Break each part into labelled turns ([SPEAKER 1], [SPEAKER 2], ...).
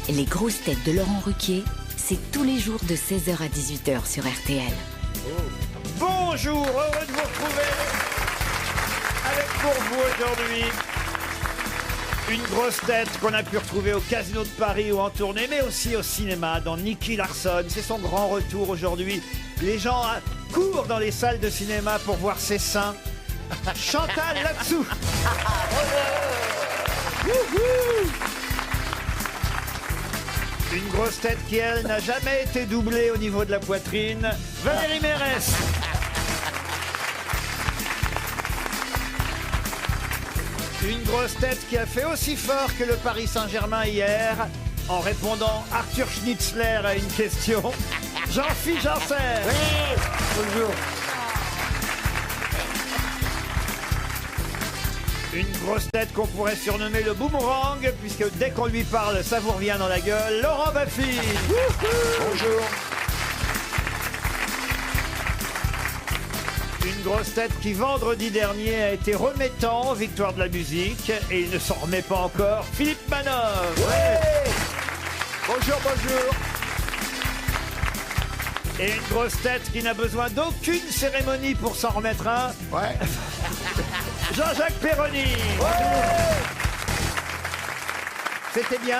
[SPEAKER 1] Les grosses têtes de Laurent Ruquier, c'est tous les jours de 16h à 18h sur RTL.
[SPEAKER 2] Bonjour, heureux de vous retrouver avec pour vous aujourd'hui une grosse tête qu'on a pu retrouver au Casino de Paris ou en tournée, mais aussi au cinéma, dans Nicky Larson. C'est son grand retour aujourd'hui. Les gens courent dans les salles de cinéma pour voir ses seins. Chantal là-dessous. Une grosse tête qui, elle, n'a jamais été doublée au niveau de la poitrine. Valérie Mérès. Une grosse tête qui a fait aussi fort que le Paris Saint-Germain hier en répondant Arthur Schnitzler à une question. Jean-Philippe Janssen. Oui. Bonjour. Une grosse tête qu'on pourrait surnommer le boomerang, puisque dès qu'on lui parle, ça vous revient dans la gueule. Laurent Baffy. Bonjour. Une grosse tête qui, vendredi dernier, a été remettant aux victoires de la musique, et il ne s'en remet pas encore. Philippe Manœuvre. Ouais. Bonjour, bonjour. Et une grosse tête qui n'a besoin d'aucune cérémonie pour s'en remettre un. Ouais. Jean-Jacques Perroni. Ouais. C'était bien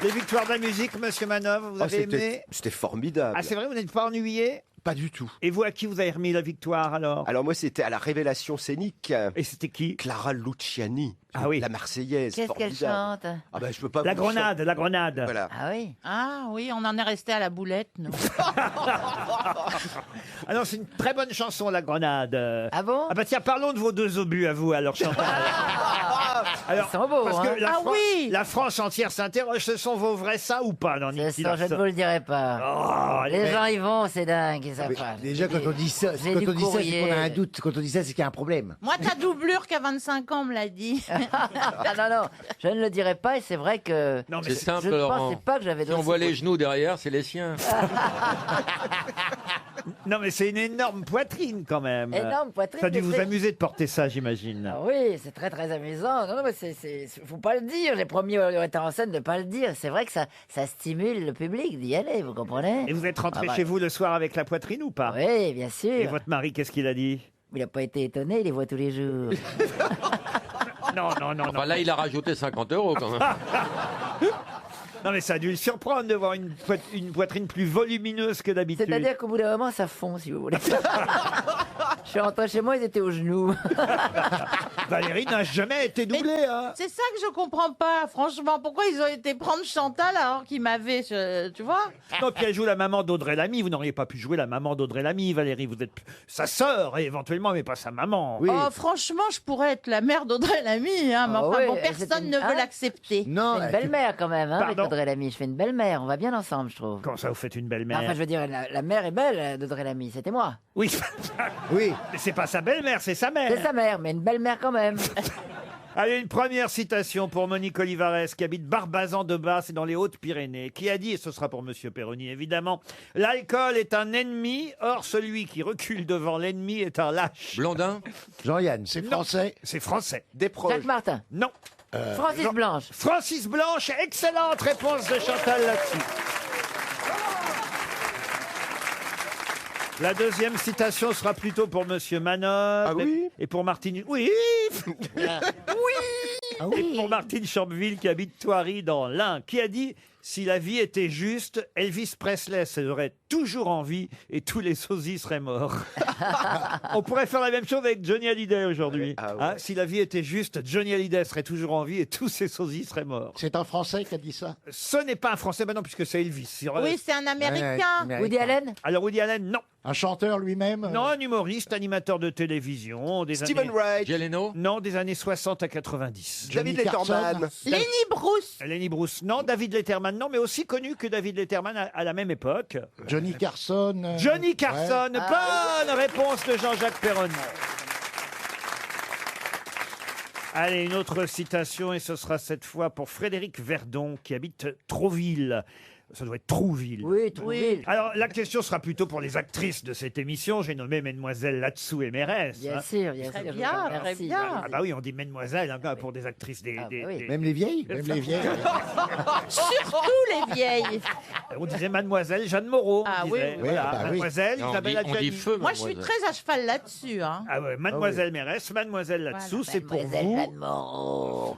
[SPEAKER 2] les victoires de la musique, monsieur Manœuvre, vous avez aimé?
[SPEAKER 3] C'était formidable.
[SPEAKER 2] Ah, c'est vrai, vous n'êtes pas ennuyé?
[SPEAKER 3] Pas du tout.
[SPEAKER 2] Et vous, à qui vous avez remis la victoire alors?
[SPEAKER 3] Alors moi, c'était à la Révélation scénique.
[SPEAKER 2] Et c'était qui?
[SPEAKER 3] Clara Luciani.
[SPEAKER 2] Ah oui.
[SPEAKER 3] La Marseillaise.
[SPEAKER 4] Qu'est-ce qu'elle chante?
[SPEAKER 3] Ah ben, je peux pas.
[SPEAKER 2] La
[SPEAKER 3] vous chanter.
[SPEAKER 2] grenade, la grenade.
[SPEAKER 3] Voilà.
[SPEAKER 4] Ah oui.
[SPEAKER 5] Ah oui, on en est resté à la boulette, nous.
[SPEAKER 2] Ah non, c'est une très bonne chanson, la grenade.
[SPEAKER 4] Ah bon?
[SPEAKER 2] Ah bah tiens, parlons de vos deux obus à vous alors, Chantal. Alors,
[SPEAKER 4] Ils sont beaux,
[SPEAKER 2] parce
[SPEAKER 4] hein.
[SPEAKER 2] que la,
[SPEAKER 5] Ah oui.
[SPEAKER 2] la France entière s'interroge, ce sont vos vrais seins ou pas dans
[SPEAKER 4] Ce
[SPEAKER 2] Nicky
[SPEAKER 4] soir, je ne
[SPEAKER 2] Larson?
[SPEAKER 4] vous le dirai pas.
[SPEAKER 2] Oh,
[SPEAKER 4] Les gens y vont, c'est dingue, ils savent pas.
[SPEAKER 6] Déjà, quand on dit ça,
[SPEAKER 4] J'ai
[SPEAKER 6] quand
[SPEAKER 4] du
[SPEAKER 6] on dit ça, c'est
[SPEAKER 4] courrier.
[SPEAKER 6] qu'on a un doute. Quand on dit ça, c'est qu'il y a un problème.
[SPEAKER 5] Moi, ta doublure qu'à 25 ans me l'a dit.
[SPEAKER 4] Ah, non, je ne le dirai pas et c'est vrai que
[SPEAKER 2] Non, mais
[SPEAKER 7] C'est
[SPEAKER 2] c'est-
[SPEAKER 7] simple,
[SPEAKER 4] je ne
[SPEAKER 7] Laurent.
[SPEAKER 4] pensais pas que j'avais
[SPEAKER 7] Si on voit les genoux derrière, c'est les siens.
[SPEAKER 2] non, mais c'est une énorme poitrine quand même.
[SPEAKER 4] Énorme poitrine,
[SPEAKER 2] Ça a dû
[SPEAKER 4] mais
[SPEAKER 2] vous
[SPEAKER 4] c'est-
[SPEAKER 2] amuser de porter ça, j'imagine.
[SPEAKER 4] Ah oui, c'est très très amusant. Non, mais faut pas le dire. J'ai promis au metteur en scène de pas le dire. C'est vrai que ça stimule le public d'y aller, vous comprenez?
[SPEAKER 2] Et vous êtes rentré
[SPEAKER 4] Ah bah.
[SPEAKER 2] chez vous le soir avec la poitrine ou pas?
[SPEAKER 4] Oui, bien sûr.
[SPEAKER 2] Et votre mari, qu'est-ce qu'il a dit?
[SPEAKER 4] Il n'a pas été étonné, il les voit tous les jours.
[SPEAKER 2] Non, non, non, non.
[SPEAKER 7] Enfin, là, il a rajouté 50 € quand même.
[SPEAKER 2] Non, mais ça a dû le surprendre de voir une poitrine plus volumineuse que d'habitude.
[SPEAKER 4] C'est-à-dire qu'au bout d'un moment, ça fond, si vous voulez. Je suis rentré chez moi, ils étaient aux genoux.
[SPEAKER 2] Valérie n'a jamais été doublée, hein.
[SPEAKER 5] C'est ça que je comprends pas, franchement. Pourquoi ils ont été prendre Chantal alors qu'ils m'avaient, tu vois?
[SPEAKER 2] Non, puis elle joue la maman d'Audrey Lamy. Vous n'auriez pas pu jouer la maman d'Audrey Lamy, Valérie. Vous êtes sa sœur, éventuellement, mais pas sa maman.
[SPEAKER 6] Oui.
[SPEAKER 5] Oh, franchement, je pourrais être la mère d'Audrey Lamy, hein, mais
[SPEAKER 4] Ah
[SPEAKER 5] enfin,
[SPEAKER 4] oui,
[SPEAKER 5] bon,
[SPEAKER 4] et
[SPEAKER 5] personne
[SPEAKER 4] c'est une-
[SPEAKER 5] ne veut
[SPEAKER 4] Ah.
[SPEAKER 5] l'accepter.
[SPEAKER 6] Non,
[SPEAKER 4] C'est une belle-mère quand même, hein, avec
[SPEAKER 2] Pardon
[SPEAKER 4] Audrey Lamy. Je fais une belle-mère, on va bien ensemble, je trouve.
[SPEAKER 2] Comment ça, vous faites une belle-mère?
[SPEAKER 4] Enfin, je veux dire, la mère est belle d'Audrey Lamy, c'était moi.
[SPEAKER 2] Oui,
[SPEAKER 6] oui.
[SPEAKER 2] mais c'est pas sa belle-mère, c'est sa mère.
[SPEAKER 4] C'est sa mère, mais une belle-mère quand même.
[SPEAKER 2] Allez, une première citation pour Monique Olivares, qui habite Barbazan-de-Bas, c'est dans les Hautes-Pyrénées, qui a dit, et ce sera pour Monsieur Perroni évidemment, l'alcool est un ennemi, or celui qui recule devant l'ennemi est un lâche.
[SPEAKER 7] Blondin.
[SPEAKER 6] Jean-Yann, c'est français.
[SPEAKER 2] C'est français.
[SPEAKER 3] Des proches.
[SPEAKER 4] Jacques Martin.
[SPEAKER 2] Non.
[SPEAKER 4] Francis
[SPEAKER 2] Jean-
[SPEAKER 4] Blanche.
[SPEAKER 2] Francis Blanche, excellente réponse de Chantal là-dessus. La deuxième citation sera plutôt pour Monsieur Manoff.
[SPEAKER 3] Ah oui
[SPEAKER 2] et pour Martine. Oui.
[SPEAKER 4] Ah
[SPEAKER 2] Et pour Martine Champeville qui habite Thoiry dans l'Ain, qui a dit: si la vie était juste, Elvis Presley serait toujours en vie et tous les sosies seraient morts. On pourrait faire la même chose avec Johnny Hallyday aujourd'hui.
[SPEAKER 3] Ah ouais.
[SPEAKER 2] Hein, si la vie était juste, Johnny Hallyday serait toujours en vie et tous ses sosies seraient morts.
[SPEAKER 6] C'est un français qui a dit ça.
[SPEAKER 2] Ce n'est pas un Français, maintenant puisque c'est Elvis.
[SPEAKER 5] Oui, c'est un Américain.
[SPEAKER 4] Woody Allen.
[SPEAKER 2] Alors Woody Allen, non.
[SPEAKER 6] Un chanteur lui-même.
[SPEAKER 2] Non, un humoriste, animateur de télévision. Des
[SPEAKER 3] Steven
[SPEAKER 2] années...
[SPEAKER 3] Wright.
[SPEAKER 7] Jay Leno.
[SPEAKER 2] Non, des années 60 à 90.
[SPEAKER 6] Johnny
[SPEAKER 3] David Letterman.
[SPEAKER 6] Carson.
[SPEAKER 5] Lenny Bruce.
[SPEAKER 2] Lenny Bruce, non. David Letterman, non, mais aussi connu que David Letterman à la même époque.
[SPEAKER 6] Johnny Carson.
[SPEAKER 2] Johnny Carson, bonne réponse de Jean-Jacques Perroni. Allez, une autre citation, et ce sera cette fois pour Frédéric Verdon, qui habite Trouville. Ça doit être Trouville.
[SPEAKER 4] Oui, Trouville.
[SPEAKER 2] Alors, la question sera plutôt pour les actrices de cette émission. J'ai nommé Mesdemoiselles Latsou et Mérès.
[SPEAKER 4] Bien
[SPEAKER 2] hein.
[SPEAKER 4] sûr, bien
[SPEAKER 5] Très
[SPEAKER 4] sûr.
[SPEAKER 5] bien,
[SPEAKER 4] Merci,
[SPEAKER 5] très bien.
[SPEAKER 4] merci.
[SPEAKER 2] Ah bah oui, on dit Mesdemoiselles hein, pour des actrices
[SPEAKER 4] Ah bah oui.
[SPEAKER 6] Même les vieilles. Même les vieilles.
[SPEAKER 5] Surtout les vieilles.
[SPEAKER 2] On disait Mademoiselle Jeanne Moreau.
[SPEAKER 5] Ah
[SPEAKER 2] on
[SPEAKER 5] oui,
[SPEAKER 2] disait,
[SPEAKER 5] oui.
[SPEAKER 2] voilà,
[SPEAKER 6] Ah bah oui.
[SPEAKER 2] Mademoiselle
[SPEAKER 7] Non,
[SPEAKER 2] Isabelle
[SPEAKER 7] on dit
[SPEAKER 2] Adjani.
[SPEAKER 7] feu.
[SPEAKER 5] Moi, je suis
[SPEAKER 7] mademoiselle.
[SPEAKER 5] très à cheval là-dessus. Hein.
[SPEAKER 2] Ah ouais, Mademoiselle Mérès, Mademoiselle Latsou, c'est pour
[SPEAKER 4] Mademoiselle
[SPEAKER 2] vous.
[SPEAKER 4] Jeanne Moreau.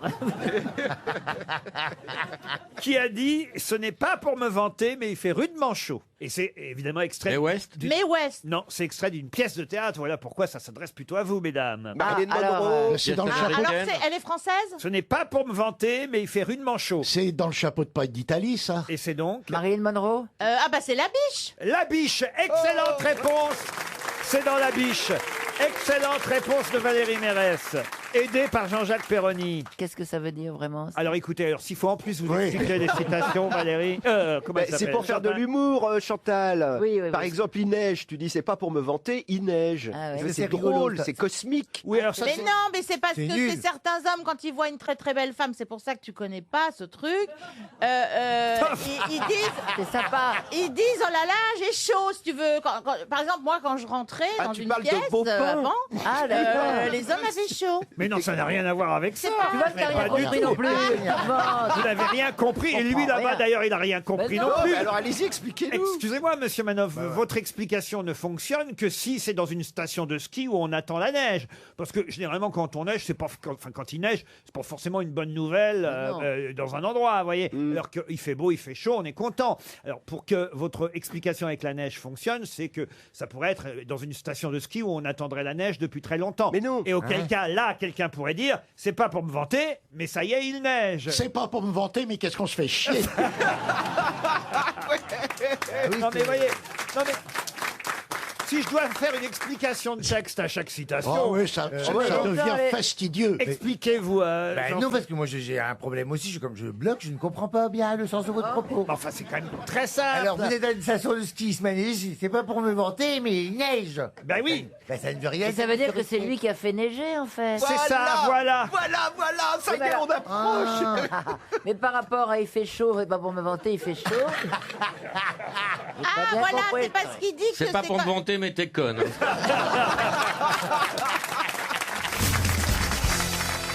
[SPEAKER 2] Qui a dit « Ce n'est pas pour me vanter, mais il fait rudement chaud ». Et c'est évidemment extrait...
[SPEAKER 7] Mais West
[SPEAKER 5] Mais West.
[SPEAKER 2] Non, c'est extrait d'une pièce de théâtre. Voilà pourquoi ça s'adresse plutôt à vous, mesdames.
[SPEAKER 3] Marilyn
[SPEAKER 4] alors,
[SPEAKER 3] Monroe.
[SPEAKER 6] C'est dans le
[SPEAKER 7] Pièce
[SPEAKER 6] chapeau.
[SPEAKER 5] Alors,
[SPEAKER 7] américaine.
[SPEAKER 5] elle est française?
[SPEAKER 2] Ce n'est pas pour me vanter, mais il fait rudement chaud.
[SPEAKER 6] C'est dans le chapeau de paille d'Italie, ça.
[SPEAKER 2] Et c'est donc
[SPEAKER 4] Marilyn Monroe.
[SPEAKER 5] Ah bah c'est la biche.
[SPEAKER 2] La Biche. Excellente réponse. C'est dans La Biche. Excellente réponse de Valérie Mérès, aidée par Jean-Jacques Perroni.
[SPEAKER 4] Qu'est-ce que ça veut dire vraiment ça?
[SPEAKER 2] Alors écoutez, alors s'il faut en plus vous
[SPEAKER 6] Oui.
[SPEAKER 2] expliquer les citations, Valérie, comment
[SPEAKER 3] Bah,
[SPEAKER 2] elle
[SPEAKER 3] c'est
[SPEAKER 2] s'appelle
[SPEAKER 3] pour faire de
[SPEAKER 2] Chantal
[SPEAKER 3] l'humour, Chantal.
[SPEAKER 4] Oui, oui,
[SPEAKER 3] Par
[SPEAKER 4] oui.
[SPEAKER 3] exemple, il neige. Tu dis, c'est pas pour me vanter, il neige.
[SPEAKER 4] Ah ouais.
[SPEAKER 3] Je veux,
[SPEAKER 4] Mais
[SPEAKER 3] c'est
[SPEAKER 6] c'est rigolo,
[SPEAKER 3] drôle,
[SPEAKER 6] ça.
[SPEAKER 3] c'est cosmique.
[SPEAKER 2] Oui, alors ça
[SPEAKER 5] Mais
[SPEAKER 2] c'est-
[SPEAKER 5] non, mais c'est parce
[SPEAKER 6] C'est
[SPEAKER 5] que
[SPEAKER 6] nul.
[SPEAKER 5] c'est certains hommes, quand ils voient une très très belle femme, c'est pour ça que tu connais pas ce truc, ils disent...
[SPEAKER 4] C'est sympa.
[SPEAKER 5] Ils disent, oh là là, j'ai chaud, si tu veux. Par exemple, moi, quand je rentrais
[SPEAKER 3] Ah,
[SPEAKER 5] dans
[SPEAKER 3] tu
[SPEAKER 5] une
[SPEAKER 3] parles de
[SPEAKER 5] pièce
[SPEAKER 3] beau pain.
[SPEAKER 5] avant,
[SPEAKER 4] Ah, d'accord.
[SPEAKER 5] les hommes avaient chaud.
[SPEAKER 2] Mais non, ça n'a rien à voir avec ça.
[SPEAKER 4] Tu vois que t'as
[SPEAKER 2] Mais
[SPEAKER 4] rien
[SPEAKER 2] pas du
[SPEAKER 4] compris
[SPEAKER 2] tout.
[SPEAKER 4] non plus.
[SPEAKER 2] Vous n'avez rien compris. Et lui
[SPEAKER 4] comprends
[SPEAKER 2] là-bas,
[SPEAKER 4] rien.
[SPEAKER 2] d'ailleurs, il n'a rien compris
[SPEAKER 4] Mais
[SPEAKER 2] non,
[SPEAKER 4] non,
[SPEAKER 2] plus.
[SPEAKER 3] Mais alors, allez-y, expliquez-nous.
[SPEAKER 2] Excusez-moi, monsieur Manoff, votre explication ne fonctionne que si c'est dans une station de ski où on attend la neige. Parce que généralement, quand on neige, c'est pas, quand il neige, c'est pas forcément une bonne nouvelle
[SPEAKER 4] non.
[SPEAKER 2] dans un endroit, vous voyez. Alors qu'il fait beau, il fait chaud, on est content. Alors pour que votre explication avec la neige fonctionne, c'est que ça pourrait être dans une station de ski où on attendrait la neige depuis très longtemps.
[SPEAKER 3] Mais non.
[SPEAKER 2] Et auquel cas, là, quelqu'un pourrait dire, c'est pas pour me vanter, mais ça y est, il neige.
[SPEAKER 6] C'est pas pour me vanter, mais qu'est-ce qu'on se fait chier.
[SPEAKER 2] Non mais voyez, non mais si je dois faire une explication de texte à chaque citation,
[SPEAKER 6] Oh oui, ça devient fastidieux.
[SPEAKER 2] expliquez-vous. Jean-
[SPEAKER 8] non, parce que moi j'ai un problème aussi, comme je bloque, je ne comprends pas bien le sens de votre propos.
[SPEAKER 2] Enfin, c'est quand même très simple.
[SPEAKER 8] Alors, vous êtes à une station de ski, ce manège, c'est pas pour me vanter, mais il neige.
[SPEAKER 2] Ben oui,
[SPEAKER 8] Ben, ça ne veut rien
[SPEAKER 4] Et ça veut dire que c'est lui qui a fait neiger en fait.
[SPEAKER 2] c'est ça, voilà.
[SPEAKER 3] Voilà, ça y est, on approche.
[SPEAKER 4] Mais par rapport à il fait chaud, et pas pour me vanter, il fait chaud.
[SPEAKER 5] Ah,
[SPEAKER 4] bien
[SPEAKER 5] voilà,
[SPEAKER 4] compris.
[SPEAKER 5] c'est parce qu'il dit que
[SPEAKER 7] C'est pas pour me
[SPEAKER 5] quand-
[SPEAKER 7] vanter, mais t'es conne.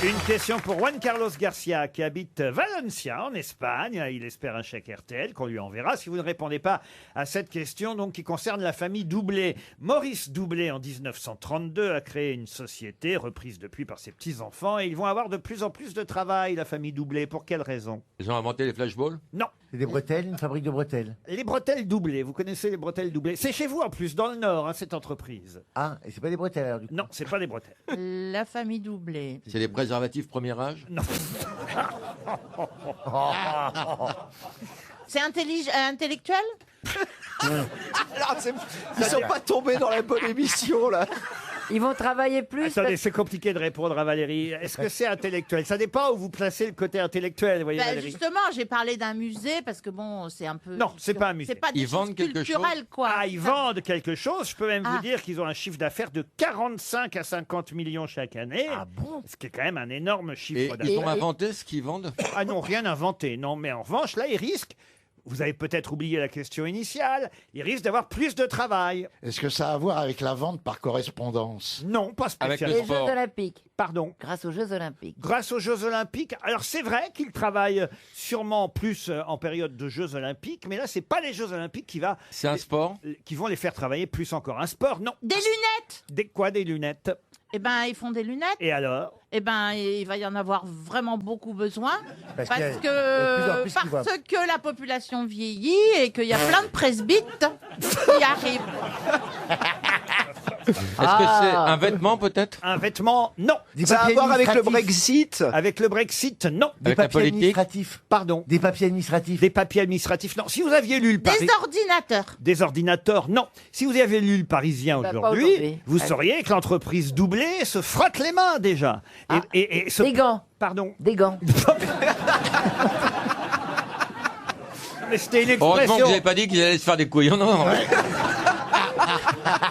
[SPEAKER 2] Une question pour Juan Carlos Garcia qui habite Valencia en Espagne. Il espère un chèque RTL qu'on lui enverra si vous ne répondez pas à cette question donc qui concerne la famille Doublet. Maurice Doublet en 1932 a créé une société reprise depuis par ses petits-enfants et ils vont avoir de plus en plus de travail, la famille Doublet. Pour quelle raison?
[SPEAKER 7] Ils ont inventé les flashballs.
[SPEAKER 2] Non.
[SPEAKER 8] C'est des bretelles, une fabrique de bretelles.
[SPEAKER 2] Les bretelles Doublet, vous connaissez les bretelles Doublet? C'est chez vous en plus, dans le Nord, hein, cette entreprise.
[SPEAKER 8] Ah, et c'est pas des bretelles alors du coup.
[SPEAKER 2] Non, c'est pas des bretelles.
[SPEAKER 5] La famille doublée.
[SPEAKER 7] C'est des préservatifs premier âge.
[SPEAKER 2] Non.
[SPEAKER 5] C'est intellectuel?
[SPEAKER 3] Alors, ils sont pas tombés dans la bonne émission, là.
[SPEAKER 4] Ils vont travailler plus.
[SPEAKER 2] Attendez, c'est compliqué de répondre à Valérie. Est-ce que c'est intellectuel? Ça dépend où vous placez le côté intellectuel, vous voyez,
[SPEAKER 5] Ben,
[SPEAKER 2] Valérie.
[SPEAKER 5] justement, j'ai parlé d'un musée parce que bon, c'est un peu.
[SPEAKER 2] Non, c'est pas un musée.
[SPEAKER 5] C'est pas des
[SPEAKER 7] Ils vendent
[SPEAKER 5] choses
[SPEAKER 7] quelque
[SPEAKER 5] culturelles, quoi.
[SPEAKER 2] Ah, ils vendent quelque chose. Je peux même vous
[SPEAKER 5] Ah.
[SPEAKER 2] dire qu'ils ont un chiffre d'affaires de 45 à 50 millions chaque année.
[SPEAKER 8] Ah bon?
[SPEAKER 2] Ce qui est quand même un énorme
[SPEAKER 7] Et
[SPEAKER 2] chiffre
[SPEAKER 7] ils ont
[SPEAKER 2] d'affaires.
[SPEAKER 7] inventé ce qu'ils vendent.
[SPEAKER 2] Ah non, rien inventé. Non, mais en revanche, là, ils risquent. Vous avez peut-être oublié la question initiale. Ils risquent d'avoir plus de travail.
[SPEAKER 6] Est-ce que ça a à voir avec la vente par correspondance?
[SPEAKER 2] Non, pas
[SPEAKER 7] Avec
[SPEAKER 2] spécialement.
[SPEAKER 4] Les Jeux
[SPEAKER 7] sport.
[SPEAKER 4] Olympiques.
[SPEAKER 2] Pardon.
[SPEAKER 4] Grâce aux Jeux Olympiques.
[SPEAKER 2] Grâce aux Jeux Olympiques. Alors c'est vrai qu'ils travaillent sûrement plus en période de Jeux Olympiques, mais là c'est pas les Jeux Olympiques
[SPEAKER 7] C'est un sport.
[SPEAKER 2] qui vont les faire travailler plus encore. Un sport, non.
[SPEAKER 5] Des lunettes?
[SPEAKER 2] Des quoi, des lunettes?
[SPEAKER 5] Eh ben, ils font des lunettes.
[SPEAKER 2] Et alors?
[SPEAKER 5] Eh ben, il va y en avoir vraiment beaucoup besoin
[SPEAKER 8] Parce
[SPEAKER 5] parce
[SPEAKER 8] qu'il y a de plus en plus qui voient.
[SPEAKER 5] parce que la population vieillit et qu'il y a plein de presbytes qui arrivent.
[SPEAKER 7] Est-ce que c'est un vêtement peut-être?
[SPEAKER 2] Un vêtement, non.
[SPEAKER 8] Des
[SPEAKER 3] Ça a à
[SPEAKER 8] papiers
[SPEAKER 3] voir avec le
[SPEAKER 8] administratifs.
[SPEAKER 3] Brexit.
[SPEAKER 2] Avec le Brexit, non.
[SPEAKER 8] Des
[SPEAKER 7] Avec la
[SPEAKER 8] papiers
[SPEAKER 7] politique?
[SPEAKER 8] administratifs.
[SPEAKER 2] Pardon.
[SPEAKER 8] Des papiers administratifs.
[SPEAKER 2] Des papiers administratifs, non. Si vous aviez lu le
[SPEAKER 5] Des
[SPEAKER 2] Paris...
[SPEAKER 5] ordinateurs.
[SPEAKER 2] Des ordinateurs, non. Si vous aviez lu le Parisien
[SPEAKER 4] Bah, pas
[SPEAKER 2] aujourd'hui,
[SPEAKER 4] aujourd'hui.
[SPEAKER 2] vous sauriez que l'entreprise Doublé se frotte les mains déjà.
[SPEAKER 4] Ah.
[SPEAKER 2] Et se...
[SPEAKER 4] Des gants.
[SPEAKER 2] Pardon.
[SPEAKER 4] Des gants.
[SPEAKER 2] Mais c'était une
[SPEAKER 7] Heureusement que
[SPEAKER 2] expression.
[SPEAKER 7] vous n'avez pas dit qu'ils allaient se faire des couilles. Non.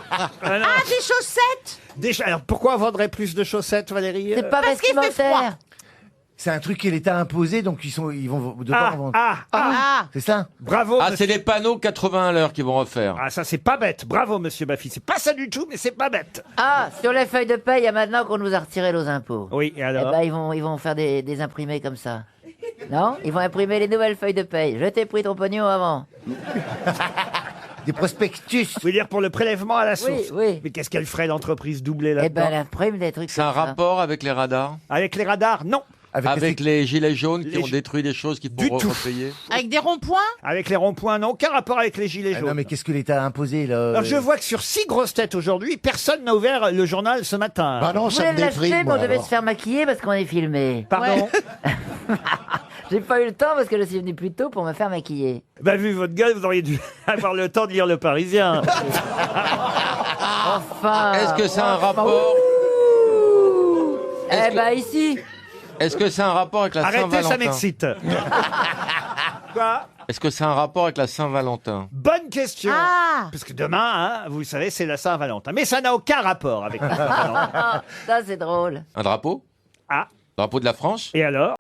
[SPEAKER 2] Ah, non.
[SPEAKER 5] Ah, des chaussettes.
[SPEAKER 2] Alors pourquoi on vendrait plus de chaussettes, Valérie?
[SPEAKER 4] C'est pas
[SPEAKER 5] Parce qu'il fait
[SPEAKER 4] vestimentaire.
[SPEAKER 8] C'est un truc que l'État a imposé, donc ils vont devoir vendre.
[SPEAKER 5] Ah,
[SPEAKER 8] C'est ça?
[SPEAKER 2] Bravo.
[SPEAKER 7] Ah,
[SPEAKER 2] monsieur.
[SPEAKER 7] c'est les panneaux 80 à l'heure qu'ils vont refaire.
[SPEAKER 2] Ah, ça, c'est pas bête. Bravo, monsieur Baffy. C'est pas ça du tout, mais c'est pas bête.
[SPEAKER 4] Ah, sur les feuilles de paye, il y a maintenant qu'on nous a retiré nos impôts.
[SPEAKER 2] Oui, et
[SPEAKER 4] Eh
[SPEAKER 2] alors
[SPEAKER 4] ben, ils vont faire des imprimés comme ça. Non? Ils vont imprimer les nouvelles feuilles de paye. Je t'ai pris ton pognon avant.
[SPEAKER 8] Des prospectus.
[SPEAKER 2] Vous voulez dire pour le prélèvement à la source?
[SPEAKER 4] Oui.
[SPEAKER 2] Mais qu'est-ce qu'elle ferait, l'entreprise doublée
[SPEAKER 4] Eh
[SPEAKER 2] là-dedans?
[SPEAKER 4] ben, elle imprime des trucs
[SPEAKER 7] C'est un
[SPEAKER 4] comme ça.
[SPEAKER 7] rapport avec les radars?
[SPEAKER 2] Avec les radars, non.
[SPEAKER 7] Avec les gilets jaunes qui
[SPEAKER 2] Les
[SPEAKER 7] ont détruit des choses qu'il
[SPEAKER 2] Du
[SPEAKER 7] faut
[SPEAKER 2] tout.
[SPEAKER 7] repayer?
[SPEAKER 5] avec des ronds-points.
[SPEAKER 2] Avec les ronds-points, non. Aucun rapport avec les gilets jaunes.
[SPEAKER 8] Non, mais qu'est-ce que l'État a imposé, là?
[SPEAKER 2] Alors, je vois que sur 6 grosses têtes aujourd'hui, personne n'a ouvert le journal ce matin.
[SPEAKER 6] Bah non,
[SPEAKER 4] Vous
[SPEAKER 6] ça
[SPEAKER 4] voulez
[SPEAKER 6] me
[SPEAKER 4] l'acheter,
[SPEAKER 6] déprime.
[SPEAKER 4] mais
[SPEAKER 6] moi,
[SPEAKER 4] on devait
[SPEAKER 6] alors.
[SPEAKER 4] se faire maquiller parce qu'on est filmé.
[SPEAKER 2] Pardon.
[SPEAKER 4] J'ai pas eu le temps parce que je suis venu plus tôt pour me faire maquiller.
[SPEAKER 2] Bah, vu votre gueule, vous auriez dû avoir le temps de lire Le Parisien.
[SPEAKER 4] Enfin.
[SPEAKER 7] Est-ce que c'est un rapport?
[SPEAKER 4] Eh ben, ici.
[SPEAKER 7] Est-ce que c'est un rapport avec la
[SPEAKER 2] Arrêtez, ça
[SPEAKER 7] Saint-Valentin?
[SPEAKER 2] m'excite. Quoi?
[SPEAKER 7] Est-ce que c'est un rapport avec la Saint-Valentin?
[SPEAKER 2] Bonne question.
[SPEAKER 5] Ah.
[SPEAKER 2] Parce que demain, hein, vous le savez, c'est la Saint-Valentin. Mais ça n'a aucun rapport avec la Saint-Valentin.
[SPEAKER 4] Ça, c'est drôle.
[SPEAKER 7] Un drapeau?
[SPEAKER 2] Ah,
[SPEAKER 7] Drapeau de la France?
[SPEAKER 2] et alors?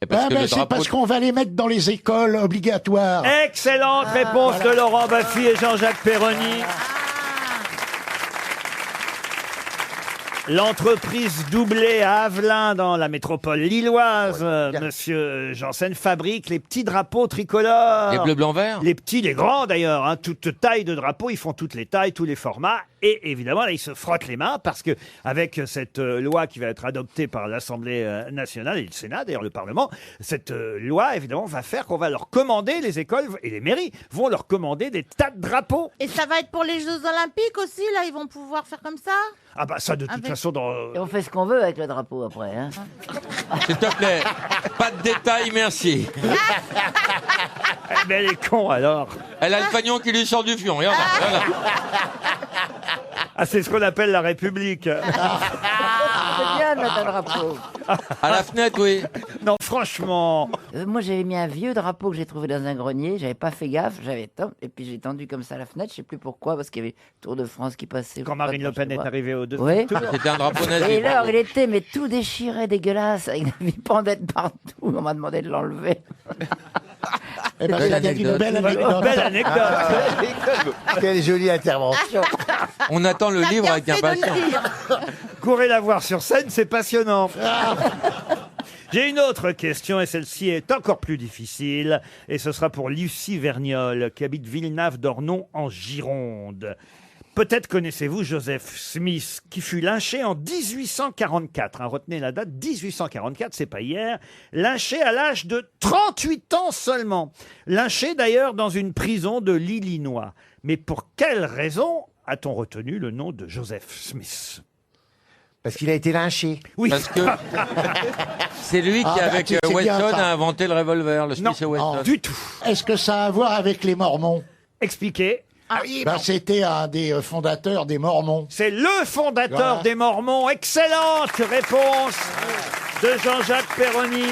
[SPEAKER 7] Et parce
[SPEAKER 6] Ah
[SPEAKER 7] que
[SPEAKER 6] ben,
[SPEAKER 7] le
[SPEAKER 6] c'est
[SPEAKER 7] drapeau
[SPEAKER 6] parce qu'on va les mettre dans les écoles obligatoires.
[SPEAKER 2] Excellente réponse de Laurent Baffy et Jean-Jacques Perroni. L'entreprise doublée à Avelin, dans la métropole lilloise, monsieur Janssen, fabrique les petits drapeaux tricolores.
[SPEAKER 7] Les bleu, blanc, vert?
[SPEAKER 2] Les petits, les grands d'ailleurs, hein, toute taille de drapeaux, ils font toutes les tailles, tous les formats. Et évidemment, là, ils se frottent les mains parce que avec cette loi qui va être adoptée par l'Assemblée nationale et le Sénat, d'ailleurs le Parlement, cette loi, évidemment, va faire qu'on va leur commander, les écoles et les mairies vont leur commander des tas de drapeaux.
[SPEAKER 5] Et ça va être pour les Jeux Olympiques aussi, là, ils vont pouvoir faire comme ça.
[SPEAKER 2] Ah bah ça, de toute
[SPEAKER 5] Avec-
[SPEAKER 2] façon, dans...
[SPEAKER 4] Et on fait ce qu'on veut avec le drapeau après. Hein.
[SPEAKER 7] S'il te plaît, pas de détails, merci.
[SPEAKER 2] Mais elle est con, alors.
[SPEAKER 7] Elle a le pagnon qui lui sort du fion, regarde. Regarde.
[SPEAKER 2] Ah, c'est ce qu'on appelle la République.
[SPEAKER 4] C'est bien de mettre un drapeau.
[SPEAKER 7] À la fenêtre, oui.
[SPEAKER 2] Non, franchement.
[SPEAKER 4] Moi, j'avais mis un vieux drapeau que j'ai trouvé dans un grenier. J'avais pas fait gaffe. Et puis j'ai tendu comme ça à la fenêtre. Je sais plus pourquoi, parce qu'il y avait Tour de France qui passait.
[SPEAKER 2] Quand Marine Le Pen est arrivée au deuxième
[SPEAKER 4] Oui.
[SPEAKER 2] tour.
[SPEAKER 7] C'était un drapeau nazi.
[SPEAKER 4] Et alors, il était mais tout déchiré, dégueulasse, avec des pendettes partout. On m'a demandé de l'enlever.
[SPEAKER 6] Eh ben,
[SPEAKER 8] Belle
[SPEAKER 6] ça donne une
[SPEAKER 8] anecdote.
[SPEAKER 6] belle anecdote.
[SPEAKER 2] Belle anecdote.
[SPEAKER 8] Quelle jolie intervention.
[SPEAKER 7] On attend le livre avec impatience.
[SPEAKER 2] Courez la voir sur scène, c'est passionnant. J'ai une autre question et celle-ci est encore plus difficile. Et ce sera pour Lucie Vergnol qui habite Villenave-d'Ornon en Gironde. Peut-être connaissez-vous Joseph Smith qui fut lynché en 1844. Hein, retenez la date, 1844, c'est pas hier. Lynché à l'âge de 38 ans seulement. Lynché d'ailleurs dans une prison de l'Illinois. Mais pour quelle raison a-t-on retenu le nom de Joseph Smith?
[SPEAKER 8] Parce qu'il a été lynché.
[SPEAKER 2] Oui.
[SPEAKER 7] Parce que c'est lui qui,
[SPEAKER 6] Ah, bah,
[SPEAKER 7] avec
[SPEAKER 6] c'est bien
[SPEAKER 7] Weston,
[SPEAKER 6] ça.
[SPEAKER 7] a inventé le revolver, le
[SPEAKER 2] Non,
[SPEAKER 7] Smith et Wesson.
[SPEAKER 2] du tout.
[SPEAKER 6] Est-ce que ça a à voir avec les Mormons?
[SPEAKER 2] Expliquez.
[SPEAKER 6] Ben, c'était un des fondateurs des Mormons.
[SPEAKER 2] C'est le fondateur
[SPEAKER 6] Voilà.
[SPEAKER 2] des Mormons. Excellente réponse de Jean-Jacques Perroni.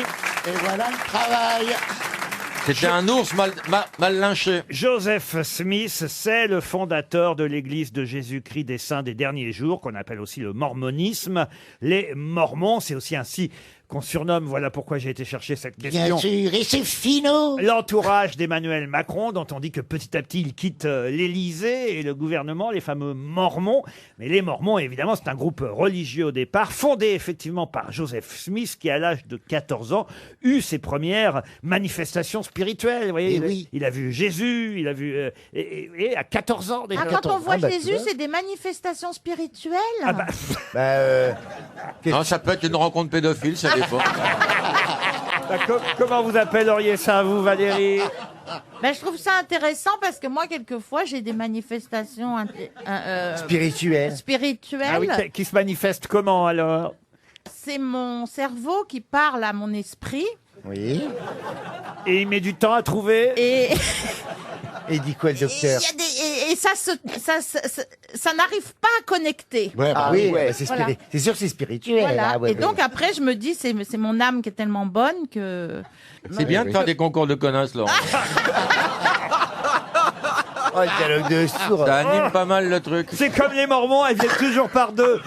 [SPEAKER 6] Et voilà le travail.
[SPEAKER 7] C'était un ours mal lynché.
[SPEAKER 2] Joseph Smith, c'est le fondateur de l'Église de Jésus-Christ des Saints des Derniers Jours, qu'on appelle aussi le mormonisme. Les Mormons, c'est aussi ainsi qu'on surnomme, voilà pourquoi j'ai été chercher cette
[SPEAKER 6] Bien
[SPEAKER 2] question,
[SPEAKER 6] sûr, et c'est finot.
[SPEAKER 2] l'entourage d'Emmanuel Macron, dont on dit que petit à petit il quitte l'Élysée et le gouvernement, les fameux Mormons. Mais les Mormons, évidemment, c'est un groupe religieux au départ, fondé effectivement par Joseph Smith, qui à l'âge de 14 ans eut ses premières manifestations spirituelles. Vous voyez,
[SPEAKER 6] Eh oui.
[SPEAKER 2] il a vu Jésus, il a vu et à 14 ans déjà.
[SPEAKER 5] Ah, quand on voit
[SPEAKER 8] bah, tu
[SPEAKER 5] Jésus,
[SPEAKER 8] vois.
[SPEAKER 5] c'est des manifestations spirituelles.
[SPEAKER 2] Ah bah,
[SPEAKER 7] Non, ça peut être une rencontre pédophile, ça dépend.
[SPEAKER 2] comment vous appelleriez ça, vous, Valérie?
[SPEAKER 5] Ben, je trouve ça intéressant parce que moi, quelquefois, j'ai des manifestations
[SPEAKER 8] Spirituel.
[SPEAKER 5] spirituelles.
[SPEAKER 2] Ah oui, qui se manifeste comment alors?
[SPEAKER 5] C'est mon cerveau qui parle à mon esprit.
[SPEAKER 8] Oui.
[SPEAKER 2] Et il met du temps à trouver?
[SPEAKER 5] Et
[SPEAKER 8] Et il dit quoi, le
[SPEAKER 5] il y
[SPEAKER 8] docteur?
[SPEAKER 5] a et ça n'arrive pas à connecter.
[SPEAKER 6] Ouais, bah,
[SPEAKER 8] Ah oui,
[SPEAKER 5] ouais.
[SPEAKER 8] bah, c'est
[SPEAKER 5] Voilà.
[SPEAKER 8] c'est sûr que c'est spirituel.
[SPEAKER 5] Voilà.
[SPEAKER 8] ah ouais,
[SPEAKER 5] Et
[SPEAKER 8] ouais.
[SPEAKER 5] donc après, je me dis, c'est mon âme qui est tellement bonne que.
[SPEAKER 7] C'est bien de faire des concours de connasses, Laurent.
[SPEAKER 8] Oh, le dialogue de sourd.
[SPEAKER 7] Ça anime pas mal le truc.
[SPEAKER 2] C'est comme les Mormons, elles viennent toujours par deux.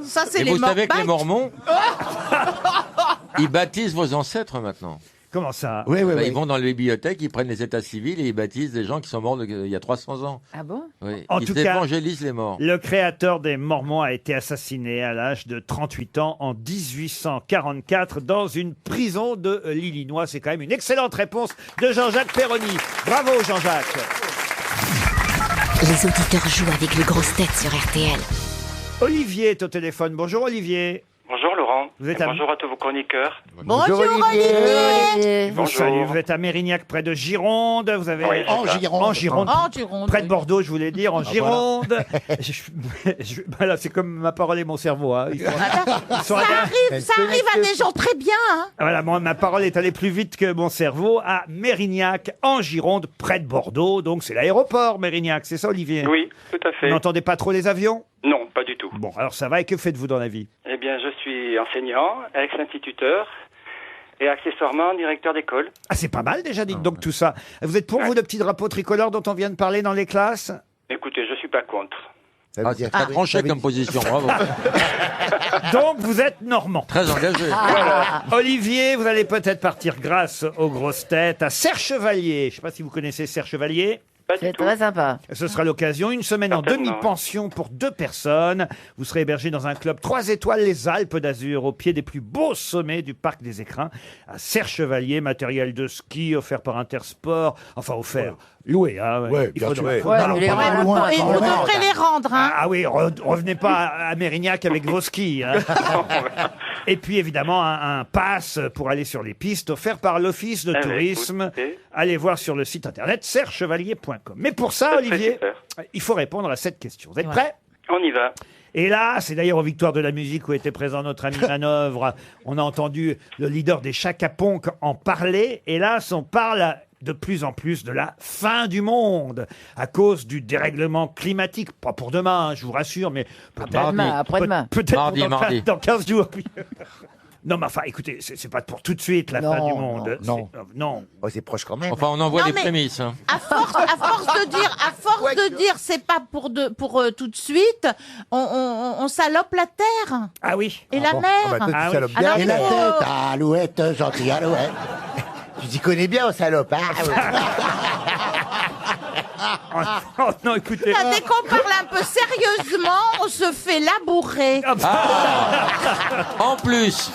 [SPEAKER 5] Ça, c'est
[SPEAKER 7] Et
[SPEAKER 5] les
[SPEAKER 7] vous savez que les
[SPEAKER 5] Mormons.
[SPEAKER 7] Mormons, ils baptisent vos ancêtres maintenant.
[SPEAKER 2] Comment ça?
[SPEAKER 6] Oui, oui,
[SPEAKER 7] Bah,
[SPEAKER 6] oui.
[SPEAKER 7] ils vont dans les bibliothèques, ils prennent les états civils et ils baptisent des gens qui sont morts il y a 300 ans.
[SPEAKER 4] Ah bon?
[SPEAKER 7] Oui.
[SPEAKER 2] En
[SPEAKER 7] Ils
[SPEAKER 2] tout cas,
[SPEAKER 7] évangélisent les morts.
[SPEAKER 2] Le créateur des Mormons a été assassiné à l'âge de 38 ans en 1844 dans une prison de l'Illinois. C'est quand même une excellente réponse de Jean-Jacques Perroni. Bravo Jean-Jacques.
[SPEAKER 1] Les auditeurs jouent avec les grosses têtes sur RTL.
[SPEAKER 2] Olivier est au téléphone. Bonjour Olivier.
[SPEAKER 9] Bonjour Laurent.
[SPEAKER 2] Vous êtes
[SPEAKER 9] Et
[SPEAKER 2] à-
[SPEAKER 9] bonjour à tous vos chroniqueurs.
[SPEAKER 5] Bonjour Olivier.
[SPEAKER 4] Olivier.
[SPEAKER 2] Vous
[SPEAKER 9] Bonjour.
[SPEAKER 2] saluez, vous êtes à Mérignac, près de Gironde. Vous avez
[SPEAKER 9] Oui,
[SPEAKER 6] En
[SPEAKER 9] c'est ça.
[SPEAKER 6] Gironde.
[SPEAKER 2] en Gironde,
[SPEAKER 5] Oh, tu rondes.
[SPEAKER 2] près de Bordeaux, je voulais dire, en Gironde. Voilà, c'est comme ma parole et mon cerveau. Hein. Ils sont
[SPEAKER 5] Ça
[SPEAKER 2] allés-
[SPEAKER 5] arrive à des gens très bien. Hein.
[SPEAKER 2] Voilà, ma parole est allée plus vite que mon cerveau à Mérignac, en Gironde, près de Bordeaux. Donc c'est l'aéroport, Mérignac, c'est ça, Olivier?
[SPEAKER 9] Oui, tout à fait.
[SPEAKER 2] Vous n'entendez pas trop les avions?
[SPEAKER 9] Non, pas du tout.
[SPEAKER 2] Bon, alors ça va. Et que faites-vous dans la vie?
[SPEAKER 9] Eh bien, je suis enseignant, ex-instituteur et accessoirement directeur d'école.
[SPEAKER 2] Ah, c'est pas mal déjà, dites donc tout ça. Vous êtes pour vous le petit drapeau tricolore dont on vient de parler dans les classes?
[SPEAKER 9] Écoutez, je suis pas contre.
[SPEAKER 8] Ça veut
[SPEAKER 7] Ah,
[SPEAKER 8] dire-
[SPEAKER 7] c'est très tranché comme position, bravo.
[SPEAKER 2] Donc vous êtes normand.
[SPEAKER 7] Très engagé.
[SPEAKER 2] Olivier, vous allez peut-être partir grâce aux grosses têtes à Serre Chevalier. Je ne sais pas si vous connaissez Serre Chevalier.
[SPEAKER 9] Pas du
[SPEAKER 4] C'est
[SPEAKER 9] tout.
[SPEAKER 4] très sympa.
[SPEAKER 2] Ce sera l'occasion, une semaine en
[SPEAKER 9] Certainement,
[SPEAKER 2] demi-pension pour 2 personnes. Vous serez hébergé dans un club 3 étoiles, les Alpes d'Azur, au pied des plus beaux sommets du parc des Écrins, à Serre-Chevalier, matériel de ski offert par Intersport, enfin offert, loué. Hein,
[SPEAKER 6] Ouais,
[SPEAKER 2] Il
[SPEAKER 6] bien
[SPEAKER 2] faut
[SPEAKER 6] sûr.
[SPEAKER 2] du-
[SPEAKER 4] Ouais,
[SPEAKER 6] N'allons
[SPEAKER 4] les
[SPEAKER 6] pas
[SPEAKER 4] rendre
[SPEAKER 6] loin,
[SPEAKER 4] pas.
[SPEAKER 5] Et
[SPEAKER 6] quand
[SPEAKER 5] vous
[SPEAKER 6] même.
[SPEAKER 5] devrez les rendre. Hein.
[SPEAKER 2] Ah oui, revenez pas à Mérignac avec vos skis. Hein. Et puis évidemment un pass pour aller sur les pistes offert par l'Office de
[SPEAKER 9] Ah oui,
[SPEAKER 2] tourisme.
[SPEAKER 9] écoutez.
[SPEAKER 2] Allez voir sur le site internet serrechevalier.com. Mais pour ça,
[SPEAKER 9] Très,
[SPEAKER 2] Olivier,
[SPEAKER 9] super.
[SPEAKER 2] il faut répondre à cette question. Vous êtes
[SPEAKER 5] Ouais.
[SPEAKER 2] prêts?
[SPEAKER 9] On y va.
[SPEAKER 2] Et là, c'est d'ailleurs aux Victoires de la musique où était présent notre ami Manœuvre. On a entendu le leader des Chaka Ponk en parler. Et là, on parle de plus en plus de la fin du monde à cause du dérèglement climatique. Pas pour demain, je vous rassure, mais peut-être
[SPEAKER 4] Après-demain.
[SPEAKER 2] peut-être
[SPEAKER 7] Mardi,
[SPEAKER 2] dans,
[SPEAKER 7] mardi.
[SPEAKER 2] dans 15 jours. Non, mais enfin, écoutez, c'est pas pour tout de suite la fin
[SPEAKER 4] Non,
[SPEAKER 2] du monde.
[SPEAKER 6] non.
[SPEAKER 2] Non.
[SPEAKER 8] Oh, c'est proche quand même.
[SPEAKER 7] Enfin, on envoie
[SPEAKER 5] Non,
[SPEAKER 7] les
[SPEAKER 5] mais-
[SPEAKER 7] prémices. Hein.
[SPEAKER 5] À force de dire, c'est pas pour tout de suite. On salope la terre
[SPEAKER 2] Ah oui.
[SPEAKER 5] et la
[SPEAKER 8] Bon,
[SPEAKER 5] mer.
[SPEAKER 8] ah bah, toi, tu
[SPEAKER 2] Ah oui.
[SPEAKER 8] salopes bien.
[SPEAKER 5] Alors,
[SPEAKER 6] Et la
[SPEAKER 5] faut-
[SPEAKER 6] tête, alouette, gentille alouette.
[SPEAKER 8] Tu t'y connais bien, au salope. Hein
[SPEAKER 2] Oh, non, écoutez.
[SPEAKER 5] Là, dès qu'on parle un peu sérieusement, on se fait labourer.
[SPEAKER 7] En plus,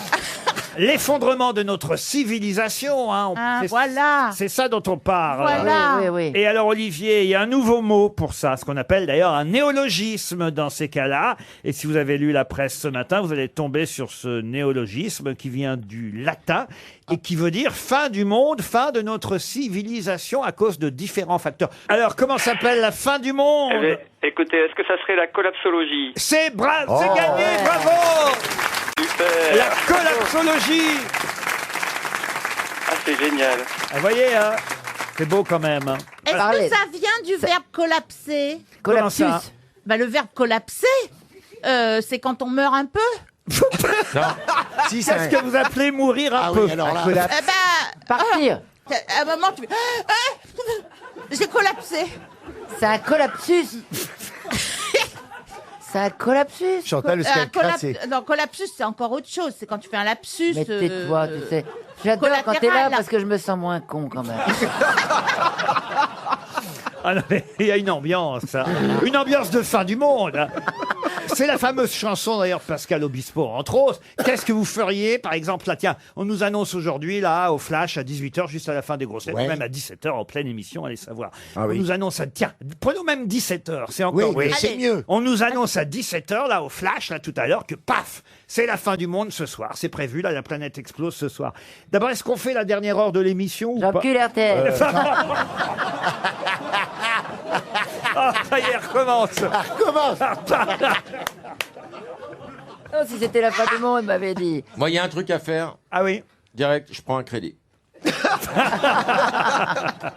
[SPEAKER 2] L'effondrement de notre civilisation. Hein,
[SPEAKER 5] Ah, voilà.
[SPEAKER 2] C'est ça dont on parle.
[SPEAKER 5] Voilà.
[SPEAKER 4] Oui, oui, oui.
[SPEAKER 2] Et alors, Olivier, il y a un nouveau mot pour ça, ce qu'on appelle d'ailleurs un néologisme dans ces cas-là. Et si vous avez lu la presse ce matin, vous allez tomber sur ce néologisme qui vient du latin et qui veut dire fin du monde, fin de notre civilisation à cause de différents facteurs. Alors, comment s'appelle la fin du monde?
[SPEAKER 9] Eh bien, écoutez, est-ce que ça serait la collapsologie?
[SPEAKER 2] C'est c'est
[SPEAKER 6] Oh,
[SPEAKER 2] gagné,
[SPEAKER 6] ouais.
[SPEAKER 2] bravo!
[SPEAKER 9] Super.
[SPEAKER 2] La collapsologie!
[SPEAKER 9] Ah, c'est génial.
[SPEAKER 2] Vous voyez, hein, c'est beau quand même. hein.
[SPEAKER 5] Est-ce
[SPEAKER 4] Parlez.
[SPEAKER 5] que ça vient du verbe collapser?
[SPEAKER 2] Comment ça?
[SPEAKER 4] Collapsus.
[SPEAKER 5] Bah, le verbe collapser, c'est quand on meurt un peu.
[SPEAKER 8] Si,
[SPEAKER 2] Qu'est-ce que vous appelez mourir un
[SPEAKER 6] Ah
[SPEAKER 2] peu?
[SPEAKER 6] oui, alors là.
[SPEAKER 5] Eh ben,
[SPEAKER 4] Partir.
[SPEAKER 5] à un moment, tu fais, j'ai collapsé.
[SPEAKER 4] C'est un collapsus. C'est un collapsus.
[SPEAKER 8] Chantal, le ciel crassé.
[SPEAKER 5] Non, collapsus, c'est encore autre chose. C'est quand tu fais un lapsus.
[SPEAKER 4] Mais tais-toi, tu sais. J'adore quand t'es là
[SPEAKER 5] collatéral.
[SPEAKER 4] parce que je me sens moins con quand même.
[SPEAKER 2] Ah non, mais il y a une ambiance, hein. Une ambiance de fin du monde. hein. C'est la fameuse chanson d'ailleurs de Pascal Obispo, entre autres. Qu'est-ce que vous feriez, par exemple, là, tiens, on nous annonce aujourd'hui, là, au Flash, à 18h, juste à la fin des grosses têtes,
[SPEAKER 6] Ouais.
[SPEAKER 2] même à 17h, en pleine émission, allez savoir.
[SPEAKER 8] Ah oui.
[SPEAKER 2] On nous annonce, tiens, prenons même 17h, c'est encore
[SPEAKER 6] Oui,
[SPEAKER 2] mieux.
[SPEAKER 6] c'est mieux.
[SPEAKER 2] On nous annonce à 17h, là, au Flash, là, tout à l'heure, que paf, c'est la fin du monde ce soir. C'est prévu, là, la planète explose ce soir. D'abord, est-ce qu'on fait la dernière heure de l'émission ou pas?
[SPEAKER 4] J'encule RTL.
[SPEAKER 2] Ah, ça y est, recommence.
[SPEAKER 6] Comment?
[SPEAKER 4] Non, si c'était la fin du monde, m'avait dit.
[SPEAKER 7] moi, il y a un truc à faire.
[SPEAKER 2] Ah oui.
[SPEAKER 7] Direct, je prends un crédit.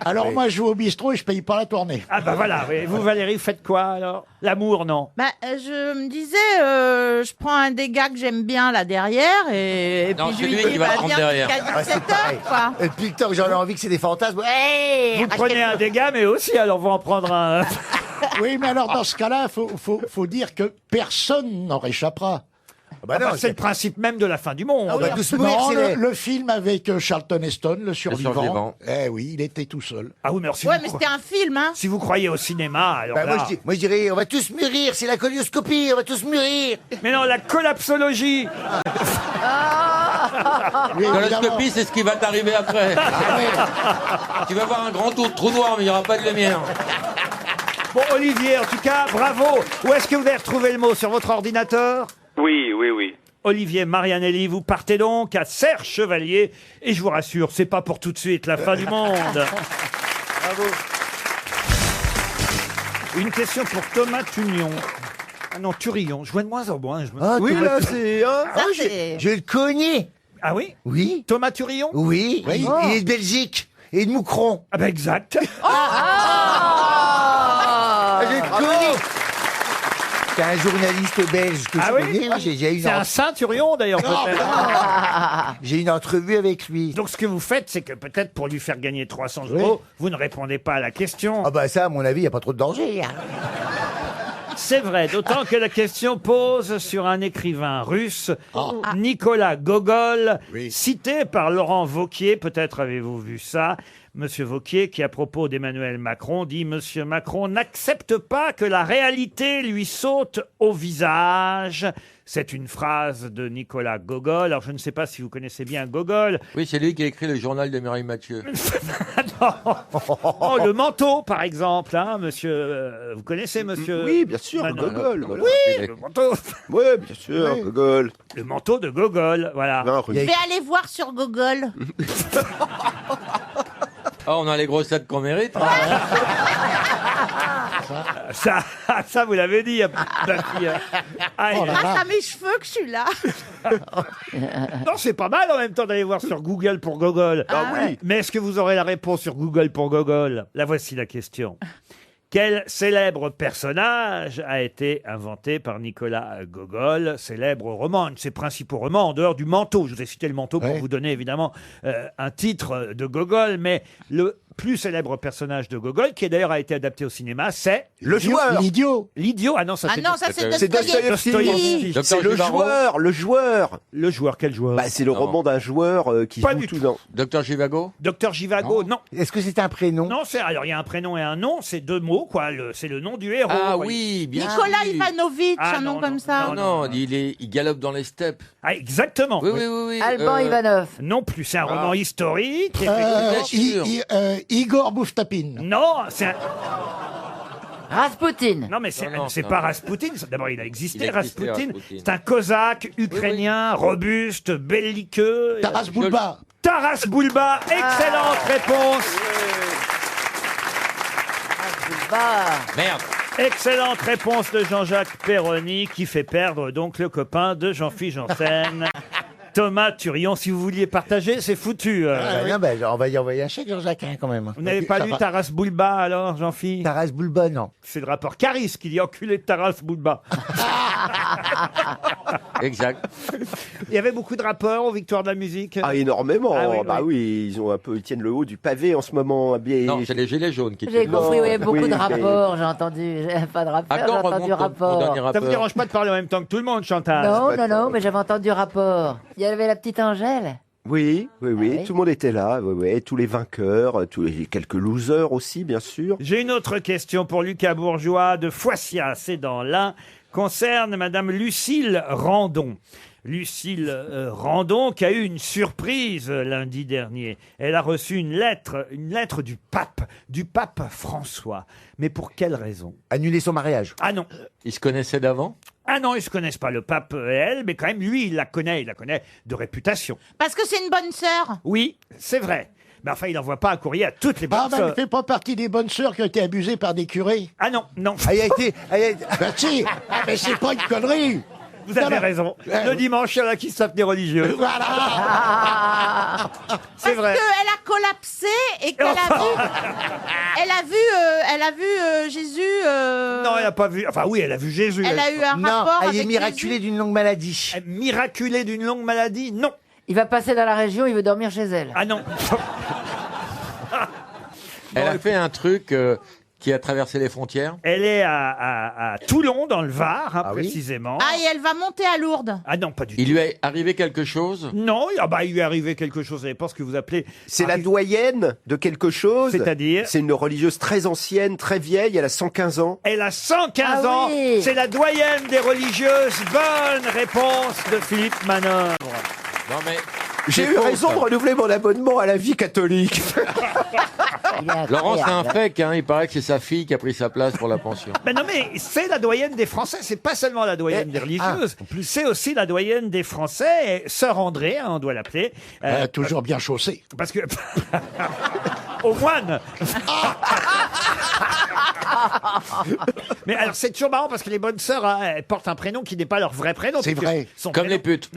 [SPEAKER 6] Alors moi, je joue au bistrot et je paye pas la tournée.
[SPEAKER 2] Ah bah voilà, oui. Vous Valérie, faites quoi alors? L'amour, non?
[SPEAKER 5] Bah, je me disais, je prends un des gars que j'aime bien là derrière et
[SPEAKER 7] Non,
[SPEAKER 5] puis
[SPEAKER 7] c'est
[SPEAKER 5] je lui
[SPEAKER 7] lui qui
[SPEAKER 5] dis,
[SPEAKER 7] va
[SPEAKER 5] bah,
[SPEAKER 7] prendre
[SPEAKER 5] viens
[SPEAKER 7] derrière.
[SPEAKER 5] jusqu'à
[SPEAKER 8] Ah, c'est
[SPEAKER 5] 17h,
[SPEAKER 8] pareil.
[SPEAKER 5] quoi.
[SPEAKER 8] Et depuis le temps que j'en ai envie que c'est des fantasmes. Ouais,
[SPEAKER 2] Vous prenez un dégât, mais aussi, alors vous en prendre un.
[SPEAKER 6] Oui, mais alors dans ce cas-là, faut dire que personne n'en réchappera.
[SPEAKER 8] Bah non,
[SPEAKER 2] c'est le principe même de la fin du monde.
[SPEAKER 8] Ah oui, tous mourir,
[SPEAKER 6] Non,
[SPEAKER 8] c'est
[SPEAKER 6] le film avec Charlton Heston, le survivant.
[SPEAKER 7] survivant.
[SPEAKER 6] Eh oui, il était tout seul.
[SPEAKER 2] Ah oui, mais alors, si,
[SPEAKER 5] Ouais,
[SPEAKER 2] vous,
[SPEAKER 5] mais c'était un film, hein.
[SPEAKER 2] si vous croyez au cinéma, alors
[SPEAKER 8] Bah,
[SPEAKER 2] là...
[SPEAKER 8] moi, je dirais, on va tous mûrir, c'est la colioscopie, on va tous mûrir.
[SPEAKER 2] Mais non, la collapsologie.
[SPEAKER 6] Oui, évidemment.
[SPEAKER 7] Coloscopie, c'est ce qui va t'arriver après. Tu vas voir un grand trou noir, mais il n'y aura pas de lumière.
[SPEAKER 2] Bon, Olivier, en tout cas, bravo. Où est-ce que vous avez retrouvé le mot? Sur votre ordinateur?
[SPEAKER 9] Oui, oui, oui.
[SPEAKER 2] Olivier Marianelli, vous partez donc à Serre-Chevalier. Et je vous rassure, c'est pas pour tout de suite la fin du monde. Bravo. Une question pour Thomas Tunion. Ah non, Turillon. Je vois de moins en moins.
[SPEAKER 8] Oui, là, c'est...
[SPEAKER 5] Ça,
[SPEAKER 8] je le connais.
[SPEAKER 2] Ah oui?
[SPEAKER 8] Oui.
[SPEAKER 2] Thomas Turillon?
[SPEAKER 8] Oui, il est de Belgique. Et de Moucron.
[SPEAKER 2] Ah ben exact.
[SPEAKER 8] Je le connais. C'est un journaliste belge que
[SPEAKER 2] Ah
[SPEAKER 8] je
[SPEAKER 2] oui?
[SPEAKER 8] connais. Oui, j'ai
[SPEAKER 2] C'est un Saint-Turion d'ailleurs peut-être.
[SPEAKER 8] J'ai une entrevue avec lui.
[SPEAKER 2] Donc ce que vous faites, c'est que peut-être pour lui faire gagner 300 euros, vous ne répondez pas à la question.
[SPEAKER 8] Ah bah ça, à mon avis, il n'y a pas trop de danger. Hein.
[SPEAKER 2] C'est vrai, d'autant que la question pose sur un écrivain russe, Nicolas Gogol, cité par Laurent Wauquiez, peut-être avez-vous vu ça, Monsieur Wauquiez, qui à propos d'Emmanuel Macron dit « Monsieur Macron n'accepte pas que la réalité lui saute au visage ». C'est une phrase de Nicolas Gogol. Alors je ne sais pas si vous connaissez bien Gogol.
[SPEAKER 7] Oui, c'est lui qui a écrit le journal de Mireille Mathieu.
[SPEAKER 2] Oh, le manteau, par exemple, hein, monsieur. Vous connaissez, monsieur?
[SPEAKER 3] Oui, bien sûr,
[SPEAKER 2] Manon.
[SPEAKER 3] Gogol. Voilà.
[SPEAKER 2] Oui, le manteau.
[SPEAKER 3] Oui, bien sûr, Gogol.
[SPEAKER 2] Le manteau de Gogol, voilà.
[SPEAKER 5] Je vais aller voir sur Google.
[SPEAKER 7] Ah, on a les grossettes qu'on mérite.
[SPEAKER 2] Ça, vous l'avez dit, ma fille. Ah,
[SPEAKER 5] Grâce à mes cheveux que je suis là.
[SPEAKER 2] non, c'est pas mal en même temps d'aller voir sur Google pour Gogol.
[SPEAKER 3] Ah oui.
[SPEAKER 2] Mais est-ce que vous aurez la réponse sur Google pour Gogol? La voici la question. Quel célèbre personnage a été inventé par Nicolas Gogol? Célèbre roman, un de ses principaux romans, en dehors du manteau. Je vous ai cité le manteau pour vous donner évidemment un titre de Gogol, mais le plus célèbre personnage de Gogol, qui d'ailleurs a été adapté au cinéma, c'est...
[SPEAKER 3] Le joueur.
[SPEAKER 6] L'idiot.
[SPEAKER 2] L'idiot. Ah non, ça
[SPEAKER 5] Ah non, ça c'est
[SPEAKER 3] C'est
[SPEAKER 5] Dostoïevski.
[SPEAKER 3] Dostoïevski.
[SPEAKER 7] Docteur
[SPEAKER 3] C'est le
[SPEAKER 7] Givaro.
[SPEAKER 3] joueur, le joueur.
[SPEAKER 2] Le joueur, quel joueur?
[SPEAKER 3] Bah, c'est le
[SPEAKER 7] Non.
[SPEAKER 3] roman d'un joueur qui
[SPEAKER 2] Pas
[SPEAKER 3] joue
[SPEAKER 2] du
[SPEAKER 3] tout
[SPEAKER 2] tout.
[SPEAKER 3] dans...
[SPEAKER 7] Docteur Givago.
[SPEAKER 2] Docteur Givago, non.
[SPEAKER 8] Est-ce que c'est un prénom?
[SPEAKER 2] Non, alors il y a un prénom et un nom, c'est deux mots, quoi. C'est le nom du héros.
[SPEAKER 7] Ah
[SPEAKER 2] vous voyez.
[SPEAKER 7] oui, bien
[SPEAKER 5] Nicolas
[SPEAKER 7] sûr.
[SPEAKER 5] Ivanovitch,
[SPEAKER 2] Ah,
[SPEAKER 5] un nom
[SPEAKER 2] non,
[SPEAKER 5] comme
[SPEAKER 2] non,
[SPEAKER 5] ça.
[SPEAKER 7] Non, il galope dans les steppes.
[SPEAKER 2] Ah, exactement.
[SPEAKER 7] Oui, oui, oui. oui.
[SPEAKER 4] Alban Ivanov.
[SPEAKER 2] Non plus, c'est un roman historique.
[SPEAKER 7] bien sûr.
[SPEAKER 6] Igor Bouftapine.
[SPEAKER 2] Non, c'est un...
[SPEAKER 4] Rasputin.
[SPEAKER 2] Non, mais c'est
[SPEAKER 7] Non,
[SPEAKER 2] c'est
[SPEAKER 7] non.
[SPEAKER 2] pas Rasputin. D'abord, il a existé,
[SPEAKER 7] Il a existé,
[SPEAKER 2] Rasputin.
[SPEAKER 7] Rasputin.
[SPEAKER 2] C'est un cosaque ukrainien, robuste, belliqueux.
[SPEAKER 6] Taras Bulba.
[SPEAKER 2] Taras Bulba. Excellente réponse.
[SPEAKER 7] Merde.
[SPEAKER 2] Excellente réponse de Jean-Jacques Perroni, qui fait perdre donc le copain de Jean-Philippe Janssen. Thomas Turion, si vous vouliez partager, c'est foutu.
[SPEAKER 8] Non, bah, on va y envoyer un chèque, Jean-Jacques, hein, quand même.
[SPEAKER 2] Vous n'avez pas
[SPEAKER 6] ça
[SPEAKER 2] lu
[SPEAKER 6] va.
[SPEAKER 2] Taras Bulba alors, Jean-Philippe?
[SPEAKER 8] Taras Bulba, non.
[SPEAKER 2] C'est le rapport Caris qui dit enculé de Taras Bulba.
[SPEAKER 7] Exact.
[SPEAKER 2] Il y avait beaucoup de rappeurs aux Victoires de la musique.
[SPEAKER 3] Ah, énormément.
[SPEAKER 2] Ah oui,
[SPEAKER 3] bah oui, ils tiennent le haut du pavé en ce moment. Bien...
[SPEAKER 7] Non, c'est les gilets jaunes qui
[SPEAKER 4] J'ai
[SPEAKER 7] tuent.
[SPEAKER 4] compris, oui, beaucoup
[SPEAKER 3] oui,
[SPEAKER 4] de
[SPEAKER 3] mais-
[SPEAKER 4] rapports, j'ai entendu. J'ai pas de
[SPEAKER 7] À
[SPEAKER 4] rappeur,
[SPEAKER 7] quand
[SPEAKER 4] j'ai
[SPEAKER 7] remonte
[SPEAKER 4] entendu
[SPEAKER 7] ton
[SPEAKER 4] rapport.
[SPEAKER 7] dernier
[SPEAKER 2] Ça vous
[SPEAKER 7] rappeur
[SPEAKER 2] dérange pas de parler en même temps que tout le monde, Chantal?
[SPEAKER 4] Non, mais j'avais entendu rapport. Il y avait la petite Angèle.
[SPEAKER 3] Oui,
[SPEAKER 4] Ah oui.
[SPEAKER 3] tout le monde était là. Oui, tous les vainqueurs, quelques losers aussi, bien sûr.
[SPEAKER 2] J'ai une autre question pour Lucas Bourgeois de Foissiat, c'est dans l'Ain, concerne Madame Lucille Randon. Lucille Randon qui a eu une surprise lundi dernier. Elle a reçu une lettre du pape François. Mais pour quelle raison?
[SPEAKER 8] Annuler son mariage.
[SPEAKER 2] Ah non.
[SPEAKER 7] Ils se connaissaient d'avant?
[SPEAKER 2] Ah non, ils se connaissent pas, le pape et elle, mais quand même, lui, il la connaît de réputation.
[SPEAKER 5] Parce que c'est une bonne sœur.
[SPEAKER 2] Oui, c'est vrai. Mais enfin, il n'envoie pas un courrier à toutes les bonnes
[SPEAKER 6] Ah, ben,
[SPEAKER 2] sœurs.
[SPEAKER 6] elle fait pas partie des bonnes sœurs qui ont été abusées par des curés.
[SPEAKER 2] Ah non, non.
[SPEAKER 8] Ah, il a été...
[SPEAKER 6] Ben si, mais c'est pas une connerie.
[SPEAKER 2] Vous avez
[SPEAKER 6] Non, non.
[SPEAKER 2] raison. Le dimanche, il y en a qui savent des religieux.
[SPEAKER 6] Voilà.
[SPEAKER 2] C'est vrai.
[SPEAKER 5] Parce qu'elle a collapsé et qu'elle a vu Jésus.
[SPEAKER 2] Non, elle n'a pas vu. Enfin, oui, elle a vu Jésus.
[SPEAKER 5] Elle a eu un
[SPEAKER 8] Non,
[SPEAKER 5] rapport
[SPEAKER 8] elle
[SPEAKER 5] avec
[SPEAKER 8] est miraculée d'une longue maladie.
[SPEAKER 2] Miraculée d'une longue maladie? Non.
[SPEAKER 4] Il va passer dans la région, il veut dormir chez elle.
[SPEAKER 2] Ah non.
[SPEAKER 7] Elle a fait un truc qui a traversé les frontières.
[SPEAKER 2] Elle est à Toulon, dans le Var, hein, précisément.
[SPEAKER 5] Ah, et elle va monter à Lourdes.
[SPEAKER 2] Ah non, pas du tout.
[SPEAKER 7] Il lui est arrivé quelque chose?
[SPEAKER 2] Non, il lui est arrivé quelque chose. Ça dépend ce que vous appelez.
[SPEAKER 3] C'est la doyenne de quelque chose.
[SPEAKER 2] C'est-à-dire?
[SPEAKER 3] C'est une religieuse très ancienne, très vieille, elle a 115 ans.
[SPEAKER 2] Elle a 115
[SPEAKER 4] Ah
[SPEAKER 2] ans.
[SPEAKER 4] oui.
[SPEAKER 2] C'est la doyenne des religieuses. Bonne réponse de Philippe Manœuvre.
[SPEAKER 7] Non mais...
[SPEAKER 3] J'ai
[SPEAKER 7] c'est
[SPEAKER 3] eu
[SPEAKER 7] faux,
[SPEAKER 3] raison
[SPEAKER 7] ça.
[SPEAKER 3] de renouveler mon abonnement à la vie catholique.
[SPEAKER 7] Laurent, c'est un fake, hein. Il paraît que c'est sa fille qui a pris sa place pour la pension.
[SPEAKER 2] Ben non, mais c'est la doyenne des Français. C'est pas seulement la doyenne des religieuses. C'est aussi la doyenne des Français. Et Sœur André, hein, on doit l'appeler.
[SPEAKER 6] Toujours bien chaussée.
[SPEAKER 2] Parce que... Au moine. Mais alors, c'est toujours marrant parce que les bonnes sœurs, hein, elles portent un prénom qui n'est pas leur vrai prénom.
[SPEAKER 6] C'est
[SPEAKER 2] puisque
[SPEAKER 6] vrai.
[SPEAKER 2] son
[SPEAKER 7] Comme
[SPEAKER 2] prénom-
[SPEAKER 7] les putes.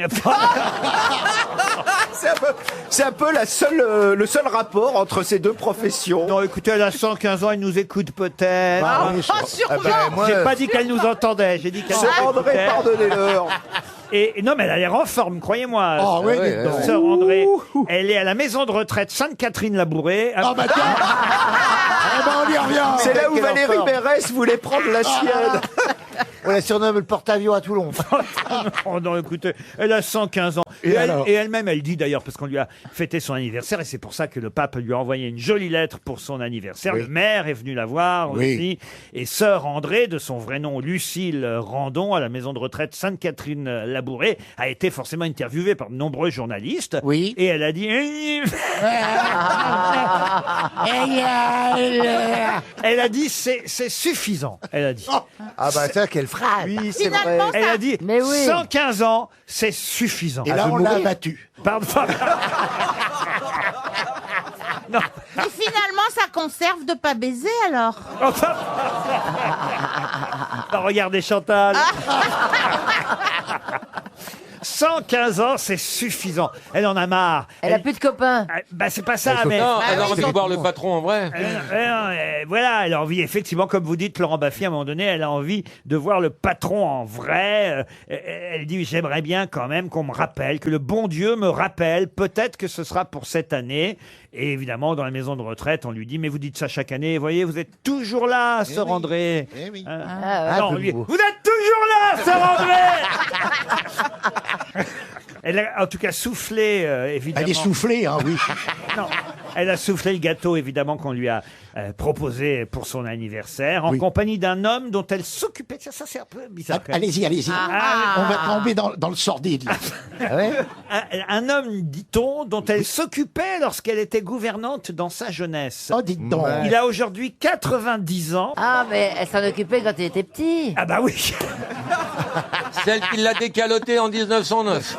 [SPEAKER 3] C'est un peu le seul rapport entre ces deux professions.
[SPEAKER 2] Non, écoutez, elle a 115 ans, elle nous écoute peut-être.
[SPEAKER 6] Bah, oui,
[SPEAKER 5] Oh, sûrement.
[SPEAKER 2] J'ai pas dit qu'elle nous entendait, j'ai dit qu'elle
[SPEAKER 3] Sœur
[SPEAKER 2] nous
[SPEAKER 3] André,
[SPEAKER 2] écoutait.
[SPEAKER 3] pardonnez-leur.
[SPEAKER 2] Et non, mais elle a l'air en forme, croyez-moi.
[SPEAKER 6] Ah oui,
[SPEAKER 7] ouais,
[SPEAKER 6] dites donc.
[SPEAKER 2] Sœur André, elle est à la maison de retraite Sainte-Catherine-Labouré.
[SPEAKER 6] Ah bah tiens. Eh ben, on y revient.
[SPEAKER 3] C'est là où
[SPEAKER 8] Quel
[SPEAKER 3] Valérie
[SPEAKER 8] enfer.
[SPEAKER 3] Mérès voulait prendre la sienne.
[SPEAKER 8] On la surnomme le porte-avions à Toulon.
[SPEAKER 2] Oh non, écoutez, elle a 115 ans.
[SPEAKER 6] Et alors
[SPEAKER 2] Et elle-même, elle dit d'ailleurs, parce qu'on lui a fêté son anniversaire, et c'est pour ça que le pape lui a envoyé une jolie lettre pour son anniversaire.
[SPEAKER 6] Oui.
[SPEAKER 2] Le maire est venu la voir
[SPEAKER 6] Oui.
[SPEAKER 2] aussi. Et Sœur André, de son vrai nom Lucille Randon, à la maison de retraite Sainte-Catherine-Labouré, a été forcément interviewée par de nombreux journalistes.
[SPEAKER 6] Oui.
[SPEAKER 2] Et elle a dit... Elle a dit, c'est suffisant. Elle a dit.
[SPEAKER 8] Ah bah ça, quelle phrase.
[SPEAKER 3] Oui, c'est vrai.
[SPEAKER 5] Finalement,
[SPEAKER 2] Elle a dit,
[SPEAKER 4] Mais oui.
[SPEAKER 2] 115 ans, c'est suffisant.
[SPEAKER 6] Et là, on l'a abattu.
[SPEAKER 2] Pardon. Non.
[SPEAKER 5] Mais finalement, ça conserve de pas baiser alors.
[SPEAKER 2] Enfin. Non, regardez Chantal. 115 ans, c'est suffisant. Elle en a marre.
[SPEAKER 4] Elle a plus de copains.
[SPEAKER 2] Bah, c'est pas ça, mais...
[SPEAKER 7] Non, elle
[SPEAKER 5] oui,
[SPEAKER 7] aurait pu voir le patron en vrai.
[SPEAKER 2] Voilà, elle a envie, effectivement, comme vous dites, Laurent Baffy, à un moment donné, elle a envie de voir le patron en vrai. Elle dit, j'aimerais bien quand même qu'on me rappelle, que le bon Dieu me rappelle, peut-être que ce sera pour cette année. Et évidemment, dans la maison de retraite, on lui dit, mais vous dites ça chaque année, voyez, vous êtes toujours là, Sœur André.
[SPEAKER 6] Eh oui.
[SPEAKER 4] Ah,
[SPEAKER 2] Non,
[SPEAKER 8] je
[SPEAKER 2] lui,
[SPEAKER 8] vous-
[SPEAKER 2] vous êtes toujours là, Sœur André. Elle a en tout cas soufflé, évidemment.
[SPEAKER 6] Elle est soufflée, hein, oui.
[SPEAKER 2] Non, elle a soufflé le gâteau, évidemment, qu'on lui a proposé pour son anniversaire, en
[SPEAKER 6] Oui.
[SPEAKER 2] compagnie d'un homme dont elle s'occupait. Ça, c'est un peu bizarre. quand même.
[SPEAKER 6] Allez-y, allez-y. On va tomber dans le sordide. Là.
[SPEAKER 2] Un homme, dit-on, dont elle s'occupait lorsqu'elle était gouvernante dans sa jeunesse.
[SPEAKER 6] Oh, dites donc.
[SPEAKER 2] Il a aujourd'hui 90 ans.
[SPEAKER 4] Ah, mais elle s'en occupait quand il était petit.
[SPEAKER 2] Ah bah oui.
[SPEAKER 7] Celle qui l'a décaloté en 1909.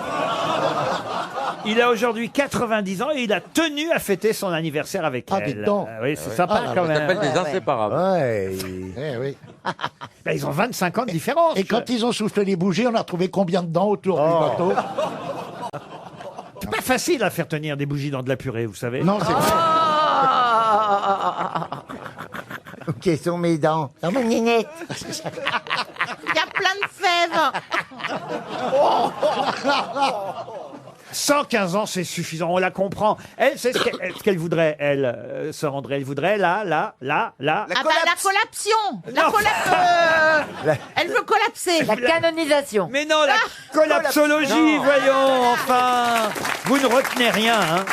[SPEAKER 2] Il a aujourd'hui 90 ans et il a tenu à fêter son anniversaire avec
[SPEAKER 6] Ah,
[SPEAKER 2] elle.
[SPEAKER 6] dites donc.
[SPEAKER 2] Oui, c'est sympa
[SPEAKER 6] Ah,
[SPEAKER 2] quand
[SPEAKER 7] Ça
[SPEAKER 2] même.
[SPEAKER 7] s'appelle des
[SPEAKER 4] Ouais, ouais.
[SPEAKER 7] inséparables.
[SPEAKER 8] Ouais.
[SPEAKER 6] Eh oui.
[SPEAKER 2] Bah, ils ont 25 ans de différence.
[SPEAKER 6] Et quand ils ont soufflé les bougies, on a retrouvé combien dedans autour du bateau?
[SPEAKER 2] C'est pas facile à faire tenir des bougies dans de la purée, vous savez.
[SPEAKER 6] Non, c'est vrai.
[SPEAKER 8] Quelles sont mes dents?
[SPEAKER 5] Il y a plein de fèves.
[SPEAKER 2] 115 ans, c'est suffisant, on la comprend. Elle, c'est ce qu'elle voudrait, elle, Sœur André. Elle voudrait là.
[SPEAKER 5] Ah bah la collapsion.
[SPEAKER 2] Non.
[SPEAKER 5] Elle veut collapser.
[SPEAKER 4] La canonisation.
[SPEAKER 2] Mais non, la collapsologie, voyons, enfin. Vous ne retenez rien, hein.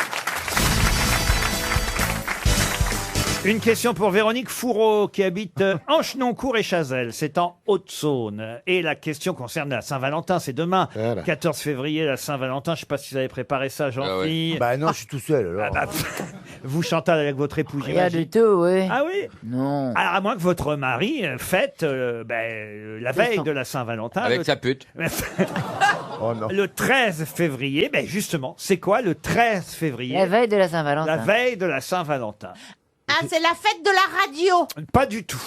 [SPEAKER 2] Une question pour Véronique Fourreau, qui habite Anchenoncourt et Chazelles. C'est en Haute-Saône. Et la question concerne la Saint-Valentin. C'est demain,
[SPEAKER 6] Voilà.
[SPEAKER 2] 14 février, la Saint-Valentin. Je ne sais pas si vous avez préparé ça, Jean-Philippe.
[SPEAKER 8] Bah non, je suis tout seul alors.
[SPEAKER 2] Ah bah, vous, Chantal, avec votre époux,
[SPEAKER 4] Rien
[SPEAKER 2] j'imagine.
[SPEAKER 4] du tout, oui.
[SPEAKER 2] Ah oui.
[SPEAKER 4] Non.
[SPEAKER 2] Alors, à moins que votre mari fête la veille de la Saint-Valentin.
[SPEAKER 7] Avec sa pute.
[SPEAKER 8] Oh non.
[SPEAKER 2] Le 13 février, ben justement, c'est quoi le 13 février?
[SPEAKER 4] La veille de la
[SPEAKER 2] La
[SPEAKER 4] Saint-Valentin.
[SPEAKER 2] veille de la Saint-Valentin.
[SPEAKER 5] Ah, c'est la fête de la radio.
[SPEAKER 2] Pas du tout.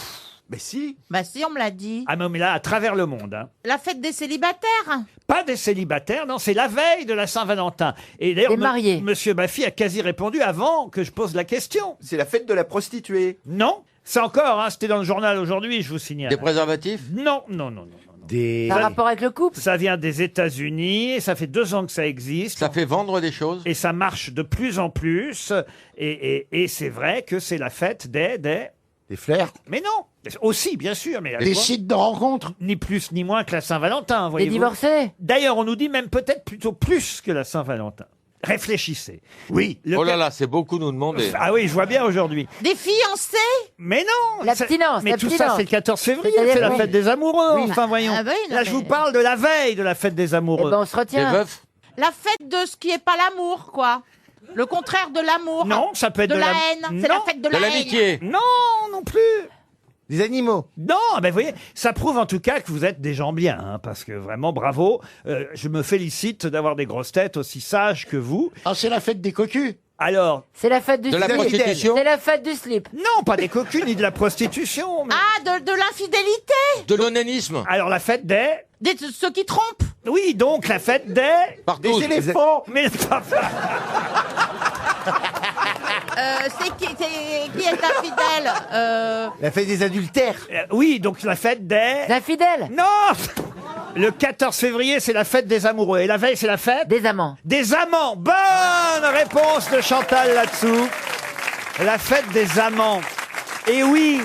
[SPEAKER 3] Mais si.
[SPEAKER 5] Bah si, on me l'a dit.
[SPEAKER 2] Ah mais là, à travers le monde. Hein.
[SPEAKER 5] La fête des célibataires.
[SPEAKER 2] Pas des célibataires, non, c'est la veille de la Saint-Valentin. Et d'ailleurs,
[SPEAKER 4] Des mariés.
[SPEAKER 2] Monsieur Baffy a quasi répondu avant que je pose la question.
[SPEAKER 3] C'est la fête de la prostituée.
[SPEAKER 2] Non, c'est encore, hein, c'était dans le journal aujourd'hui, je vous signale.
[SPEAKER 7] Des préservatifs?
[SPEAKER 2] Non, non, non, non.
[SPEAKER 8] Des...
[SPEAKER 4] Ça a rapport avec le couple.
[SPEAKER 2] Ça vient des États-Unis, et ça fait 2 ans que ça existe.
[SPEAKER 7] Ça fait vendre des choses?
[SPEAKER 2] Et ça marche de plus en plus. Et c'est vrai que c'est la fête des
[SPEAKER 8] Des flairs.
[SPEAKER 2] Mais non. Aussi, bien sûr. Mais
[SPEAKER 6] Des sites de rencontres.
[SPEAKER 2] Ni plus ni moins que la Saint-Valentin,
[SPEAKER 4] Des
[SPEAKER 2] voyez-vous.
[SPEAKER 4] divorcés.
[SPEAKER 2] D'ailleurs, on nous dit même peut-être plutôt plus que la Saint-Valentin. Réfléchissez.
[SPEAKER 6] Oui.
[SPEAKER 7] Oh là là, c'est beaucoup nous demander.
[SPEAKER 2] Ah oui, je vois bien aujourd'hui.
[SPEAKER 5] Des fiancés?
[SPEAKER 2] Mais non.
[SPEAKER 4] L'abstinence,
[SPEAKER 2] Mais tout ça,
[SPEAKER 4] l'abstinence.
[SPEAKER 2] c'est le 14 février.
[SPEAKER 4] C'est-à-dire
[SPEAKER 2] C'est la
[SPEAKER 4] oui.
[SPEAKER 2] fête des amoureux.
[SPEAKER 5] Oui.
[SPEAKER 2] Enfin, voyons.
[SPEAKER 5] Ah bah oui, non,
[SPEAKER 2] Là, je
[SPEAKER 5] mais-
[SPEAKER 2] vous parle de la veille de la fête des
[SPEAKER 4] Eh
[SPEAKER 2] amoureux.
[SPEAKER 4] ben, on se
[SPEAKER 7] Des
[SPEAKER 4] retient.
[SPEAKER 7] veufs.
[SPEAKER 5] La fête de ce qui est pas l'amour, quoi. Le contraire de l'amour.
[SPEAKER 2] Non, ça peut être
[SPEAKER 5] De
[SPEAKER 2] de
[SPEAKER 5] la
[SPEAKER 2] la-
[SPEAKER 5] haine. C'est la
[SPEAKER 2] Non.
[SPEAKER 5] fête de
[SPEAKER 7] De
[SPEAKER 5] la haine.
[SPEAKER 7] l'amitié.
[SPEAKER 2] Non, non plus.
[SPEAKER 8] Des animaux.
[SPEAKER 2] Non, ben vous voyez, ça prouve en tout cas que vous êtes des gens bien, hein, parce que vraiment bravo. Je me félicite d'avoir des grosses têtes aussi sages que vous.
[SPEAKER 6] Ah, c'est la fête des cocus.
[SPEAKER 2] Alors,
[SPEAKER 4] C'est la fête du
[SPEAKER 7] De la
[SPEAKER 4] slip.
[SPEAKER 7] prostitution.
[SPEAKER 4] C'est la fête du slip.
[SPEAKER 2] non, pas des cocus ni de la prostitution. mais-
[SPEAKER 5] Ah, de l'infidélité.
[SPEAKER 7] De l'onanisme.
[SPEAKER 2] Alors la fête des...
[SPEAKER 5] De ceux qui trompent.
[SPEAKER 2] Oui, donc la fête des...
[SPEAKER 7] Partout.
[SPEAKER 2] éléphants. Mais
[SPEAKER 5] C'est qui est infidèle?
[SPEAKER 8] La fête des adultères.
[SPEAKER 2] oui, donc la fête des...
[SPEAKER 4] L'infidèle.
[SPEAKER 2] Non. Le 14 février, c'est la fête des amoureux. Et la veille, c'est la fête
[SPEAKER 4] Des amants.
[SPEAKER 2] des amants. Bonne réponse de Chantal là-dessous. La fête des amants. Et oui,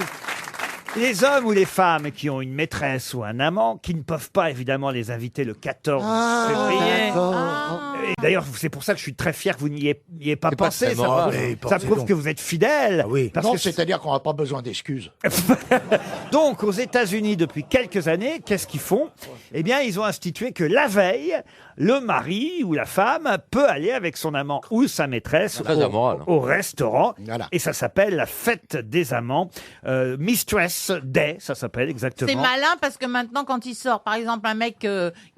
[SPEAKER 2] les hommes ou les femmes qui ont une maîtresse ou un amant, qui ne peuvent pas évidemment les inviter le 14 février. Et d'ailleurs, c'est pour ça que je suis très fier que vous n'y ayez pas
[SPEAKER 7] C'est pas
[SPEAKER 2] pensé.
[SPEAKER 7] très
[SPEAKER 2] Ça
[SPEAKER 7] moral.
[SPEAKER 2] prouve,
[SPEAKER 8] Oui,
[SPEAKER 2] ça
[SPEAKER 8] pensez
[SPEAKER 2] prouve
[SPEAKER 8] donc.
[SPEAKER 2] que vous êtes fidèle.
[SPEAKER 8] Ah oui.
[SPEAKER 2] Parce
[SPEAKER 6] Non,
[SPEAKER 2] que
[SPEAKER 6] c'est-à-dire qu'on n'a pas besoin d'excuses.
[SPEAKER 2] donc, aux États-Unis, depuis quelques années, qu'est-ce qu'ils font? Eh bien, ils ont institué que la veille, le mari ou la femme peut aller avec son amant ou sa maîtresse
[SPEAKER 7] Très amoral.
[SPEAKER 2] au restaurant.
[SPEAKER 6] Voilà.
[SPEAKER 2] Et ça s'appelle la fête des amants. Mistress Day, ça s'appelle exactement.
[SPEAKER 5] C'est malin parce que maintenant, quand il sort, par exemple, un mec qui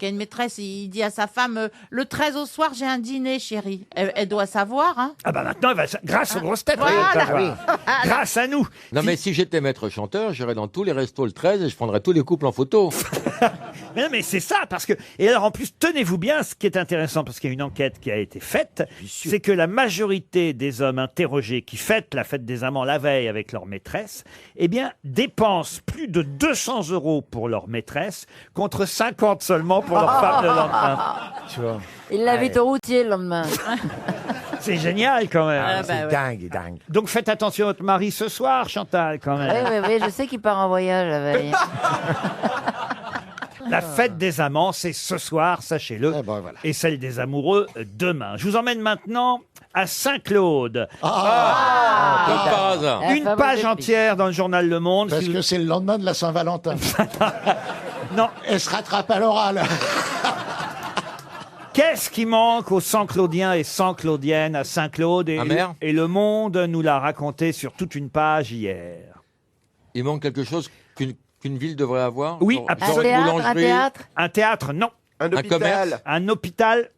[SPEAKER 5] a une maîtresse, il dit à sa femme le 13 au soir, j'ai un dîner, chérie. Elle doit savoir, hein.
[SPEAKER 2] Ah bah maintenant, grâce aux grosses têtes,
[SPEAKER 5] Voilà.
[SPEAKER 2] elle va savoir. Grâce à nous.
[SPEAKER 7] Non mais si j'étais maître chanteur, j'irais dans tous les restos le 13 et je prendrais tous les couples en photo.
[SPEAKER 2] Mais non, mais c'est ça, parce que... Et alors, en plus, tenez-vous bien, ce qui est intéressant, parce qu'il y a une enquête qui a été faite, c'est que la majorité des hommes interrogés qui fêtent la fête des amants la veille avec leur maîtresse, eh bien, dépensent plus de 200 € pour leur maîtresse, contre 50 seulement pour leur femme le lendemain. Tu vois.
[SPEAKER 4] Il l'invite au routier le lendemain.
[SPEAKER 2] C'est génial, quand même.
[SPEAKER 5] Ah, bah,
[SPEAKER 8] C'est
[SPEAKER 5] ouais.
[SPEAKER 8] dingue, dingue.
[SPEAKER 2] Donc, faites attention à votre mari ce soir, Chantal, quand
[SPEAKER 4] Oui,
[SPEAKER 2] même.
[SPEAKER 4] oui, oui, je sais qu'il part en voyage la veille.
[SPEAKER 2] La fête des amants, c'est ce soir, sachez-le.
[SPEAKER 6] Eh ben, voilà.
[SPEAKER 2] Et celle des amoureux, demain. Je vous emmène maintenant à Saint-Claude.
[SPEAKER 7] Comme par hasard.
[SPEAKER 4] La
[SPEAKER 2] Une
[SPEAKER 4] fameuse
[SPEAKER 2] page
[SPEAKER 4] épice.
[SPEAKER 2] entière dans le journal Le Monde.
[SPEAKER 6] Parce
[SPEAKER 2] Si vous-
[SPEAKER 6] que c'est le lendemain de la Saint-Valentin.
[SPEAKER 2] Non,
[SPEAKER 6] Elle se rattrape à l'oral.
[SPEAKER 2] qu'est-ce qui manque aux Saint-Claudiens et Saint-Claudiennes à Saint-Claude
[SPEAKER 7] Un maire
[SPEAKER 2] et Le Monde nous l'a raconté sur toute une page hier.
[SPEAKER 7] Il manque quelque chose qu'une ville devrait avoir.
[SPEAKER 2] Oui,
[SPEAKER 7] Genre-
[SPEAKER 4] Un
[SPEAKER 2] absolument.
[SPEAKER 7] genre une
[SPEAKER 4] théâtre, un
[SPEAKER 7] boulangerie,
[SPEAKER 4] théâtre.
[SPEAKER 2] Un théâtre, non.
[SPEAKER 8] Un
[SPEAKER 7] un commerce,
[SPEAKER 2] Un hôpital,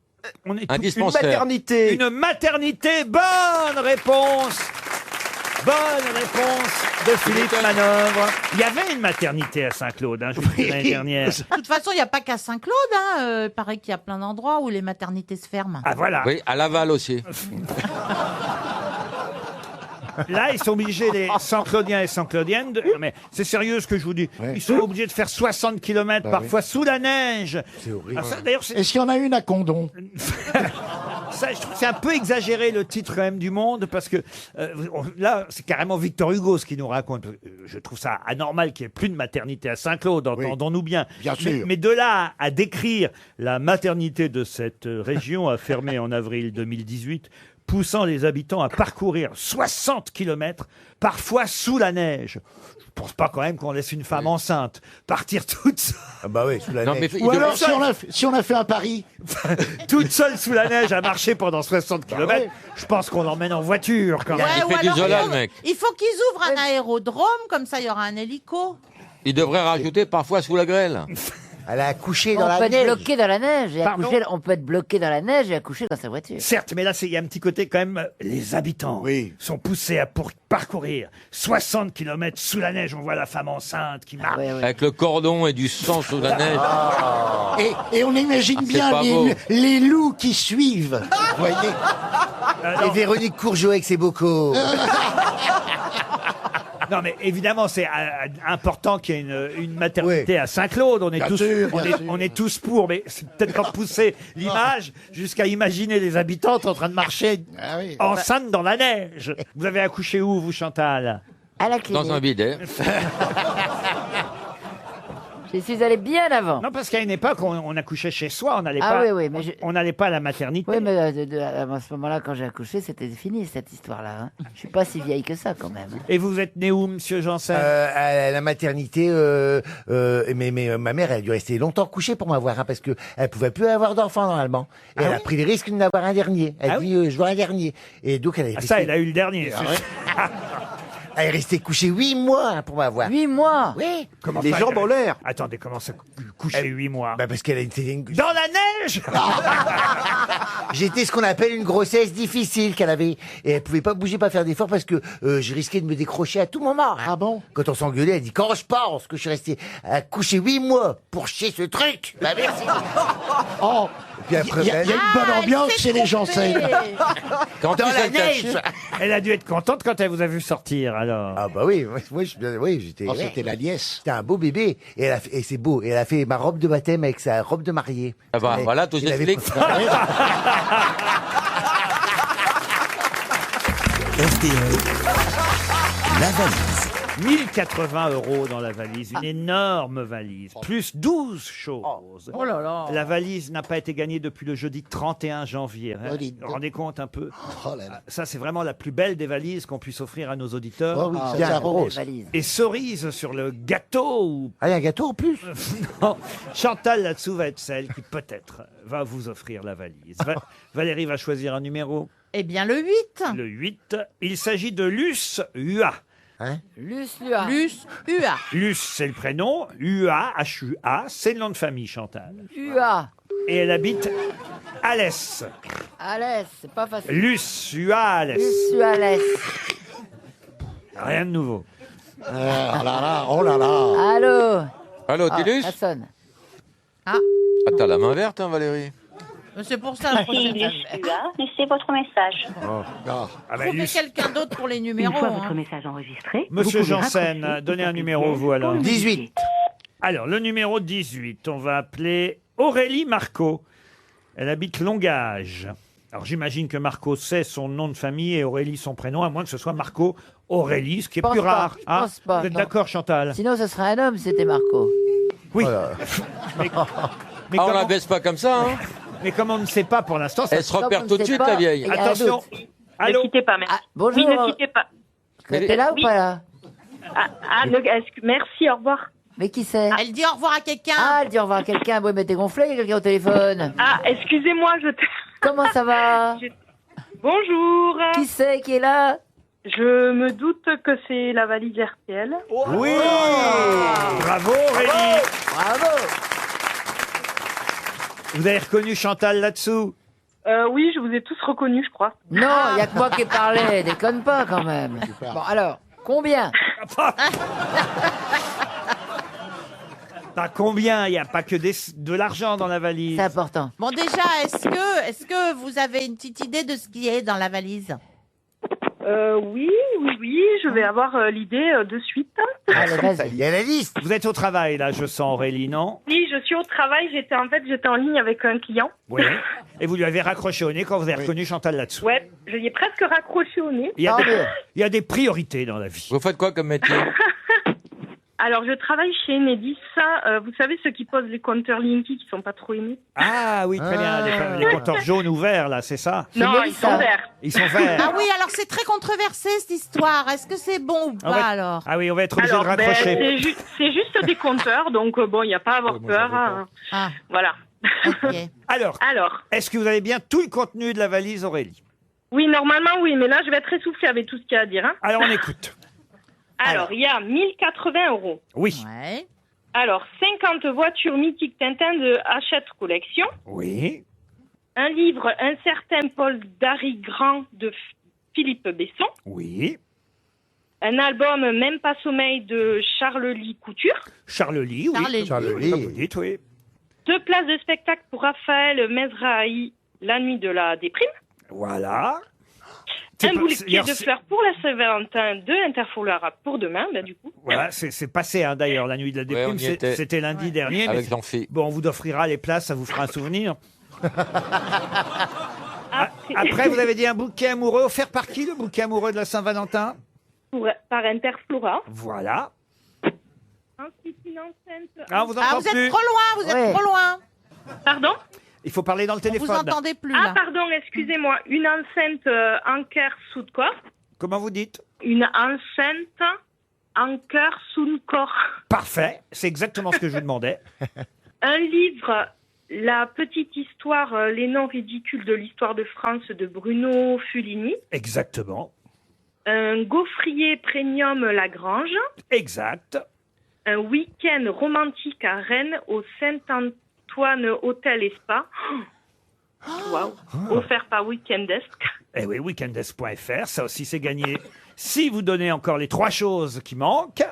[SPEAKER 2] on est
[SPEAKER 7] un
[SPEAKER 2] tout-
[SPEAKER 8] Une
[SPEAKER 7] dispensaire.
[SPEAKER 8] maternité.
[SPEAKER 2] Une maternité, bonne réponse. Bonne réponse de Philippe Manœuvre. Il y avait une maternité à Saint-Claude, hein, je vous le dis, l'année dernière.
[SPEAKER 5] De toute façon, il n'y a pas qu'à Saint-Claude, hein. Il paraît qu'il y a plein d'endroits où les maternités se ferment.
[SPEAKER 2] Ah voilà.
[SPEAKER 7] Oui, à Laval aussi.
[SPEAKER 2] Là, ils sont obligés, les Saint-Claudiens et Saint-Claudiennes, mais c'est sérieux ce que je vous dis.
[SPEAKER 6] Ouais.
[SPEAKER 2] Ils sont obligés de faire 60 km
[SPEAKER 6] Bah
[SPEAKER 2] parfois sous la neige.
[SPEAKER 8] C'est horrible.
[SPEAKER 2] Alors ça, d'ailleurs, c'est
[SPEAKER 6] Est-ce qu'il y en a une à Condon?
[SPEAKER 2] ça, je trouve que c'est un peu exagéré le titre quand même du Monde, parce que là, c'est carrément Victor Hugo ce qu'il nous raconte. Je trouve ça anormal qu'il n'y ait plus de maternité à Saint-Claude, entendons-nous bien.
[SPEAKER 6] Bien sûr.
[SPEAKER 2] Mais de là à décrire la maternité de cette région a fermé en avril 2018, poussant les habitants à parcourir 60 km, parfois sous la neige. Je pense pas quand même qu'on laisse une femme enceinte partir toute seule,
[SPEAKER 8] Ah bah oui, sous la
[SPEAKER 7] Non, mais
[SPEAKER 8] neige.
[SPEAKER 7] il
[SPEAKER 6] Ou
[SPEAKER 7] devrait-
[SPEAKER 6] alors, si on a fait un pari,
[SPEAKER 2] toute seule sous la neige à marcher pendant 60 km,
[SPEAKER 6] ouais.
[SPEAKER 2] je pense qu'on l'emmène en voiture quand même.
[SPEAKER 7] Il fait du
[SPEAKER 5] alors,
[SPEAKER 7] Zola, le mec.
[SPEAKER 5] il faut qu'ils ouvrent un aérodrome, comme ça il y aura un hélico.
[SPEAKER 7] il devrait rajouter parfois sous la grêle.
[SPEAKER 8] Elle a accouché dans
[SPEAKER 4] On
[SPEAKER 8] la
[SPEAKER 4] peut être
[SPEAKER 8] neige.
[SPEAKER 4] bloqué dans la neige et
[SPEAKER 2] Pardon
[SPEAKER 4] accoucher. On peut être bloqué dans la neige et accoucher dans sa voiture.
[SPEAKER 2] Certes, mais là, il y a un petit côté quand même, les habitants
[SPEAKER 6] Oui.
[SPEAKER 2] sont poussés à parcourir 60 km sous la neige. On voit la femme enceinte qui marche.
[SPEAKER 4] Ouais, ouais.
[SPEAKER 7] Avec le cordon et du sang sous la neige.
[SPEAKER 6] et on imagine
[SPEAKER 7] c'est
[SPEAKER 6] bien
[SPEAKER 7] pas beau.
[SPEAKER 6] les loups qui suivent. Vous voyez?
[SPEAKER 8] Et Véronique Courgeot avec ses bocaux.
[SPEAKER 2] Non, mais évidemment, c'est important qu'il y ait une maternité à Saint-Claude. On est
[SPEAKER 6] Bien
[SPEAKER 2] tous,
[SPEAKER 6] sûr,
[SPEAKER 2] on
[SPEAKER 6] bien
[SPEAKER 2] est,
[SPEAKER 6] sûr.
[SPEAKER 2] on est tous pour, mais c'est peut-être pas pousser l'image jusqu'à imaginer les habitantes en train de marcher
[SPEAKER 6] Ah oui.
[SPEAKER 2] enceintes dans la neige. Vous avez accouché où, vous, Chantal?
[SPEAKER 4] À la clinique.
[SPEAKER 7] Dans un bidet.
[SPEAKER 4] Je suis allée bien avant.
[SPEAKER 2] Non, parce qu'à une époque, on accouchait chez soi, on n'allait
[SPEAKER 4] Ah
[SPEAKER 2] pas,
[SPEAKER 4] oui, oui, mais
[SPEAKER 2] on n'allait pas à la maternité.
[SPEAKER 4] Oui, mais à ce moment-là, quand j'ai accouché, c'était fini cette histoire-là. Hein. Je suis pas si vieille que ça, quand même.
[SPEAKER 2] Et vous êtes né où, monsieur Janssen?
[SPEAKER 8] À la maternité, mais ma mère, elle a dû rester longtemps couchée pour m'avoir, hein, parce que elle pouvait plus avoir d'enfants normalement. Et elle a pris le risque de n'avoir un dernier. Elle a dit, je veux un dernier. Et donc elle est restée...
[SPEAKER 2] Ça, elle a eu le dernier.
[SPEAKER 8] Elle est restée couchée 8 mois hein, pour m'avoir.
[SPEAKER 4] 8 mois?
[SPEAKER 8] Oui.
[SPEAKER 2] Comment
[SPEAKER 3] Les
[SPEAKER 2] ça,
[SPEAKER 3] jambes en l'air.
[SPEAKER 2] Attendez, comment ça coucher 8 mois?
[SPEAKER 8] Bah parce qu'elle a été...
[SPEAKER 2] Dans la neige.
[SPEAKER 8] J'étais ce qu'on appelle une grossesse difficile qu'elle avait. Et elle pouvait pas bouger, pas faire d'efforts parce que je risquais de me décrocher à tout moment. Hein.
[SPEAKER 6] Ah bon?
[SPEAKER 8] Quand on s'engueulait, elle dit, quand je pense que je suis resté à coucher 8 mois pour chier ce truc. Bah merci.
[SPEAKER 6] Oh,
[SPEAKER 8] Puis après,
[SPEAKER 6] il y a une bonne ambiance chez les Janssen.
[SPEAKER 7] Quand
[SPEAKER 8] dans
[SPEAKER 7] tu
[SPEAKER 8] la
[SPEAKER 7] sais
[SPEAKER 8] neige.
[SPEAKER 7] cacher.
[SPEAKER 2] Elle a dû être contente quand elle vous a vu sortir, alors.
[SPEAKER 8] Ah bah oui, oui, j'étais...
[SPEAKER 6] Oh, c'était la nièce.
[SPEAKER 8] C'était un beau bébé. Et c'est beau. Et elle a fait ma robe de baptême avec sa robe de mariée.
[SPEAKER 7] Ah bah
[SPEAKER 8] Et-
[SPEAKER 7] voilà, tout
[SPEAKER 8] il avait-
[SPEAKER 7] s'explique.
[SPEAKER 10] RTL, la valise.
[SPEAKER 2] 1080 € dans la valise, une énorme valise, plus 12 choses.
[SPEAKER 5] Oh là là.
[SPEAKER 2] La valise n'a pas été gagnée depuis le jeudi 31 janvier. Hein.
[SPEAKER 6] Oh, dites
[SPEAKER 2] Vous
[SPEAKER 6] donc.
[SPEAKER 2] vous rendez compte un peu?
[SPEAKER 6] Oh là là.
[SPEAKER 2] Ça, c'est vraiment la plus belle des valises qu'on puisse offrir à nos auditeurs.
[SPEAKER 6] Oh oui, c'est
[SPEAKER 8] bien,
[SPEAKER 6] un rose.
[SPEAKER 4] Valise.
[SPEAKER 2] Et cerise sur le gâteau. Ou...
[SPEAKER 8] Ah, il y a un gâteau en plus.
[SPEAKER 2] Non, Chantal là-dessous va être celle qui peut-être va vous offrir la valise. Valérie va choisir un numéro.
[SPEAKER 5] Eh bien, le 8.
[SPEAKER 2] Le 8. Il s'agit de Luce Hua.
[SPEAKER 4] Luce Lua.
[SPEAKER 5] Luce, UA.
[SPEAKER 2] Luce, c'est le prénom. Hua, H-U-A, c'est le nom de famille, Chantal.
[SPEAKER 4] Ua.
[SPEAKER 2] Et elle habite Alès.
[SPEAKER 4] Alès, c'est pas facile.
[SPEAKER 2] Luce Hua, Alès.
[SPEAKER 4] Luce Alès.
[SPEAKER 2] Rien de nouveau.
[SPEAKER 6] Oh là là, oh là là.
[SPEAKER 4] Allô.
[SPEAKER 7] Allô,
[SPEAKER 4] Ah,
[SPEAKER 7] Tilus?
[SPEAKER 4] ça sonne.
[SPEAKER 7] Ah, t'as la main verte, hein, Valérie?
[SPEAKER 5] C'est pour ça la prochaine fois.
[SPEAKER 11] Laissez votre message.
[SPEAKER 6] Ah.
[SPEAKER 2] Ah ben,
[SPEAKER 5] Trouvez
[SPEAKER 2] Luce-
[SPEAKER 5] quelqu'un d'autre pour les
[SPEAKER 11] Une
[SPEAKER 5] numéros.
[SPEAKER 11] fois
[SPEAKER 5] hein.
[SPEAKER 11] votre message enregistré,
[SPEAKER 2] Monsieur
[SPEAKER 11] vous pouvez
[SPEAKER 2] Janssen,
[SPEAKER 11] raccrocher
[SPEAKER 2] donnez
[SPEAKER 11] ou
[SPEAKER 2] un numéro,
[SPEAKER 11] taper
[SPEAKER 2] vous, alors.
[SPEAKER 11] pour le
[SPEAKER 8] 18.
[SPEAKER 11] modifier.
[SPEAKER 2] Alors, le numéro 18, on va appeler Aurélie Marco. Elle habite Longage. Alors, j'imagine que Marco, c'est son nom de famille et Aurélie, son prénom, à moins que ce soit Marco Aurélie, ce qui est
[SPEAKER 4] Pense
[SPEAKER 2] plus
[SPEAKER 4] pas,
[SPEAKER 2] rare.
[SPEAKER 4] je pense pas,
[SPEAKER 2] Vous êtes
[SPEAKER 4] non.
[SPEAKER 2] d'accord, Chantal?
[SPEAKER 4] Sinon, ce serait un homme, c'était Marco.
[SPEAKER 2] Oui.
[SPEAKER 8] Voilà.
[SPEAKER 2] Mais
[SPEAKER 7] Ah, on
[SPEAKER 2] comment-
[SPEAKER 7] la baisse pas comme ça, hein?
[SPEAKER 2] mais comme on ne sait pas pour l'instant, ça...
[SPEAKER 7] Elle se repère
[SPEAKER 4] on ne
[SPEAKER 7] tout de
[SPEAKER 4] sait
[SPEAKER 7] suite,
[SPEAKER 4] pas.
[SPEAKER 7] la vieille.
[SPEAKER 4] Et-
[SPEAKER 2] Attention.
[SPEAKER 11] Ne quittez pas, merci.
[SPEAKER 4] Ah, bonjour.
[SPEAKER 11] Oui, ne quittez pas.
[SPEAKER 4] T'es là ou pas là?
[SPEAKER 11] Merci, au revoir.
[SPEAKER 4] Mais qui c'est?
[SPEAKER 5] Elle dit au revoir à quelqu'un.
[SPEAKER 4] Ah, elle dit au revoir à quelqu'un. Oui, mais t'es gonflé, il y a quelqu'un au téléphone.
[SPEAKER 11] Ah, excusez-moi,
[SPEAKER 4] Comment ça va?
[SPEAKER 11] Bonjour.
[SPEAKER 4] Qui c'est qui est là?
[SPEAKER 11] Je me doute que c'est la valise RTL.
[SPEAKER 8] Oui.
[SPEAKER 2] Bravo, Aurélie.
[SPEAKER 4] Bravo.
[SPEAKER 2] Vous avez reconnu Chantal là-dessous?
[SPEAKER 11] Oui, je vous ai tous reconnus, je crois.
[SPEAKER 4] Non, il y a que moi qui ai parlé. Déconne pas quand même. Bon, alors, combien?
[SPEAKER 2] Pas combien? Il n'y a pas que de l'argent dans la valise.
[SPEAKER 4] C'est important.
[SPEAKER 5] Bon, déjà, est-ce que vous avez une petite idée de ce qui est dans la valise?
[SPEAKER 11] Oui, je vais avoir l'idée de suite.
[SPEAKER 4] Allez, vas-y.
[SPEAKER 8] Il y a la liste.
[SPEAKER 2] Vous êtes au travail, là, je sens, Aurélie, non?
[SPEAKER 11] Oui, je suis au travail, j'étais en ligne avec un client.
[SPEAKER 2] Oui. Et vous lui avez raccroché au nez quand vous avez reconnu Chantal là-dessous.
[SPEAKER 11] Ouais, je lui ai presque raccroché au nez.
[SPEAKER 2] Il y a
[SPEAKER 4] Tant
[SPEAKER 2] des-
[SPEAKER 4] mieux.
[SPEAKER 2] il y a des priorités dans la vie.
[SPEAKER 7] Vous faites quoi comme métier?
[SPEAKER 11] Alors, je travaille chez Enedis. Vous savez, ceux qui posent les compteurs Linky qui sont pas trop aimés.
[SPEAKER 2] Ah oui, très bien. Les compteurs jaunes ou verts, là, c'est ça?
[SPEAKER 11] Non,
[SPEAKER 4] Mélissa.
[SPEAKER 11] ils sont verts.
[SPEAKER 2] Ils sont verts.
[SPEAKER 5] Ah oui, alors c'est très controversé cette histoire. Est-ce que c'est bon ou
[SPEAKER 2] On
[SPEAKER 5] pas
[SPEAKER 2] va-
[SPEAKER 5] alors?
[SPEAKER 2] Ah oui, on va être obligé
[SPEAKER 11] Alors,
[SPEAKER 2] de raccrocher.
[SPEAKER 11] c'est juste des compteurs, donc bon, il n'y a pas à avoir peur. Hein.
[SPEAKER 5] Ah,
[SPEAKER 11] Voilà.
[SPEAKER 5] ok.
[SPEAKER 2] Alors,
[SPEAKER 11] Alors,
[SPEAKER 2] est-ce que vous avez bien tout le contenu de la valise, Aurélie?
[SPEAKER 11] oui, normalement, oui, mais là, je vais être essoufflée avec tout ce qu'il y a à dire. Hein.
[SPEAKER 2] Alors, on écoute.
[SPEAKER 11] Alors, il y a 1080 €.
[SPEAKER 2] Oui.
[SPEAKER 5] Ouais.
[SPEAKER 11] Alors, 50 voitures mythiques Tintin de Hachette Collection.
[SPEAKER 2] Oui.
[SPEAKER 11] Un livre, Un certain Paul Dary Grand de Philippe Besson.
[SPEAKER 2] Oui.
[SPEAKER 11] Un album, Même pas sommeil de Charles-Ly Couture.
[SPEAKER 2] Charles-Ly, oui.
[SPEAKER 8] Charles-Ly.
[SPEAKER 2] Comme vous dites, oui.
[SPEAKER 11] 2 places de spectacle pour Raphaël Mezrahi, La nuit de la déprime.
[SPEAKER 2] Voilà. C'est
[SPEAKER 11] Un
[SPEAKER 2] pas-
[SPEAKER 11] bouquet de
[SPEAKER 2] c'est-
[SPEAKER 11] fleurs pour la Saint-Valentin de Interfolara pour demain, ben, du coup.
[SPEAKER 2] Voilà, c'est passé hein, d'ailleurs, la nuit de la
[SPEAKER 7] Ouais, on
[SPEAKER 2] déprime.
[SPEAKER 7] y était.
[SPEAKER 2] C'était lundi dernier. mais
[SPEAKER 7] Avec Jean-Phi.
[SPEAKER 2] bon, on vous offrira les places, ça vous fera un souvenir.
[SPEAKER 11] Ah,
[SPEAKER 2] Après, vous avez dit un bouquet amoureux. Offert par qui, le bouquet amoureux de la Saint-Valentin?
[SPEAKER 11] par Interflora.
[SPEAKER 2] Voilà.
[SPEAKER 11] Ensuite, une enceinte.
[SPEAKER 2] Ah, on vous entend
[SPEAKER 5] vous
[SPEAKER 2] plus.
[SPEAKER 5] êtes trop loin, vous êtes trop loin.
[SPEAKER 11] Pardon?
[SPEAKER 2] Il faut parler dans le téléphone.
[SPEAKER 5] Vous entendez plus,
[SPEAKER 11] Ah,
[SPEAKER 5] là.
[SPEAKER 11] pardon, excusez-moi. Une enceinte Anker Soundcore.
[SPEAKER 2] Comment vous dites?
[SPEAKER 11] Une enceinte Anker Soundcore.
[SPEAKER 2] Parfait, c'est exactement ce que je vous demandais.
[SPEAKER 11] Un livre, La petite histoire, les noms ridicules de l'histoire de France de Bruno Fulini.
[SPEAKER 2] Exactement.
[SPEAKER 11] Un gaufrier premium Lagrange.
[SPEAKER 2] Exact.
[SPEAKER 11] Un week-end romantique à Rennes au Saint-Antoine Hôtel et Spa. Waouh. Offert par Weekendesk.
[SPEAKER 2] Eh oui, weekendesk.fr, ça aussi c'est gagné. Si vous donnez encore les 3 choses qui manquent.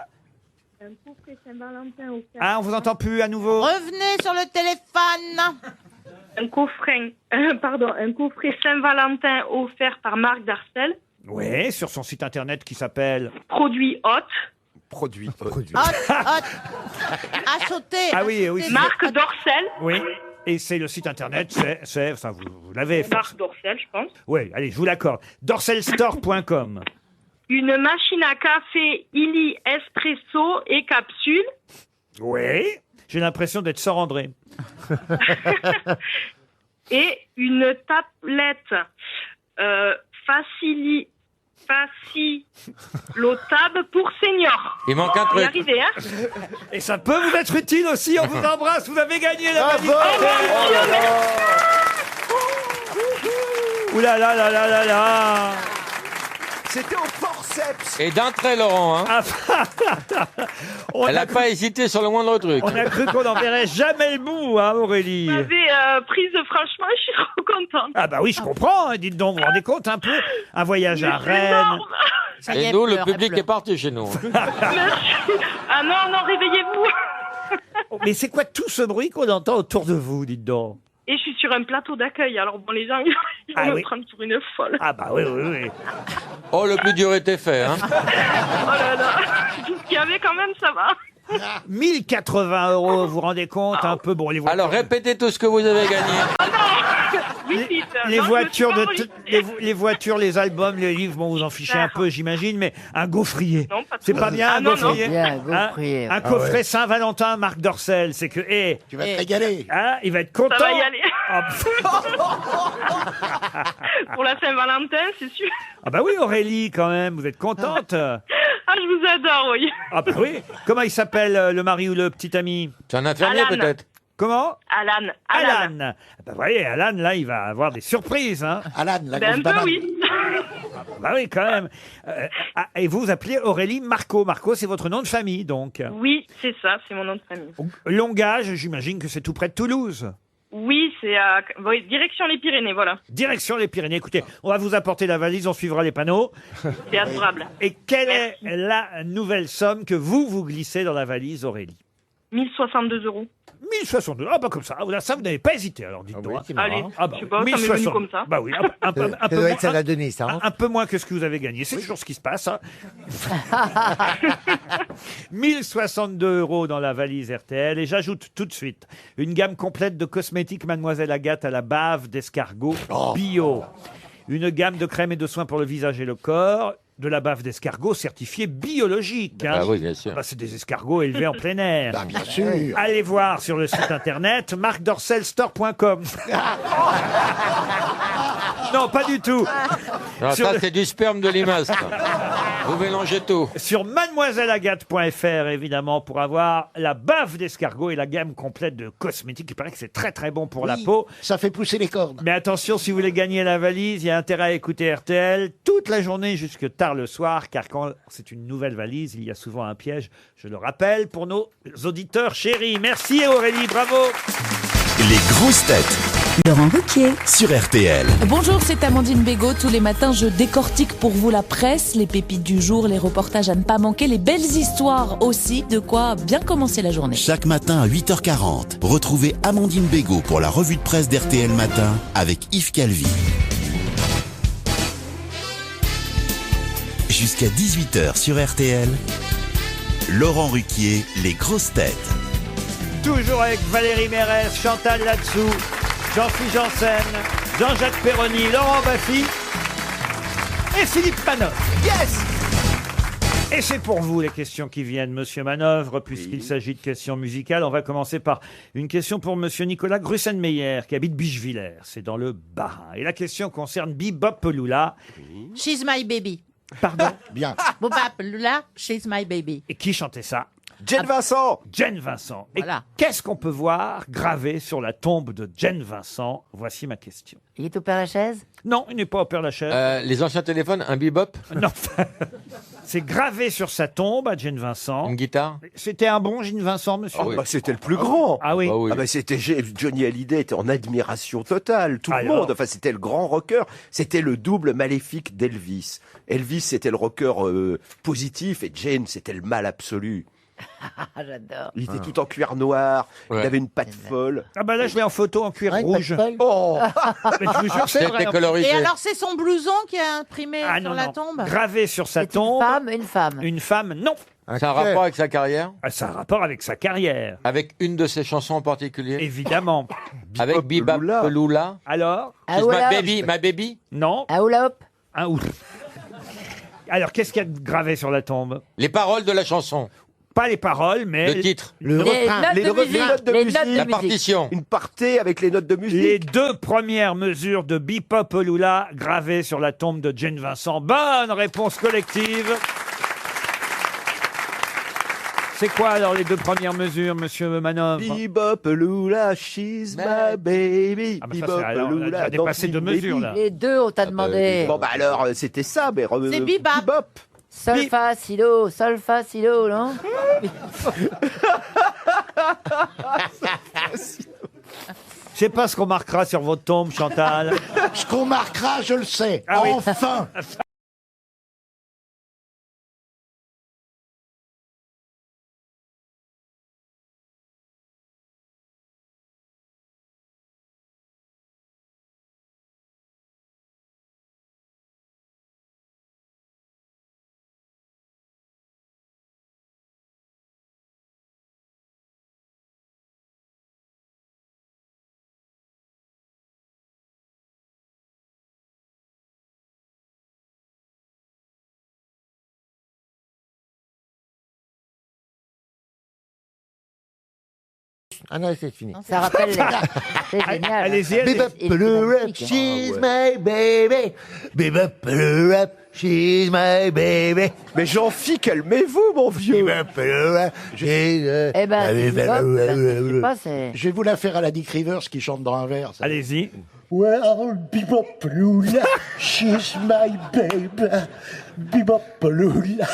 [SPEAKER 11] Un coffret Saint-Valentin offert.
[SPEAKER 2] Ah, on vous entend plus à nouveau.
[SPEAKER 5] Revenez sur le téléphone.
[SPEAKER 11] Un coffret Saint-Valentin offert par Marc Darcel.
[SPEAKER 2] Oui, sur son site internet qui s'appelle
[SPEAKER 11] Produit hot.
[SPEAKER 2] Produit.
[SPEAKER 5] Acheter.
[SPEAKER 2] Ah oui, oui.
[SPEAKER 11] Marc Dorcel.
[SPEAKER 2] Oui. Et c'est le site internet, ça vous l'avez fait.
[SPEAKER 11] Marc Dorcel, je pense.
[SPEAKER 2] Oui, allez, je vous l'accorde. Dorcelstore.com.
[SPEAKER 11] Une machine à café Illy Espresso et capsule.
[SPEAKER 2] Oui, j'ai l'impression d'être Sœur André.
[SPEAKER 11] Et une tablette facilotable pour seniors.
[SPEAKER 7] Il manque un
[SPEAKER 11] On va y
[SPEAKER 7] truc.
[SPEAKER 11] arriver, hein.
[SPEAKER 2] Et ça peut vous être utile aussi, on vous embrasse, vous avez gagné la valise. Ouh là là là là là là.
[SPEAKER 3] C'était au forceps.
[SPEAKER 7] Et d'un trait, Laurent. Hein.
[SPEAKER 2] On
[SPEAKER 7] Elle
[SPEAKER 2] a
[SPEAKER 7] n'a pas hésité sur le moindre truc.
[SPEAKER 2] On a cru qu'on n'en verrait jamais le bout, hein, Aurélie.
[SPEAKER 11] Vous m'avez prise, franchement, je suis trop contente.
[SPEAKER 2] Ah bah oui, je comprends, hein, dites donc, vous vous rendez compte un peu. Un voyage à Rennes.
[SPEAKER 7] Et nous, le public est parti chez nous.
[SPEAKER 11] Ah non, réveillez-vous.
[SPEAKER 2] Mais c'est quoi tout ce bruit qu'on entend autour de vous, dites donc?
[SPEAKER 11] Et je suis sur un plateau d'accueil, alors bon, les gens, ils vont
[SPEAKER 2] Ah
[SPEAKER 11] me
[SPEAKER 2] oui.
[SPEAKER 11] prendre pour une folle.
[SPEAKER 2] Ah bah oui, oui, oui.
[SPEAKER 7] Oh, le plus dur était fait. Hein.
[SPEAKER 11] Oh là là, tout ce qu'il y avait quand même, ça va.
[SPEAKER 2] 1080 €, vous vous rendez compte un peu bon les voitures.
[SPEAKER 7] Alors, répétez tout ce que vous avez gagné.
[SPEAKER 2] Les voitures les voitures, les albums, les livres, bon vous en fichez un peu j'imagine, mais un gaufrier. C'est pas bien un gaufrier.
[SPEAKER 4] Bien, un gaufrier.
[SPEAKER 2] Un coffret Saint-Valentin Marc Dorcel, c'est que
[SPEAKER 6] Tu vas te régaler.
[SPEAKER 2] Ah, il va être content.
[SPEAKER 11] Ça va y aller.
[SPEAKER 2] Ah,
[SPEAKER 11] Pour la Saint-Valentin, c'est sûr.
[SPEAKER 2] ah bah oui Aurélie quand même, vous êtes contente.
[SPEAKER 11] Ah, je vous adore, oui.
[SPEAKER 2] Ah bah oui. Comment il s'appelle le mari ou le petit ami?
[SPEAKER 7] C'est un infirmier
[SPEAKER 11] Alan.
[SPEAKER 7] peut-être.
[SPEAKER 2] Comment?
[SPEAKER 11] Alan.
[SPEAKER 2] Alan. Ah bah vous voyez, Alan là il va avoir des surprises. Hein.
[SPEAKER 6] Alan, la
[SPEAKER 11] Ben,
[SPEAKER 6] grosse
[SPEAKER 11] un peu,
[SPEAKER 6] banane.
[SPEAKER 11] oui.
[SPEAKER 2] Bah oui quand même. Et vous vous appelez Aurélie Marco. Marco c'est votre nom de famille donc.
[SPEAKER 11] Oui, c'est ça, c'est mon nom de famille.
[SPEAKER 2] Longage, j'imagine que c'est tout près de Toulouse.
[SPEAKER 11] Oui, c'est direction les Pyrénées, voilà.
[SPEAKER 2] Direction les Pyrénées. Écoutez, on va vous apporter la valise, on suivra les panneaux.
[SPEAKER 11] C'est adorable.
[SPEAKER 2] Et quelle est la nouvelle somme que vous glissez dans la valise, Aurélie?
[SPEAKER 11] 1062 €.
[SPEAKER 2] 1062. Ah bah comme ça. Ah, ça, vous n'avez pas hésité alors, dites donc.
[SPEAKER 11] Allez,
[SPEAKER 2] Ah bah,
[SPEAKER 11] je sais pas, ça m'est venu comme ça.
[SPEAKER 2] Bah oui, un peu
[SPEAKER 8] Ça doit être ça
[SPEAKER 2] moins,
[SPEAKER 8] l'a donné, ça. Hein.
[SPEAKER 2] un peu moins que ce que vous avez gagné. C'est toujours ce qui se passe. Hein. 1062 € dans la valise RTL. Et j'ajoute tout de suite une gamme complète de cosmétiques Mademoiselle Agathe à la bave d'escargot bio. Une gamme de crèmes et de soins pour le visage et le corps. De la bave d'escargot certifiée biologique. Hein.
[SPEAKER 7] Ah oui, bien sûr.
[SPEAKER 2] Bah, c'est des escargots élevés en plein air.
[SPEAKER 6] Bah, bien sûr.
[SPEAKER 2] Allez voir sur le site internet marcdorcelstore.com. Non, pas du tout.
[SPEAKER 7] Alors,
[SPEAKER 2] Sur
[SPEAKER 7] ça,
[SPEAKER 2] le-
[SPEAKER 7] c'est du sperme de limace. ça. Vous mélangez tout.
[SPEAKER 2] Sur mademoiselleagathe.fr, évidemment, pour avoir la bave d'escargot et la gamme complète de cosmétiques. Il paraît que c'est très très bon pour la
[SPEAKER 6] Oui,
[SPEAKER 2] peau.
[SPEAKER 6] Ça fait pousser les cornes.
[SPEAKER 2] Mais attention, si vous voulez gagner la valise, il y a intérêt à écouter RTL toute la journée jusque tard le soir, car quand c'est une nouvelle valise, il y a souvent un piège, je le rappelle, pour nos auditeurs chéris. Merci Aurélie, bravo.
[SPEAKER 10] Les grosses têtes
[SPEAKER 1] Laurent Ruquier.
[SPEAKER 10] sur RTL.
[SPEAKER 12] Bonjour, c'est Amandine Bégaud. Tous les matins, je décortique pour vous la presse, les pépites du jour, les reportages à ne pas manquer, les belles histoires aussi, de quoi bien commencer la journée.
[SPEAKER 10] Chaque matin à 8h40, retrouvez Amandine Bégaud pour la revue de presse d'RTL Matin avec Yves Calvi. Jusqu'à 18h sur RTL, Laurent Ruquier, les grosses têtes.
[SPEAKER 2] Toujours avec Valérie Mérès, Chantal Latsou, Jean-Philippe Janssen, Jean-Jacques Perroni, Laurent Baffy et Philippe Manoff.
[SPEAKER 3] Yes.
[SPEAKER 2] Et c'est pour vous les questions qui viennent, Monsieur Manœuvre, puisqu'il s'agit de questions musicales. On va commencer par une question pour Monsieur Nicolas Grussenmeyer, qui habite Bichevillers, c'est dans le Bas-Rhin. Et la question concerne Bebop Lula.
[SPEAKER 5] She's my baby.
[SPEAKER 2] Pardon.
[SPEAKER 6] Bien.
[SPEAKER 5] Bebop Lula, she's my baby.
[SPEAKER 2] Et qui chantait ça?
[SPEAKER 3] Jane Vincent.
[SPEAKER 2] Jane Vincent. Et
[SPEAKER 5] Voilà.
[SPEAKER 2] qu'est-ce qu'on peut voir gravé sur la tombe de Jane Vincent? Voici ma question.
[SPEAKER 4] Il est au Père-Lachaise?
[SPEAKER 2] Non, il n'est pas au Père-Lachaise.
[SPEAKER 7] Les anciens téléphones, un bebop,
[SPEAKER 2] Non. C'est gravé sur sa tombe à Jane Vincent.
[SPEAKER 7] une guitare.
[SPEAKER 2] C'était un bon Jane Vincent, monsieur?
[SPEAKER 3] Ah bah, c'était le plus grand.
[SPEAKER 2] Ah oui.
[SPEAKER 7] Ah oui.
[SPEAKER 3] Ah bah c'était Johnny Hallyday était en admiration totale, tout le
[SPEAKER 2] Alors.
[SPEAKER 3] monde. Enfin, c'était le grand rocker. C'était le double maléfique d'Elvis. Elvis, c'était le rocker positif et Jane, c'était le mal absolu.
[SPEAKER 4] Ah, j'adore.
[SPEAKER 3] Il était tout en cuir noir.
[SPEAKER 7] Ouais.
[SPEAKER 3] Il avait une patte folle.
[SPEAKER 2] Ah bah là, je l'ai en photo en cuir
[SPEAKER 6] Ouais, pas de
[SPEAKER 2] rouge.
[SPEAKER 6] bol.
[SPEAKER 3] Oh,
[SPEAKER 2] Mais je vous jure, c'est vrai.
[SPEAKER 7] C'était colorisé.
[SPEAKER 5] Et alors, c'est son blouson qui est imprimé
[SPEAKER 2] Ah
[SPEAKER 5] sur
[SPEAKER 2] non,
[SPEAKER 5] la
[SPEAKER 2] non.
[SPEAKER 5] tombe?
[SPEAKER 2] Gravé sur sa
[SPEAKER 4] C'est
[SPEAKER 2] tombe.
[SPEAKER 4] une femme.
[SPEAKER 2] Une femme, non.
[SPEAKER 7] Ça a un rapport avec sa carrière?
[SPEAKER 2] Ah, ça a un rapport avec sa carrière,
[SPEAKER 7] Avec une de ses chansons en particulier?
[SPEAKER 2] évidemment.
[SPEAKER 7] Avec
[SPEAKER 3] Bebop
[SPEAKER 7] Bebop Lula?
[SPEAKER 2] Alors?
[SPEAKER 4] Ah,
[SPEAKER 7] She's
[SPEAKER 4] oula.
[SPEAKER 7] my baby, my baby?
[SPEAKER 2] Non.
[SPEAKER 4] Ah, oula, hop.
[SPEAKER 2] Un ou. Alors, qu'est-ce qu'il y a de gravé sur la tombe?
[SPEAKER 7] Les paroles de la chanson,
[SPEAKER 2] Pas les paroles, mais
[SPEAKER 7] le titre,
[SPEAKER 6] Le
[SPEAKER 4] Les
[SPEAKER 6] refrain.
[SPEAKER 4] notes
[SPEAKER 3] les
[SPEAKER 4] de
[SPEAKER 3] notes
[SPEAKER 4] musique.
[SPEAKER 3] de
[SPEAKER 4] Les
[SPEAKER 3] musique.
[SPEAKER 4] notes de
[SPEAKER 7] la
[SPEAKER 4] musique.
[SPEAKER 7] partition.
[SPEAKER 3] une partie avec les notes de musique.
[SPEAKER 2] les deux premières mesures de Bebop Lula gravées sur la tombe de Jane Vincent. Bonne réponse collective. C'est quoi alors les deux premières mesures, monsieur Manœuvre?
[SPEAKER 3] Bebop Lula, she's my baby.
[SPEAKER 2] Ah bah ça,
[SPEAKER 3] Bebop
[SPEAKER 2] c'est- alors, on a déjà dépassé
[SPEAKER 3] dancing
[SPEAKER 2] deux mesures,
[SPEAKER 3] baby.
[SPEAKER 2] là.
[SPEAKER 4] Les deux, on t'a demandé.
[SPEAKER 3] Bon bah alors c'était ça, mais
[SPEAKER 5] C'est bebop.
[SPEAKER 4] Sol, fa, si, do, non?
[SPEAKER 2] Je sais pas ce qu'on marquera sur votre tombe, Chantal.
[SPEAKER 6] Ce qu'on marquera, je le sais.
[SPEAKER 2] Ah oui.
[SPEAKER 6] Enfin.
[SPEAKER 8] Ah non, c'est fini.
[SPEAKER 4] Ça rappelle les... C'est génial.
[SPEAKER 2] Allez-y, allez-y.
[SPEAKER 8] Bebop
[SPEAKER 4] Et c'est
[SPEAKER 8] Lula,
[SPEAKER 4] magnifique.
[SPEAKER 8] she's my baby. Bebop Lula, she's my baby.
[SPEAKER 3] Mais Jean-Phi, calmez-vous, mon vieux.
[SPEAKER 8] Bebop Lula, she's
[SPEAKER 4] Eh ben, c'est bebop, je sais pas, c'est...
[SPEAKER 6] Je vais vous la faire à la Dick Rivers qui chante dans un verre. ça.
[SPEAKER 2] Allez-y.
[SPEAKER 6] Well, Bebop Lula, she's my baby. Bebop Lula.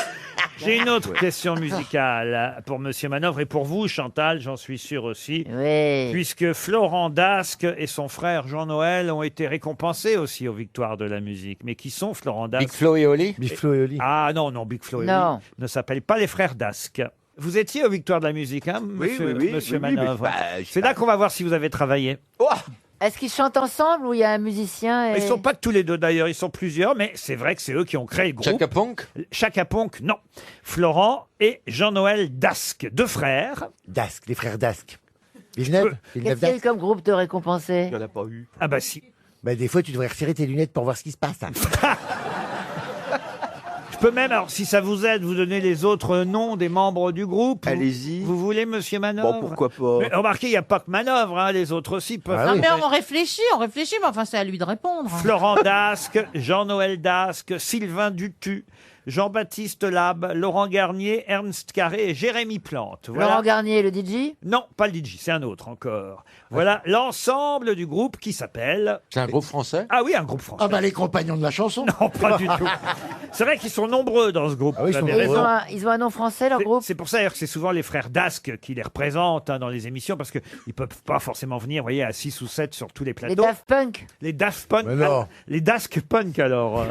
[SPEAKER 2] J'ai une autre question musicale pour Monsieur Manœuvre et pour vous, Chantal, j'en suis sûr aussi.
[SPEAKER 4] Oui.
[SPEAKER 2] Puisque Florent Dasque et son frère Jean-Noël ont été récompensés aussi aux victoires de la musique. Mais qui sont Florent Dasque?
[SPEAKER 7] Big Flo et Oli?
[SPEAKER 8] Big Flo et Oli.
[SPEAKER 2] Ah non, non, Big Flo et
[SPEAKER 4] Non.
[SPEAKER 2] Oli ne s'appellent pas les frères Dasque. Vous étiez aux victoires de la musique, hein, monsieur, monsieur
[SPEAKER 3] oui, mais
[SPEAKER 2] Manœuvre?
[SPEAKER 3] bah,
[SPEAKER 2] C'est là qu'on va voir si vous avez travaillé.
[SPEAKER 3] Oh,
[SPEAKER 4] Est-ce qu'ils chantent ensemble ou il y a un musicien et...
[SPEAKER 2] Ils sont pas que tous les deux d'ailleurs, ils sont plusieurs, mais c'est vrai que c'est eux qui ont créé le groupe.
[SPEAKER 7] Chaka Ponk?
[SPEAKER 2] Chaka Ponk, non. Florent et Jean-Noël Dasque, deux frères.
[SPEAKER 8] Dasque, les frères Dasque. Villeneuve
[SPEAKER 4] Qu'est-ce qu'il y a eu
[SPEAKER 8] Dasque.
[SPEAKER 4] comme groupe de récompensés?
[SPEAKER 3] il n'y en a pas eu.
[SPEAKER 2] Ah bah si.
[SPEAKER 8] Bah, des fois, tu devrais retirer tes lunettes pour voir ce qui se passe. Hein.
[SPEAKER 2] Je peux même, alors si ça vous aide, vous donner les autres noms des membres du groupe.
[SPEAKER 3] Allez-y.
[SPEAKER 2] Vous voulez, monsieur Manœuvre?
[SPEAKER 3] Bon, pourquoi pas.
[SPEAKER 2] Mais remarquez, il n'y a pas que Manœuvre, hein, les autres aussi peuvent.
[SPEAKER 8] Ah
[SPEAKER 5] Non,
[SPEAKER 8] oui.
[SPEAKER 5] mais on réfléchit, mais enfin, c'est à lui de répondre.
[SPEAKER 2] Florent Dasque, Jean-Noël Dasque, Sylvain Dutu, Jean-Baptiste Lab, Laurent Garnier, Ernst Carré et Jérémy Plante. Voilà.
[SPEAKER 4] Laurent Garnier, le DJ?
[SPEAKER 2] Non, pas le DJ, c'est un autre encore. Voilà l'ensemble du groupe qui s'appelle...
[SPEAKER 7] C'est un groupe français?
[SPEAKER 2] Ah oui, un groupe français.
[SPEAKER 6] Ah bah les compagnons de la chanson.
[SPEAKER 2] Non, pas du tout. C'est vrai qu'ils sont nombreux dans ce groupe.
[SPEAKER 8] Ah oui, ils
[SPEAKER 2] vous
[SPEAKER 8] sont
[SPEAKER 2] avez
[SPEAKER 4] Et
[SPEAKER 2] raison.
[SPEAKER 4] ils ont un nom français, leur
[SPEAKER 2] C'est-
[SPEAKER 4] groupe?
[SPEAKER 2] C'est pour ça d'ailleurs que c'est souvent les frères Dasque qui les représentent hein, dans les émissions parce qu'ils ne peuvent pas forcément venir, vous voyez, à 6 ou 7 sur tous les
[SPEAKER 4] Les
[SPEAKER 2] plateaux.
[SPEAKER 4] Daft Punk?
[SPEAKER 2] Les Daft Punk.
[SPEAKER 8] Mais non.
[SPEAKER 2] Les Dasque Punk alors.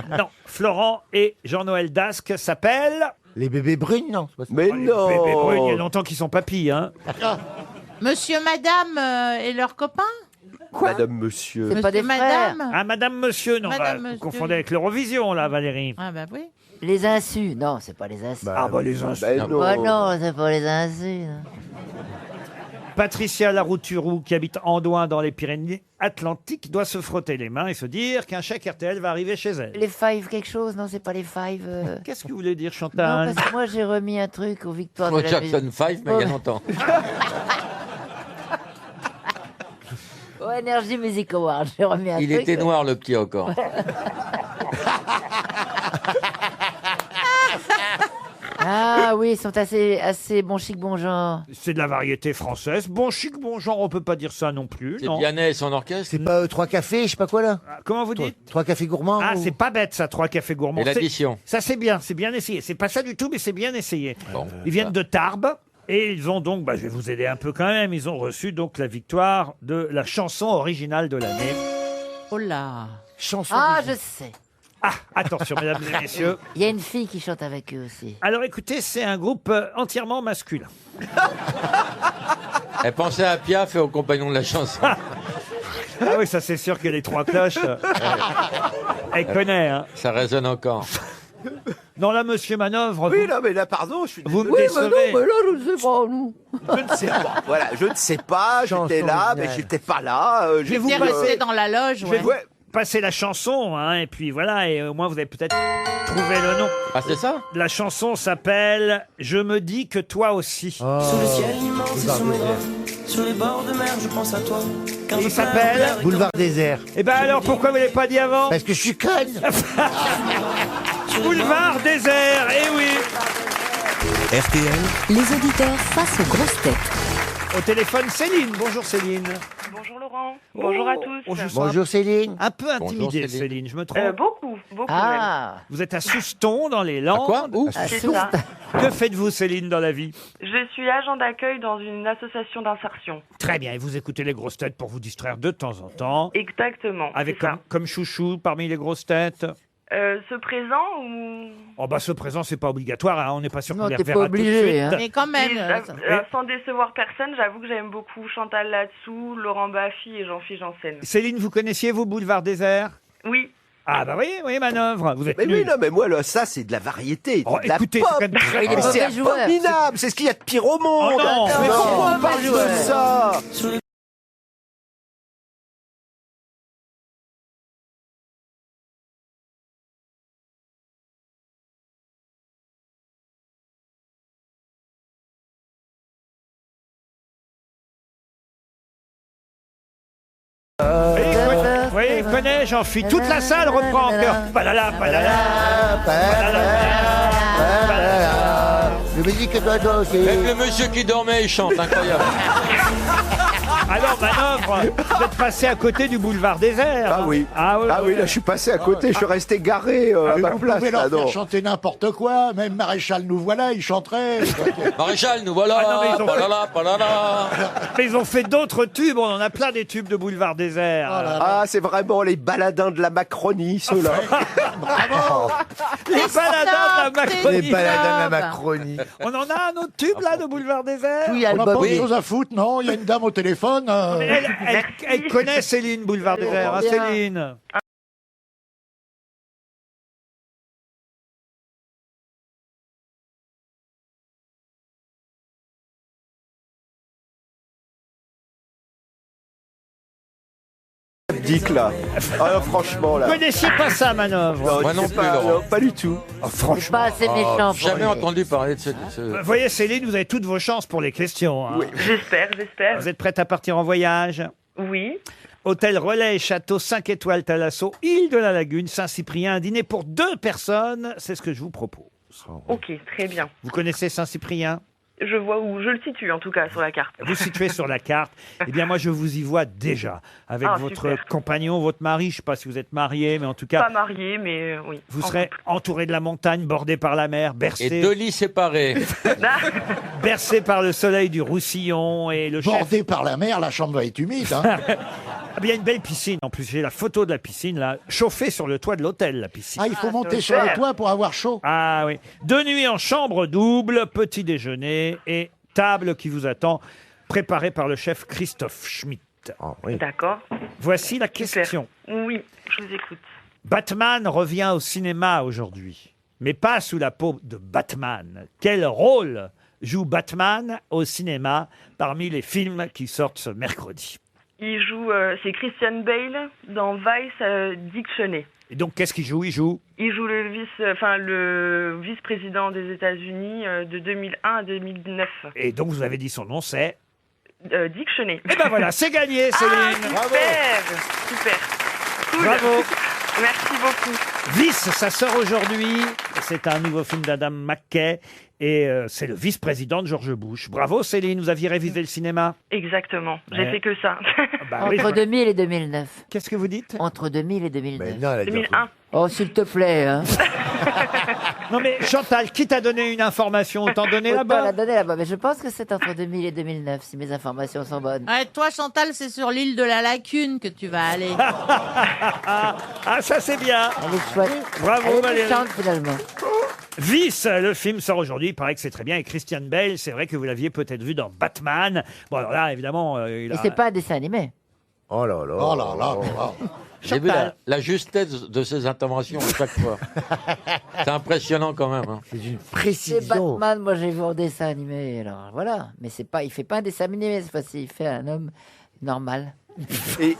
[SPEAKER 2] Non, Florent et Jean-Noël Dasque s'appellent...
[SPEAKER 8] Les bébés brunes, non c'est pas ça.
[SPEAKER 3] Mais
[SPEAKER 2] Oh, les bébés bruns, il y a
[SPEAKER 3] non.
[SPEAKER 2] longtemps qu'ils sont papis. Hein.
[SPEAKER 5] Monsieur, madame et leurs copains?
[SPEAKER 3] Madame, monsieur.
[SPEAKER 4] C'est pas des frères.
[SPEAKER 5] madame?
[SPEAKER 2] Ah, madame, monsieur, non,
[SPEAKER 5] Madame,
[SPEAKER 2] vous
[SPEAKER 5] monsieur.
[SPEAKER 2] confondez avec l'Eurovision là, Valérie.
[SPEAKER 5] Ah bah oui.
[SPEAKER 4] Les Insus? Non, c'est pas les Insus.
[SPEAKER 2] Ah bah les uns.
[SPEAKER 3] Ben non.
[SPEAKER 4] Oh non, c'est pas les Insus. non.
[SPEAKER 2] Patricia Larouturou, qui habite Andouin dans les Pyrénées-Atlantiques, doit se frotter les mains et se dire qu'un chèque RTL va arriver chez elle.
[SPEAKER 4] Les five quelque chose? Non, c'est pas les five.
[SPEAKER 2] Qu'est-ce que vous voulez dire,
[SPEAKER 4] Non,
[SPEAKER 2] Chantal?
[SPEAKER 4] parce que moi j'ai remis un truc aux victoires de la
[SPEAKER 7] Jackson
[SPEAKER 4] musique.
[SPEAKER 7] 5, mais il y a longtemps.
[SPEAKER 4] Au Energy Music Award, j'ai remis un
[SPEAKER 7] Il
[SPEAKER 4] truc.
[SPEAKER 7] était noir, le petit encore.
[SPEAKER 4] Ah oui, ils sont assez bon chic, bon genre.
[SPEAKER 2] C'est de la variété française. Bon chic, bon genre, on peut pas dire ça non plus.
[SPEAKER 7] C'est
[SPEAKER 2] Non.
[SPEAKER 7] Vianney et son orchestre.
[SPEAKER 8] C'est pas 3 cafés, je sais pas quoi là.
[SPEAKER 2] Comment vous dites?
[SPEAKER 8] 3 cafés gourmands.
[SPEAKER 2] Ah,
[SPEAKER 8] ou-
[SPEAKER 2] c'est pas bête ça, 3 cafés gourmands.
[SPEAKER 7] Et l'addition.
[SPEAKER 2] Ça c'est bien essayé. C'est pas ça du tout, mais c'est bien essayé.
[SPEAKER 7] Bon,
[SPEAKER 2] Ils viennent de Tarbes. Et ils ont donc, je vais vous aider un peu quand même, ils ont reçu donc la victoire de la chanson originale de l'année.
[SPEAKER 5] Oh là.
[SPEAKER 8] Chanson.
[SPEAKER 4] Ah, je sais.
[SPEAKER 2] Ah, attention mesdames et messieurs.
[SPEAKER 4] Il y a une fille qui chante avec eux aussi.
[SPEAKER 2] Alors écoutez, c'est un groupe entièrement masculin.
[SPEAKER 7] Elle pensait à Piaf et aux compagnons de la chanson.
[SPEAKER 2] Ah oui, ça c'est sûr que les 3 cloches, elle connaît. Hein.
[SPEAKER 7] Ça résonne encore.
[SPEAKER 2] Non là, monsieur Manœuvre,
[SPEAKER 3] Oui, non, mais là, pardon, je suis
[SPEAKER 2] vous
[SPEAKER 3] désolé.
[SPEAKER 2] me décevez.
[SPEAKER 4] là, je ne sais pas, nous.
[SPEAKER 3] Je ne sais pas. Voilà, je ne sais pas,
[SPEAKER 8] Chanson
[SPEAKER 3] j'étais là,
[SPEAKER 8] originale.
[SPEAKER 3] mais j'étais pas là.
[SPEAKER 2] Je vais vous
[SPEAKER 5] T'es resté dans la loge,
[SPEAKER 2] Je vais
[SPEAKER 5] ouais.
[SPEAKER 2] vous passer la chanson, hein, et puis voilà, et au moins vous avez peut-être trouvé le nom.
[SPEAKER 7] Ah, c'est ça?
[SPEAKER 2] La chanson s'appelle « Je me dis que toi aussi
[SPEAKER 13] Sous le ciel immense et sous mes draps, sur les bords de mer, je pense à toi. Car
[SPEAKER 2] Il
[SPEAKER 13] je pleure,
[SPEAKER 2] s'appelle
[SPEAKER 13] pleure et
[SPEAKER 8] Boulevard désert.
[SPEAKER 2] Eh ben alors, pourquoi vous ne l'avez pas dit avant?
[SPEAKER 8] Parce que je suis conne.
[SPEAKER 2] Boulevard désert, eh oui.
[SPEAKER 10] RTL,
[SPEAKER 1] Les auditeurs face aux grosses têtes.
[SPEAKER 2] Au téléphone, Céline. Bonjour Céline.
[SPEAKER 11] Bonjour Laurent. Bonjour à tous.
[SPEAKER 2] On joue ça
[SPEAKER 8] Bonjour Céline.
[SPEAKER 2] un peu intimidé,
[SPEAKER 7] Bonjour,
[SPEAKER 2] Céline, je me trompe.
[SPEAKER 11] Beaucoup même.
[SPEAKER 4] Ah,
[SPEAKER 2] Vous êtes à Souston, dans les Landes.
[SPEAKER 7] Quoi? Où?
[SPEAKER 11] C'est ça.
[SPEAKER 2] Que faites-vous, Céline, dans la vie?
[SPEAKER 11] Je suis agent d'accueil dans une association d'insertion.
[SPEAKER 2] Très bien, et vous écoutez les grosses têtes pour vous distraire de temps en temps.
[SPEAKER 11] Exactement.
[SPEAKER 2] Avec
[SPEAKER 11] c'est ça.
[SPEAKER 2] comme chouchou parmi les grosses têtes.
[SPEAKER 11] Ce présent ou
[SPEAKER 2] Oh bah ce présent, c'est pas obligatoire, hein, on n'est pas sûr qu'on
[SPEAKER 4] non,
[SPEAKER 2] les
[SPEAKER 4] t'es
[SPEAKER 2] reverra
[SPEAKER 4] pas
[SPEAKER 2] tout de
[SPEAKER 4] obligé.
[SPEAKER 2] suite.
[SPEAKER 4] Hein.
[SPEAKER 5] Mais quand même.
[SPEAKER 11] sans décevoir personne, j'avoue que j'aime beaucoup Chantal Latsou, Laurent Baffy et Jean-Philippe Janssen.
[SPEAKER 2] Céline, vous connaissiez, vous, Boulevard désert?
[SPEAKER 11] Oui.
[SPEAKER 2] Ah bah oui, Manœuvre, vous êtes
[SPEAKER 3] Mais oui,
[SPEAKER 2] nul.
[SPEAKER 3] non, mais moi, là, ça, c'est de la variété.
[SPEAKER 2] Oh,
[SPEAKER 3] de la
[SPEAKER 2] écoutez,
[SPEAKER 3] pop.
[SPEAKER 2] c'est quand même très
[SPEAKER 4] Il est
[SPEAKER 3] Mais c'est
[SPEAKER 4] mauvais joueur.
[SPEAKER 3] abominable. C'est ce qu'il y a de pire au monde.
[SPEAKER 2] Oh non.
[SPEAKER 3] Mais
[SPEAKER 4] Non,
[SPEAKER 3] pourquoi on
[SPEAKER 4] mauvais
[SPEAKER 3] parle
[SPEAKER 4] joueur.
[SPEAKER 3] de ça?
[SPEAKER 2] Il connaît, j'en fuis. Toute la salle reprend en chœur. Palala, palala.
[SPEAKER 8] Je me dis que toi aussi.
[SPEAKER 7] Même le monsieur qui dormait, il chante, incroyable.
[SPEAKER 2] Alors, Manœuvre, vous êtes passé à côté du Boulevard désert.
[SPEAKER 3] Ah oui.
[SPEAKER 2] Ah oui,
[SPEAKER 3] Là, je suis passé à côté. Je suis resté garé à ma
[SPEAKER 6] Vous
[SPEAKER 3] place.
[SPEAKER 6] pouvez leur
[SPEAKER 3] là, non.
[SPEAKER 6] faire chanter n'importe quoi, même Maréchal nous voilà, il chanterait.
[SPEAKER 7] Maréchal, nous voilà.
[SPEAKER 2] Ah non, mais ils ont fait-
[SPEAKER 7] Palala, palala.
[SPEAKER 2] Mais ils ont fait d'autres tubes. On en a plein des tubes de Boulevard désert.
[SPEAKER 3] Ah, c'est vraiment les baladins de la Macronie, ceux-là.
[SPEAKER 2] Les baladins de la Macronie.
[SPEAKER 8] Les baladins de la Macronie.
[SPEAKER 2] On en a un autre tube, là, de Boulevard désert?
[SPEAKER 8] Oui,
[SPEAKER 6] On n'a pas
[SPEAKER 8] album.
[SPEAKER 6] autre chose à foutre, non? Il y a une dame au téléphone.
[SPEAKER 2] Elle connaît Céline, Boulevard désert. Hein,
[SPEAKER 4] bien.
[SPEAKER 2] Céline.
[SPEAKER 3] Dick, là. Ah, franchement, là.
[SPEAKER 2] Vous connaissiez pas ça, Manœuvre?
[SPEAKER 7] Moi non
[SPEAKER 3] c'est
[SPEAKER 7] plus,
[SPEAKER 3] pas,
[SPEAKER 7] Laurent.
[SPEAKER 3] pas du tout.
[SPEAKER 4] c'est pas assez méchant pour
[SPEAKER 7] Jamais
[SPEAKER 4] lui.
[SPEAKER 7] entendu parler de ce...
[SPEAKER 2] Vous voyez, Céline, vous avez toutes vos chances pour les questions. Hein.
[SPEAKER 11] J'espère.
[SPEAKER 2] Vous êtes prête à partir en voyage?
[SPEAKER 11] Oui.
[SPEAKER 2] Hôtel Relais et Château 5 étoiles Thalasso, île de la Lagune, Saint-Cyprien, un dîner pour 2 personnes, c'est ce que je vous propose.
[SPEAKER 11] Ok, très bien.
[SPEAKER 2] Vous connaissez Saint-Cyprien?
[SPEAKER 11] Je vois où je le situe en tout cas sur la carte.
[SPEAKER 2] Vous situez sur la carte. Eh bien, moi, je vous y vois déjà. Avec
[SPEAKER 11] Ah,
[SPEAKER 2] votre
[SPEAKER 11] super.
[SPEAKER 2] compagnon, votre mari, je ne sais pas si vous êtes marié, mais en tout cas,
[SPEAKER 11] Pas marié, mais oui.
[SPEAKER 2] vous
[SPEAKER 11] en
[SPEAKER 2] serez
[SPEAKER 11] couple.
[SPEAKER 2] entouré de la montagne, bordé par la mer,
[SPEAKER 7] Et
[SPEAKER 2] bercé,
[SPEAKER 7] 2 lits séparés.
[SPEAKER 2] bercé par le soleil du Roussillon et le chef.
[SPEAKER 6] Bordé par la mer, la chambre va être humide. Hein.
[SPEAKER 2] Ah, il y a une belle piscine. En plus, j'ai la photo de la piscine, là, chauffée sur le toit de l'hôtel, la piscine.
[SPEAKER 6] Ah, il faut monter sur le toit pour avoir chaud.
[SPEAKER 2] Ah oui. 2 nuits en chambre double, petit déjeuner et table qui vous attend, préparée par le chef Christophe Schmitt.
[SPEAKER 11] D'accord.
[SPEAKER 2] Voici la
[SPEAKER 11] Super.
[SPEAKER 2] question.
[SPEAKER 11] Oui, je vous écoute.
[SPEAKER 2] Batman revient au cinéma aujourd'hui, mais pas sous la peau de Batman. Quel rôle joue Batman au cinéma parmi les films qui sortent ce mercredi?
[SPEAKER 11] Il joue, c'est Christian Bale dans Vice, Dick Cheney.
[SPEAKER 2] Et donc, qu'est-ce qu'il joue? Il joue
[SPEAKER 11] le vice-président des États-Unis de 2001 à 2009.
[SPEAKER 2] Et donc, vous avez dit son nom, c'est
[SPEAKER 11] Dick Cheney.
[SPEAKER 2] Et ben voilà, c'est gagné, Céline.
[SPEAKER 11] Super. Cool.
[SPEAKER 2] Bravo.
[SPEAKER 11] Merci beaucoup.
[SPEAKER 2] Vice, ça sort aujourd'hui. C'est un nouveau film d'Adam McKay. Et c'est le vice-président de George Bush. Bravo Céline, vous aviez révisé le cinéma?
[SPEAKER 11] Exactement, j'ai fait que ça.
[SPEAKER 4] Entre 2000 et 2009.
[SPEAKER 2] Qu'est-ce que vous dites?
[SPEAKER 4] Entre 2000 et 2009.
[SPEAKER 8] non, elle a dit
[SPEAKER 11] 2001.
[SPEAKER 4] Oh, s'il te plaît. Hein.
[SPEAKER 2] Non mais Chantal, qui t'a donné une information? Autant donner
[SPEAKER 4] Autant
[SPEAKER 2] là-bas.
[SPEAKER 4] la donner là-bas. Mais je pense que c'est entre 2000 et 2009, si mes informations sont bonnes.
[SPEAKER 5] Ouais, toi, Chantal, c'est sur l'île de la Lacune que tu vas aller.
[SPEAKER 2] Ah, ça c'est bien.
[SPEAKER 4] Elle est chouette.
[SPEAKER 2] Bravo
[SPEAKER 4] Elle est
[SPEAKER 2] Valérie.
[SPEAKER 4] méchante, finalement.
[SPEAKER 2] Vice, le film sort aujourd'hui, il paraît que c'est très bien. Et Christian Bale, c'est vrai que vous l'aviez peut-être vu dans Batman. Bon alors là, évidemment, il
[SPEAKER 4] Et
[SPEAKER 2] a...
[SPEAKER 4] c'est pas un dessin animé.
[SPEAKER 8] Oh là là.
[SPEAKER 6] Oh là là.
[SPEAKER 7] J'ai vu la justesse de ses interventions à chaque fois. C'est impressionnant quand même. Hein.
[SPEAKER 8] C'est une
[SPEAKER 4] C'est
[SPEAKER 8] précision.
[SPEAKER 4] Batman, moi j'ai vu en dessin animé, alors voilà. Mais c'est pas, il fait pas un dessin animé cette fois-ci, il fait un homme normal.
[SPEAKER 3] Et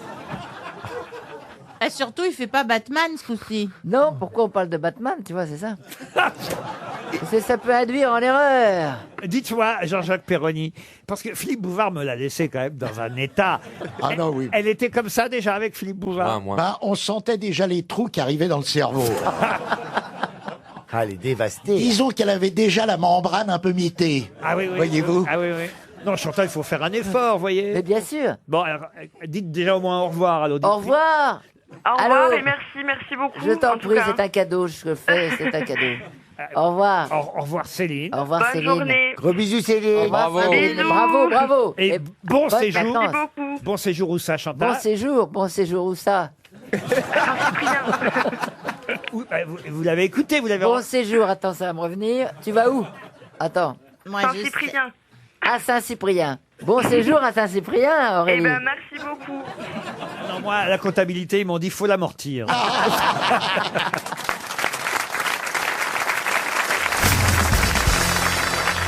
[SPEAKER 5] Et surtout, il fait pas Batman ce coup-ci.
[SPEAKER 4] Non, pourquoi on parle de Batman, tu vois, c'est ça. Ça peut induire en erreur.
[SPEAKER 2] Dites-moi, Jean-Jacques Perroni, parce que Philippe Bouvard me l'a laissé quand même dans un état.
[SPEAKER 6] Ah non, oui.
[SPEAKER 2] Elle était comme ça déjà avec Philippe Bouvard?
[SPEAKER 6] Ben, on sentait déjà les trous qui arrivaient dans le cerveau.
[SPEAKER 8] Ah, elle est dévastée.
[SPEAKER 6] Disons qu'elle avait déjà la membrane un peu mitée.
[SPEAKER 2] Ah oui, oui.
[SPEAKER 6] Voyez-vous?
[SPEAKER 2] Ah oui, oui. Non, Chantal, il faut faire un effort, voyez.
[SPEAKER 4] Mais bien sûr.
[SPEAKER 2] Bon, alors, dites déjà au moins au revoir à l'auditrice.
[SPEAKER 4] Au revoir.
[SPEAKER 11] Au revoir
[SPEAKER 4] Allô
[SPEAKER 11] et merci beaucoup.
[SPEAKER 4] Je t'en
[SPEAKER 11] en tout
[SPEAKER 4] prie,
[SPEAKER 11] cas.
[SPEAKER 4] c'est un cadeau, je le fais, c'est un cadeau. Au revoir.
[SPEAKER 2] Au revoir Céline.
[SPEAKER 4] Au revoir
[SPEAKER 11] Bonne
[SPEAKER 4] Céline.
[SPEAKER 11] journée.
[SPEAKER 8] Gros bisous, Céline.
[SPEAKER 4] Au revoir,
[SPEAKER 7] Bravo.
[SPEAKER 4] Céline.
[SPEAKER 11] Bisous.
[SPEAKER 4] Bravo, bravo.
[SPEAKER 2] Et bon
[SPEAKER 4] bonnes
[SPEAKER 2] séjour.
[SPEAKER 4] vacances.
[SPEAKER 11] Merci beaucoup.
[SPEAKER 2] Bon séjour où ça, Chantal?
[SPEAKER 4] Bon séjour où ça?
[SPEAKER 2] Vous l'avez écouté, vous l'avez...
[SPEAKER 4] Bon séjour, attends, ça va me revenir. Tu vas où? Attends.
[SPEAKER 5] Moi,
[SPEAKER 11] Saint-Cyprien.
[SPEAKER 4] À Saint-Cyprien. Bon séjour à Saint-Cyprien,
[SPEAKER 11] Eh
[SPEAKER 4] Aurélie.
[SPEAKER 11] ben, merci beaucoup.
[SPEAKER 2] Non, moi, à la comptabilité, ils m'ont dit, faut l'amortir.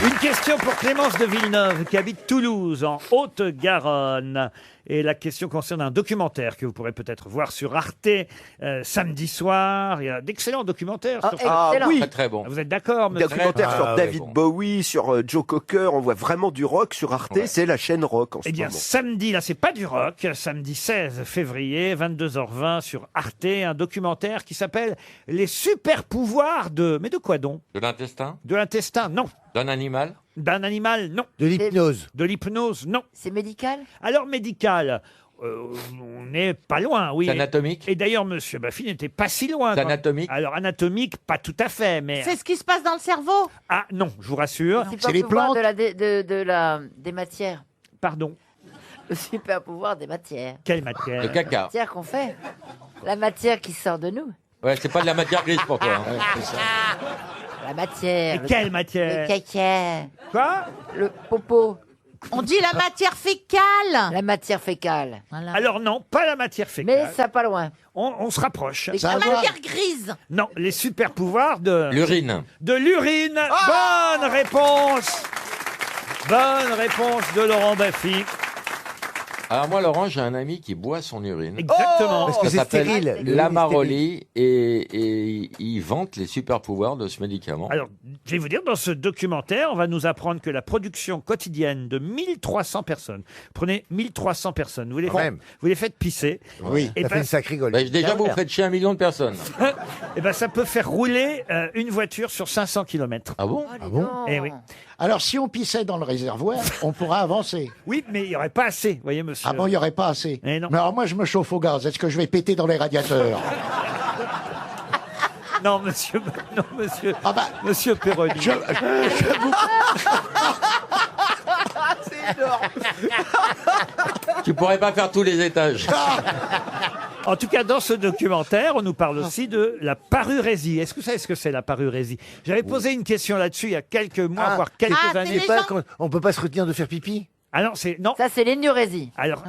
[SPEAKER 2] Une question pour Clémence de Villeneuve, qui habite Toulouse, en Haute-Garonne. Et la question concerne un documentaire que vous pourrez peut-être voir sur Arte samedi soir. Il y a d'excellents documentaires.
[SPEAKER 4] Oh,
[SPEAKER 2] sur...
[SPEAKER 4] excellent.
[SPEAKER 3] oui.
[SPEAKER 7] Très très bon.
[SPEAKER 2] Vous êtes d'accord, monsieur?
[SPEAKER 3] documentaire
[SPEAKER 8] Ah,
[SPEAKER 3] sur
[SPEAKER 8] ouais,
[SPEAKER 3] David
[SPEAKER 8] bon.
[SPEAKER 3] Bowie, sur Joe Cocker, on voit vraiment du rock sur Arte, c'est la chaîne rock en ce
[SPEAKER 2] Eh bien,
[SPEAKER 3] moment.
[SPEAKER 2] samedi, là, c'est pas du rock. Samedi 16 février, 22h20 sur Arte, un documentaire qui s'appelle Les super pouvoirs de... Mais de quoi donc?
[SPEAKER 7] De l'intestin?
[SPEAKER 2] De l'intestin, non.
[SPEAKER 7] D'un animal?
[SPEAKER 2] D'un animal, non.
[SPEAKER 8] De l'hypnose.
[SPEAKER 2] De l'hypnose, non.
[SPEAKER 4] C'est médical?
[SPEAKER 2] Alors, médical, on n'est pas loin, oui.
[SPEAKER 7] C'est anatomique?
[SPEAKER 2] Et d'ailleurs, monsieur Baffy n'était pas si loin.
[SPEAKER 7] C'est
[SPEAKER 2] quand-
[SPEAKER 7] anatomique?
[SPEAKER 2] Alors, anatomique, pas tout à fait, mais...
[SPEAKER 5] C'est ce qui se passe dans le cerveau.
[SPEAKER 2] Ah, non, je vous rassure.
[SPEAKER 4] Super
[SPEAKER 6] les
[SPEAKER 4] pouvoir
[SPEAKER 6] plantes.
[SPEAKER 4] des matières.
[SPEAKER 2] Pardon.
[SPEAKER 4] Le super pouvoir des matières.
[SPEAKER 2] Quelle matière?
[SPEAKER 7] Le caca.
[SPEAKER 4] Matière qu'on fait. La matière qui sort de nous.
[SPEAKER 7] Ouais, c'est pas de la matière grise pour toi. hein.
[SPEAKER 4] La matière.
[SPEAKER 2] Et quelle matière?
[SPEAKER 4] Le caca.
[SPEAKER 2] Quoi?
[SPEAKER 4] Le popo.
[SPEAKER 5] On dit la matière fécale.
[SPEAKER 4] La matière fécale.
[SPEAKER 5] Voilà.
[SPEAKER 2] Alors non, pas la matière fécale.
[SPEAKER 4] Mais ça pas loin.
[SPEAKER 2] On se rapproche.
[SPEAKER 4] Les-
[SPEAKER 6] Ça
[SPEAKER 5] La
[SPEAKER 6] a voir-
[SPEAKER 5] matière grise.
[SPEAKER 2] Non, les super pouvoirs de...
[SPEAKER 7] L'urine.
[SPEAKER 2] De l'urine. Bonne réponse. Bonne réponse de Laurent Baffy.
[SPEAKER 7] Alors moi, Laurent, j'ai un ami qui boit son urine.
[SPEAKER 2] Exactement.
[SPEAKER 8] Parce que
[SPEAKER 7] Ça
[SPEAKER 8] c'est
[SPEAKER 7] s'appelle
[SPEAKER 8] stérile. L'urine est stérile.
[SPEAKER 7] Lamaroli et il vante les super pouvoirs de ce médicament.
[SPEAKER 2] Alors, je vais vous dire, dans ce documentaire, on va nous apprendre que la production quotidienne de 1300 personnes, prenez 1300 personnes, vous les,
[SPEAKER 8] Quand même.
[SPEAKER 2] vous les faites pisser,
[SPEAKER 8] Oui,
[SPEAKER 2] et
[SPEAKER 8] ça fait
[SPEAKER 2] ben,
[SPEAKER 8] une sacrée gueule.
[SPEAKER 7] Bah, déjà, vous faites chier 1 million de personnes.
[SPEAKER 2] et ben, ça peut faire rouler une voiture sur 500 km.
[SPEAKER 7] Ah bon?
[SPEAKER 4] Oh, dis
[SPEAKER 8] bon
[SPEAKER 4] donc.
[SPEAKER 2] Eh oui.
[SPEAKER 6] Alors, si on pissait dans le réservoir, on pourra avancer.
[SPEAKER 2] Oui, mais il n'y aurait pas assez, vous voyez, monsieur.
[SPEAKER 6] Ah bon, il n'y aurait pas assez.
[SPEAKER 2] Eh non.
[SPEAKER 6] Mais alors, moi, je me chauffe au gaz. Est-ce que je vais péter dans les radiateurs?
[SPEAKER 2] Non, monsieur, non, monsieur,
[SPEAKER 6] Ah bah,
[SPEAKER 2] monsieur Perroni.
[SPEAKER 6] je vous...
[SPEAKER 7] Tu pourrais pas faire tous les étages.
[SPEAKER 2] En tout cas, dans ce documentaire, on nous parle aussi de la parurésie. Est-ce que vous savez ce que c'est, la parurésie? J'avais posé une question là-dessus il y a quelques mois,
[SPEAKER 8] Ah.
[SPEAKER 2] voire quelques
[SPEAKER 5] Ah,
[SPEAKER 2] années.
[SPEAKER 5] c'est
[SPEAKER 8] Pas
[SPEAKER 5] gens-
[SPEAKER 8] quand- on peut pas se retenir de faire pipi.
[SPEAKER 2] Ah non, c'est... Non.
[SPEAKER 4] Ça, c'est l'énurésie.
[SPEAKER 2] Alors,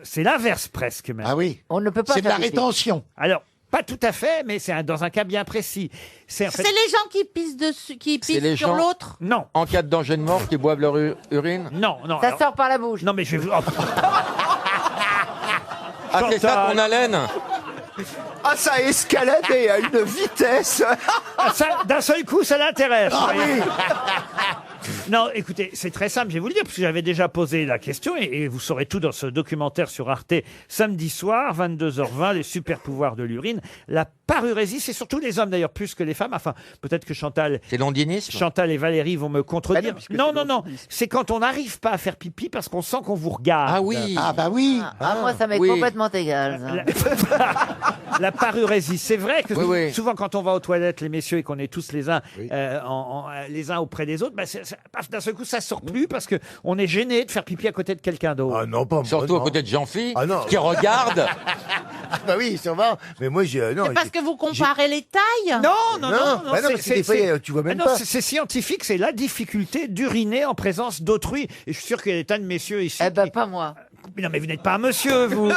[SPEAKER 2] c'est l'inverse presque même.
[SPEAKER 6] Ah oui,
[SPEAKER 4] On ne peut pas
[SPEAKER 6] c'est de la
[SPEAKER 4] faire pipi.
[SPEAKER 6] rétention.
[SPEAKER 2] Alors, Pas tout à fait, mais c'est dans un cas bien précis. C'est en fait...
[SPEAKER 5] C'est les gens qui pissent dessus, qui
[SPEAKER 7] C'est les
[SPEAKER 5] pissent sur
[SPEAKER 7] gens-
[SPEAKER 5] l'autre.
[SPEAKER 2] Non.
[SPEAKER 7] En cas de danger de mort, qui boivent leur urine.
[SPEAKER 2] Non, non.
[SPEAKER 4] Ça
[SPEAKER 2] alors-
[SPEAKER 4] sort par la bouche.
[SPEAKER 2] Non, mais je vais vous...
[SPEAKER 7] Ah, c'est ça
[SPEAKER 2] Chantal.
[SPEAKER 7] ton haleine?
[SPEAKER 3] Ah, ça a escaladé à une vitesse.
[SPEAKER 2] Ah, ça, d'un seul coup, ça l'intéresse.
[SPEAKER 3] Ah
[SPEAKER 2] vous voyez.
[SPEAKER 3] oui.
[SPEAKER 2] Non, écoutez, c'est très simple, je vais vous le dire, parce que j'avais déjà posé la question, et vous saurez tout dans ce documentaire sur Arte, samedi soir, 22h20, les super pouvoirs de l'urine. La parurésie, c'est surtout les hommes d'ailleurs, plus que les femmes. Enfin, peut-être que Chantal...
[SPEAKER 7] C'est l'ondinisme?
[SPEAKER 2] Chantal et Valérie vont me contredire.
[SPEAKER 3] puisque
[SPEAKER 2] Non,
[SPEAKER 3] c'est
[SPEAKER 2] non, non, c'est quand on n'arrive pas à faire pipi parce qu'on sent qu'on vous regarde.
[SPEAKER 7] Ah oui.
[SPEAKER 6] Ah bah oui.
[SPEAKER 4] Moi, ça m'est
[SPEAKER 7] Oui.
[SPEAKER 4] complètement égal. ça.
[SPEAKER 2] La parurésie, c'est vrai que
[SPEAKER 7] Oui, oui.
[SPEAKER 2] souvent quand on va aux toilettes, les messieurs, et qu'on est tous les uns, les uns auprès des autres, bah, paf, d'un seul coup ça sort plus parce que on est gêné de faire pipi à côté de quelqu'un d'autre.
[SPEAKER 8] Ah non, pas moi.
[SPEAKER 7] Surtout à
[SPEAKER 8] non.
[SPEAKER 7] côté de Jean-Phi,
[SPEAKER 8] Ah non.
[SPEAKER 7] qui regarde.
[SPEAKER 8] Ah bah oui, sûrement. Mais moi, non.
[SPEAKER 5] C'est parce que vous comparez les tailles.
[SPEAKER 2] Non, non, non, non,
[SPEAKER 8] bah non, parce que des fois, tu vois même
[SPEAKER 2] non,
[SPEAKER 8] pas.
[SPEAKER 2] c'est scientifique, c'est la difficulté d'uriner en présence d'autrui. Et je suis sûr qu'il y a des tas de messieurs ici.
[SPEAKER 4] Eh ben, pas moi.
[SPEAKER 2] Non, mais vous n'êtes pas un monsieur, vous.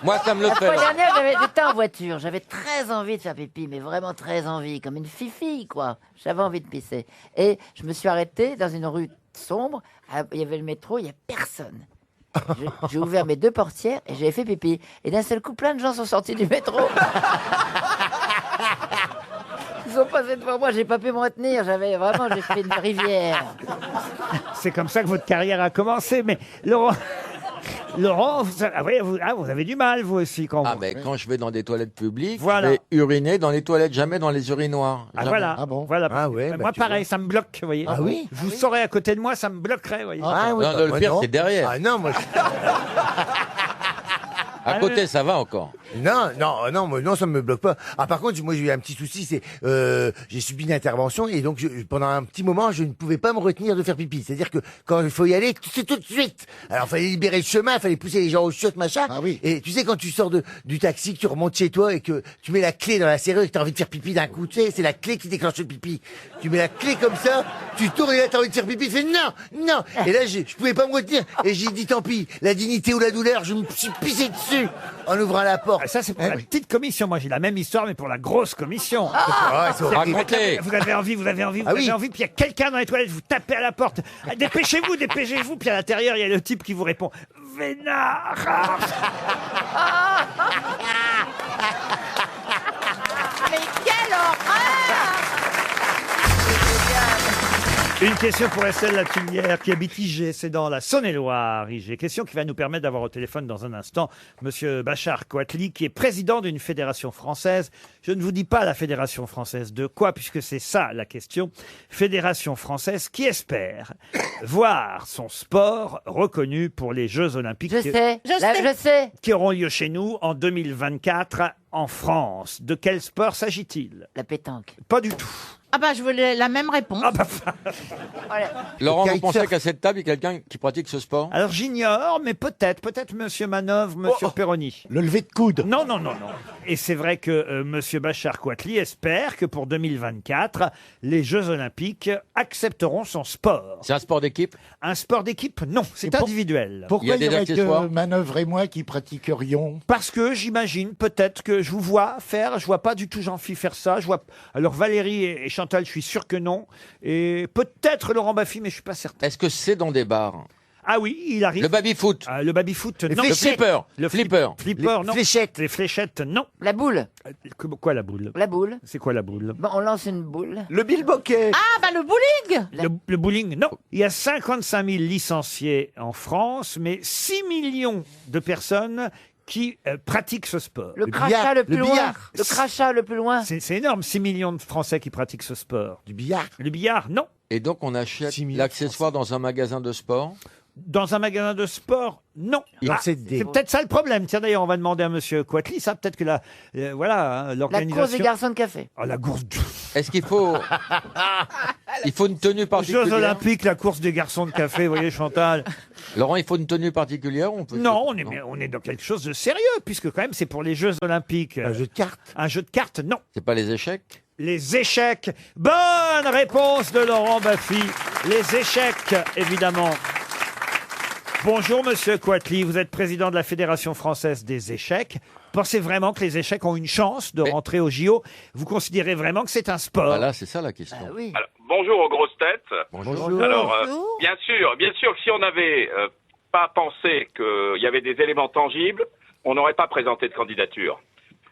[SPEAKER 7] Moi, ça me le
[SPEAKER 4] La
[SPEAKER 7] fait.
[SPEAKER 4] fois
[SPEAKER 7] là.
[SPEAKER 4] dernière, j'étais en voiture. J'avais très envie de faire pipi, mais vraiment très envie, comme une fifille, quoi. J'avais envie de pisser. Et je me suis arrêté dans une rue sombre. Il y avait le métro, il n'y a personne. J'ai ouvert mes deux portières et j'ai fait pipi. Et d'un seul coup, plein de gens sont sortis du métro. Ils sont passés devant moi, j'ai pas pu me retenir. J'ai fait une rivière.
[SPEAKER 2] C'est comme ça que votre carrière a commencé. Mais Laurent, vous avez du mal, vous aussi, quand
[SPEAKER 7] Ah,
[SPEAKER 2] vous...
[SPEAKER 7] mais quand je vais dans des toilettes publiques,
[SPEAKER 2] Voilà.
[SPEAKER 7] je vais uriner dans les toilettes, jamais dans les urinoirs.
[SPEAKER 2] Ah
[SPEAKER 7] Jamais.
[SPEAKER 2] voilà,
[SPEAKER 8] Ah bon
[SPEAKER 2] voilà.
[SPEAKER 8] Ah ouais, bah,
[SPEAKER 2] Moi
[SPEAKER 8] tu
[SPEAKER 2] pareil, ça me bloque, vous voyez.
[SPEAKER 8] Ah oui
[SPEAKER 2] Je vous saurais à côté de moi, ça me bloquerait, vous voyez.
[SPEAKER 8] Ah oui,
[SPEAKER 7] Non,
[SPEAKER 8] bah,
[SPEAKER 7] le
[SPEAKER 8] moi,
[SPEAKER 7] pire,
[SPEAKER 8] non.
[SPEAKER 7] c'est derrière.
[SPEAKER 8] Ah non, moi.
[SPEAKER 7] À côté, ça va encore.
[SPEAKER 8] Non, moi, non, ça me bloque pas. Ah, par contre, moi, j'ai eu un petit souci, c'est, j'ai subi une intervention et donc, pendant un petit moment, je ne pouvais pas me retenir de faire pipi. C'est-à-dire que quand il faut y aller, c'est tout de suite. Alors, fallait libérer le chemin, fallait pousser les gens aux chiottes, machin.
[SPEAKER 6] Ah oui.
[SPEAKER 8] Et tu sais, quand tu sors du taxi, que tu remontes chez toi et que tu mets la clé dans la serrure et que t'as envie de faire pipi d'un coup, tu sais, c'est la clé qui déclenche le pipi. Tu mets la clé comme ça, tu tournes et là, t'as envie de faire pipi, tu fais non. Et là, je pouvais pas me retenir. Et j'ai dit, tant pis, la dignité ou la douleur, je me suis pissé dessus en ouvrant la porte.
[SPEAKER 2] Ah, ça, c'est pour la petite commission. Moi, j'ai la même histoire, mais pour la grosse commission.
[SPEAKER 8] Ah, c'est horrible.
[SPEAKER 7] Racontez.
[SPEAKER 2] Vous avez envie, vous avez
[SPEAKER 8] Ah oui.
[SPEAKER 2] envie, puis il y a quelqu'un dans les toilettes, vous tapez à la porte. Ah, dépêchez-vous, puis à l'intérieur, il y a le type qui vous répond Vénard.
[SPEAKER 5] Mais quelle horreur!
[SPEAKER 2] Une question pour Estelle Latulière qui habite IG, c'est dans la Saône-et-Loire, IG. Question qui va nous permettre d'avoir au téléphone dans un instant Monsieur Bachar Coatli, qui est président d'une fédération française. Je ne vous dis pas la fédération française de quoi, puisque c'est ça la question. Fédération française qui espère voir son sport reconnu pour les Jeux Olympiques
[SPEAKER 4] Je sais.
[SPEAKER 2] qui auront lieu chez nous en 2024 en France. De quel sport s'agit-il?
[SPEAKER 4] La pétanque.
[SPEAKER 2] Pas du tout.
[SPEAKER 5] Ah bah, je voulais la même réponse.
[SPEAKER 2] Ah bah,
[SPEAKER 7] Laurent, vous pensez
[SPEAKER 8] kitesurf.
[SPEAKER 7] qu'à cette table, il y a quelqu'un qui pratique ce sport?
[SPEAKER 2] alors j'ignore, mais peut-être Monsieur Manœuvre, Monsieur Perroni.
[SPEAKER 6] Le lever de coude.
[SPEAKER 2] Non. Et c'est vrai que Monsieur Bachar Coatli espère que pour 2024, les Jeux Olympiques accepteront son sport.
[SPEAKER 7] C'est un sport d'équipe?
[SPEAKER 2] Un sport d'équipe, non, c'est
[SPEAKER 6] pour-
[SPEAKER 2] individuel.
[SPEAKER 6] Pourquoi
[SPEAKER 7] Il y a
[SPEAKER 6] il y
[SPEAKER 7] des
[SPEAKER 6] aurait
[SPEAKER 7] accessoires.
[SPEAKER 6] que Manœuvre et moi qui pratiquerions?
[SPEAKER 2] Parce que j'imagine peut-être que je vous vois faire, je vois pas du tout Jean-Phi faire ça. Alors Valérie et Chantal, je suis sûr que non. Et peut-être Laurent Baffy, mais je suis pas certain.
[SPEAKER 7] Est-ce que c'est dans des bars?
[SPEAKER 2] Ah oui, il arrive.
[SPEAKER 7] Le baby-foot?
[SPEAKER 2] Le baby-foot, non.
[SPEAKER 7] Le flipper?
[SPEAKER 2] Le
[SPEAKER 7] flipper?
[SPEAKER 2] Flipper, non.
[SPEAKER 8] Fléchettes.
[SPEAKER 2] Les fléchettes, non.
[SPEAKER 4] La boule.
[SPEAKER 2] Quoi la boule?
[SPEAKER 4] La boule.
[SPEAKER 2] C'est quoi la boule?
[SPEAKER 4] Bon, on lance une boule.
[SPEAKER 3] Le bilboquet.
[SPEAKER 5] Ah bah, le bowling!
[SPEAKER 2] Le bowling, non. Il y a 55 000 licenciés en France, mais 6 millions de personnes qui pratiquent ce sport.
[SPEAKER 4] Le crachat
[SPEAKER 8] billard,
[SPEAKER 4] le plus
[SPEAKER 8] le
[SPEAKER 4] loin.
[SPEAKER 8] billard.
[SPEAKER 4] Le crachat le plus loin.
[SPEAKER 2] C'est énorme, 6 millions de Français qui pratiquent ce sport.
[SPEAKER 8] Du billard.
[SPEAKER 2] Le billard, non.
[SPEAKER 7] Et donc, on achète
[SPEAKER 8] 6 000
[SPEAKER 7] l'accessoire dans un magasin de sport?
[SPEAKER 2] Dans un magasin de sport, non.
[SPEAKER 8] Donc
[SPEAKER 2] Ah,
[SPEAKER 8] c'est
[SPEAKER 2] c'est peut-être ça le problème. Tiens, d'ailleurs, on va demander à Monsieur Coatli, ça, peut-être que voilà,
[SPEAKER 4] La
[SPEAKER 2] l'organisation...
[SPEAKER 4] course des garçons de café.
[SPEAKER 2] Ah, la course...
[SPEAKER 7] Est-ce qu'il faut... il faut une tenue
[SPEAKER 2] Jeux
[SPEAKER 7] particulière?
[SPEAKER 2] Olympiques, la course des garçons de café, vous voyez, Chantal.
[SPEAKER 7] Laurent, il faut une tenue particulière ou on peut...
[SPEAKER 2] Non, on est dans quelque chose de sérieux, puisque quand même, c'est pour les Jeux Olympiques.
[SPEAKER 8] Un jeu de cartes.
[SPEAKER 2] Un jeu de cartes, non.
[SPEAKER 7] C'est pas les échecs?
[SPEAKER 2] Les échecs. Bonne réponse de Laurent Baffy. Les échecs, évidemment. Bonjour, Monsieur Coatli. Vous êtes président de la Fédération française des échecs. pensez vraiment que les échecs ont une chance de rentrer au JO? Vous considérez vraiment que c'est un sport?
[SPEAKER 7] Voilà, c'est ça la question.
[SPEAKER 14] Alors, bonjour aux grosses têtes.
[SPEAKER 7] Bonjour.
[SPEAKER 14] Alors, bien sûr que si on n'avait pas pensé qu'il y avait des éléments tangibles, on n'aurait pas présenté de candidature.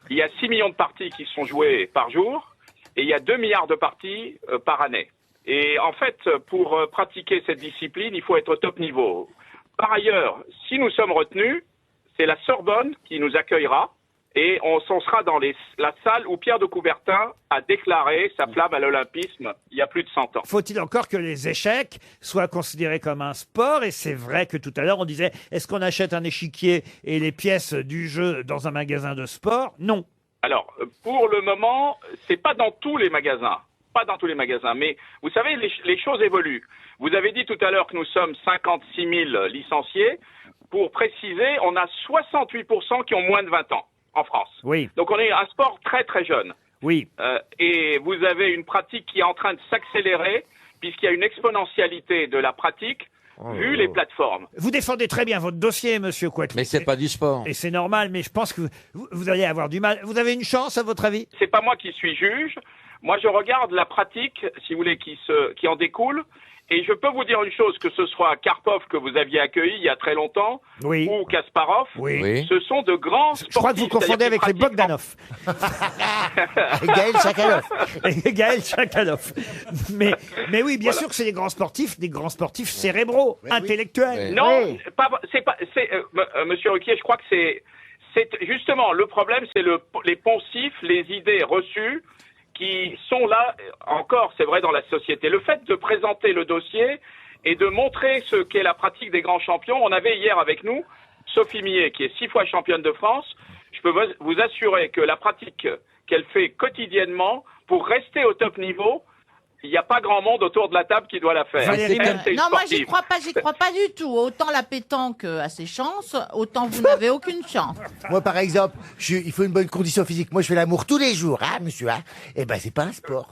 [SPEAKER 14] Il y a 6 millions de parties qui sont jouées par jour et il y a 2 milliards de parties par année. Et en fait, pour pratiquer cette discipline, il faut être au top niveau. Par ailleurs, si nous sommes retenus, c'est la Sorbonne qui nous accueillera et on sera dans la salle où Pierre de Coubertin a déclaré sa flamme à l'olympisme il y a plus de 100 ans.
[SPEAKER 2] Faut-il encore que les échecs soient considérés comme un sport? Et c'est vrai que tout à l'heure, on disait, est-ce qu'on achète un échiquier et les pièces du jeu dans un magasin de sport? Non.
[SPEAKER 14] Alors, pour le moment, c'est pas dans tous les magasins. Pas dans tous les magasins. Mais vous savez, les choses évoluent. Vous avez dit tout à l'heure que nous sommes 56 000 licenciés. Pour préciser, on a 68% qui ont moins de 20 ans en France.
[SPEAKER 2] Oui.
[SPEAKER 14] Donc on est un sport très très jeune.
[SPEAKER 2] Oui.
[SPEAKER 14] Et vous avez une pratique qui est en train de s'accélérer puisqu'il y a une exponentialité de la pratique vu les plateformes.
[SPEAKER 2] Vous défendez très bien votre dossier, monsieur Coitry.
[SPEAKER 7] Mais c'est pas du sport.
[SPEAKER 2] Et c'est normal, mais je pense que vous allez avoir du mal. Vous avez une chance, à votre avis?
[SPEAKER 14] C'est pas moi qui suis juge. Moi, je regarde la pratique, si vous voulez, qui en découle. Et je peux vous dire une chose, que ce soit Karpov que vous aviez accueilli il y a très longtemps, ou Kasparov, ce sont de grands sportifs.
[SPEAKER 2] Je crois que vous confondez avec les Bogdanov.
[SPEAKER 8] Et Gaël Chakalov.
[SPEAKER 2] Et Gaël Chakalov. Mais oui, bien sûr que c'est des grands sportifs cérébraux, intellectuels.
[SPEAKER 14] Non, Monsieur Ruquier, je crois que c'est justement le problème, c'est les poncifs, les idées reçues qui sont là encore, c'est vrai, dans la société. Le fait de présenter le dossier et de montrer ce qu'est la pratique des grands champions. On avait hier avec nous Sophie Millet, qui est 6 fois championne de France. Je peux vous assurer que la pratique qu'elle fait quotidiennement pour rester au top niveau, il n'y a pas grand monde autour de la table qui doit la faire.
[SPEAKER 5] Non, moi j'y crois pas du tout. Autant la pétanque a ses chances, autant vous n'avez aucune chance.
[SPEAKER 8] Moi, par exemple, il faut une bonne condition physique. Moi, je fais l'amour tous les jours, hein, monsieur. Hein. Eh ben, c'est pas un sport.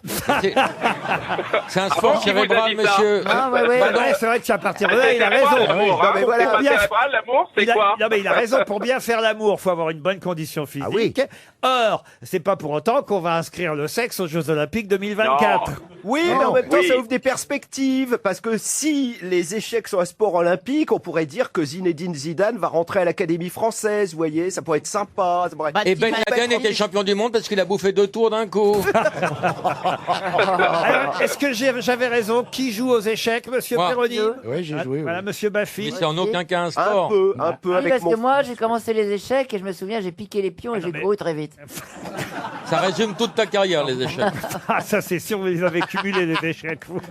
[SPEAKER 7] C'est un sport cérébral, monsieur.
[SPEAKER 2] C'est vrai que c'est à partir de là, il a raison.
[SPEAKER 14] L'amour, c'est quoi?
[SPEAKER 2] Non, mais il a raison. Pour bien faire l'amour, il faut avoir une bonne condition physique. Or, c'est pas pour autant qu'on va inscrire le sexe aux Jeux Olympiques 2024.
[SPEAKER 3] Oui, mais en même temps, ça ouvre des perspectives. Parce que si les échecs sont un sport olympique, on pourrait dire que Zinedine Zidane va rentrer à l'Académie française. Vous voyez, ça pourrait être sympa.
[SPEAKER 7] Et Ben Laden était champion du monde parce qu'il a bouffé 2 tours d'un coup.
[SPEAKER 2] Alors, est-ce que j'avais raison? Qui joue aux échecs, monsieur Perroni?
[SPEAKER 6] Oui, j'ai joué.
[SPEAKER 2] Voilà, monsieur Baffy.
[SPEAKER 7] Mais c'est en aucun cas un sport.
[SPEAKER 3] Un peu
[SPEAKER 4] Oui,
[SPEAKER 3] avec
[SPEAKER 4] parce
[SPEAKER 3] mon...
[SPEAKER 4] que moi, j'ai commencé les échecs et je me souviens, j'ai piqué les pions et j'ai couru très vite.
[SPEAKER 7] Ça résume toute ta carrière, les échecs.
[SPEAKER 2] Ah, ça c'est sûr, vous les avez cumulés, les échecs, vous.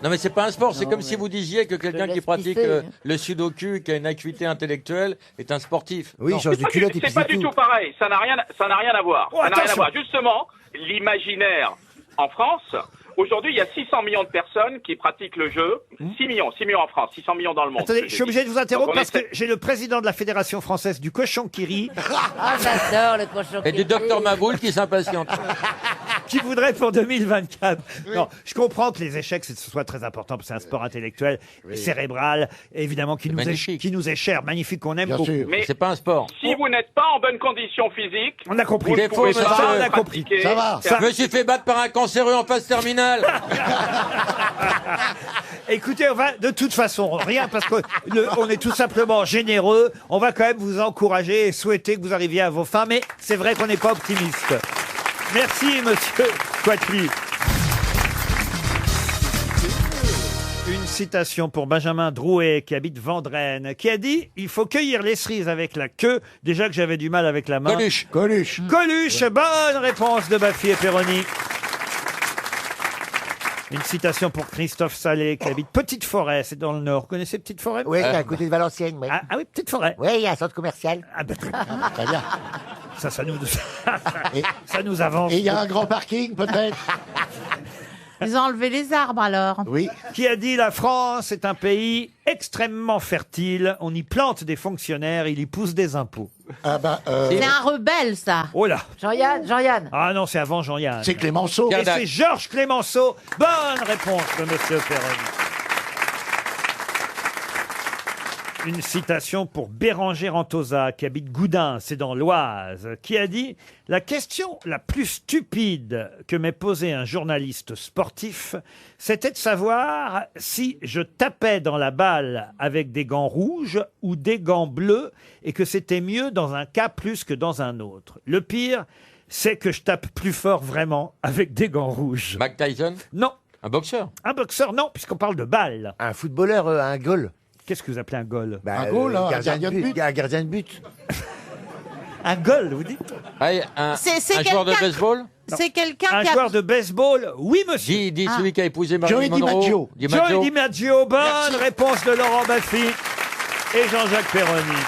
[SPEAKER 7] Non, mais c'est pas un sport. C'est comme si vous disiez que quelqu'un qui pratique
[SPEAKER 4] pisser.
[SPEAKER 7] le sudoku, qui a une acuité intellectuelle, est un sportif.
[SPEAKER 8] Oui, il change de culotte et puis
[SPEAKER 14] C'est pas du tout pareil. Ça n'a rien à voir.
[SPEAKER 2] Oh,
[SPEAKER 14] Ça n'a rien à
[SPEAKER 2] attention.
[SPEAKER 14] voir. Justement, l'imaginaire en France. Aujourd'hui, il y a 600 millions de personnes qui pratiquent le jeu. 6 millions en France, 600 millions dans le monde.
[SPEAKER 2] Attendez, je suis obligé de vous interrompre
[SPEAKER 14] Donc, on
[SPEAKER 2] parce que
[SPEAKER 14] essaie-
[SPEAKER 2] j'ai le président de la Fédération française du cochon qui rit,
[SPEAKER 4] Ah, j'adore le cochon.
[SPEAKER 7] Et du docteur Maboul qui s'impatiente.
[SPEAKER 2] qui voudrait pour 2024. Non, je comprends que les échecs, ce soit très important, parce que c'est un sport intellectuel, cérébral, évidemment, qui nous est cher, magnifique, qu'on aime
[SPEAKER 6] Bien
[SPEAKER 2] beaucoup.
[SPEAKER 6] sûr.
[SPEAKER 14] Mais
[SPEAKER 7] C'est pas un sport.
[SPEAKER 14] si vous n'êtes pas en bonne condition physique,
[SPEAKER 2] On a compris.
[SPEAKER 14] vous ne
[SPEAKER 7] C'est faux,
[SPEAKER 14] pouvez
[SPEAKER 7] monsieur.
[SPEAKER 14] pas
[SPEAKER 7] Ça, on
[SPEAKER 2] a compris.
[SPEAKER 14] pratiquer.
[SPEAKER 6] Ça va.
[SPEAKER 7] Je me suis fait battre par un cancéreux en phase terminale.
[SPEAKER 2] Écoutez, on va, de toute façon, rien, parce qu'on est tout simplement généreux, on va quand même vous encourager et souhaiter que vous arriviez à vos fins, mais c'est vrai qu'on n'est pas optimiste. Merci, monsieur Coitry. Une citation pour Benjamin Drouet, qui habite Vendrenne, qui a dit « Il faut cueillir les cerises avec la queue. » Déjà que j'avais du mal avec la main.
[SPEAKER 7] Coluche.
[SPEAKER 2] Coluche, bonne réponse de Baffy et Perroni. Une citation pour Christophe Salé, qui habite Petite Forêt, c'est dans le Nord. Vous connaissez Petite Forêt?
[SPEAKER 8] Oui, à côté de Valenciennes. Oui,
[SPEAKER 2] Ah oui, Petite Forêt.
[SPEAKER 8] oui, il y a un centre commercial.
[SPEAKER 2] Ah bah,
[SPEAKER 6] Très bien.
[SPEAKER 2] ça nous avance.
[SPEAKER 6] Et il y a un grand parking, peut-être?
[SPEAKER 5] Ils ont enlevé les arbres alors.
[SPEAKER 6] Oui.
[SPEAKER 2] Qui a dit « La France est un pays extrêmement fertile. On y plante des fonctionnaires, il y pousse des impôts.
[SPEAKER 6] Ah ben,
[SPEAKER 5] C'est un rebelle, ça. »
[SPEAKER 2] Oh là.
[SPEAKER 4] Jean-Yann.
[SPEAKER 2] Ah non, c'est avant Jean-Yann.
[SPEAKER 6] c'est Clémenceau.
[SPEAKER 2] Et c'est Georges Clémenceau. Bonne réponse de monsieur Perroni. Une citation pour Béranger Rantosa, qui habite Goudin, c'est dans l'Oise, qui a dit « La question la plus stupide que m'ait posée un journaliste sportif, c'était de savoir si je tapais dans la balle avec des gants rouges ou des gants bleus et que c'était mieux dans un cas plus que dans un autre. Le pire, c'est que je tape plus fort vraiment avec des gants rouges. »
[SPEAKER 7] Mike Tyson?
[SPEAKER 2] Non.
[SPEAKER 7] Un boxeur?
[SPEAKER 2] Un boxeur, non, puisqu'on parle de balle.
[SPEAKER 8] Un footballeur, un goal.
[SPEAKER 2] Qu'est-ce que vous appelez un goal?
[SPEAKER 6] Un goal, hein,
[SPEAKER 8] gardien de but. Un gardien de but.
[SPEAKER 2] Un goal, vous dites?
[SPEAKER 7] Un
[SPEAKER 5] C'est
[SPEAKER 7] joueur de
[SPEAKER 5] quelqu'un-
[SPEAKER 7] baseball?
[SPEAKER 5] C'est quelqu'un
[SPEAKER 2] Un
[SPEAKER 5] qui a...
[SPEAKER 2] joueur de baseball, oui monsieur.
[SPEAKER 7] Dis celui qui a épousé Marilyn
[SPEAKER 6] Joey
[SPEAKER 7] Monroe.
[SPEAKER 6] DiMaggio.
[SPEAKER 2] Joey DiMaggio, bonne réponse de Laurent Baffy et Jean-Jacques Perroni.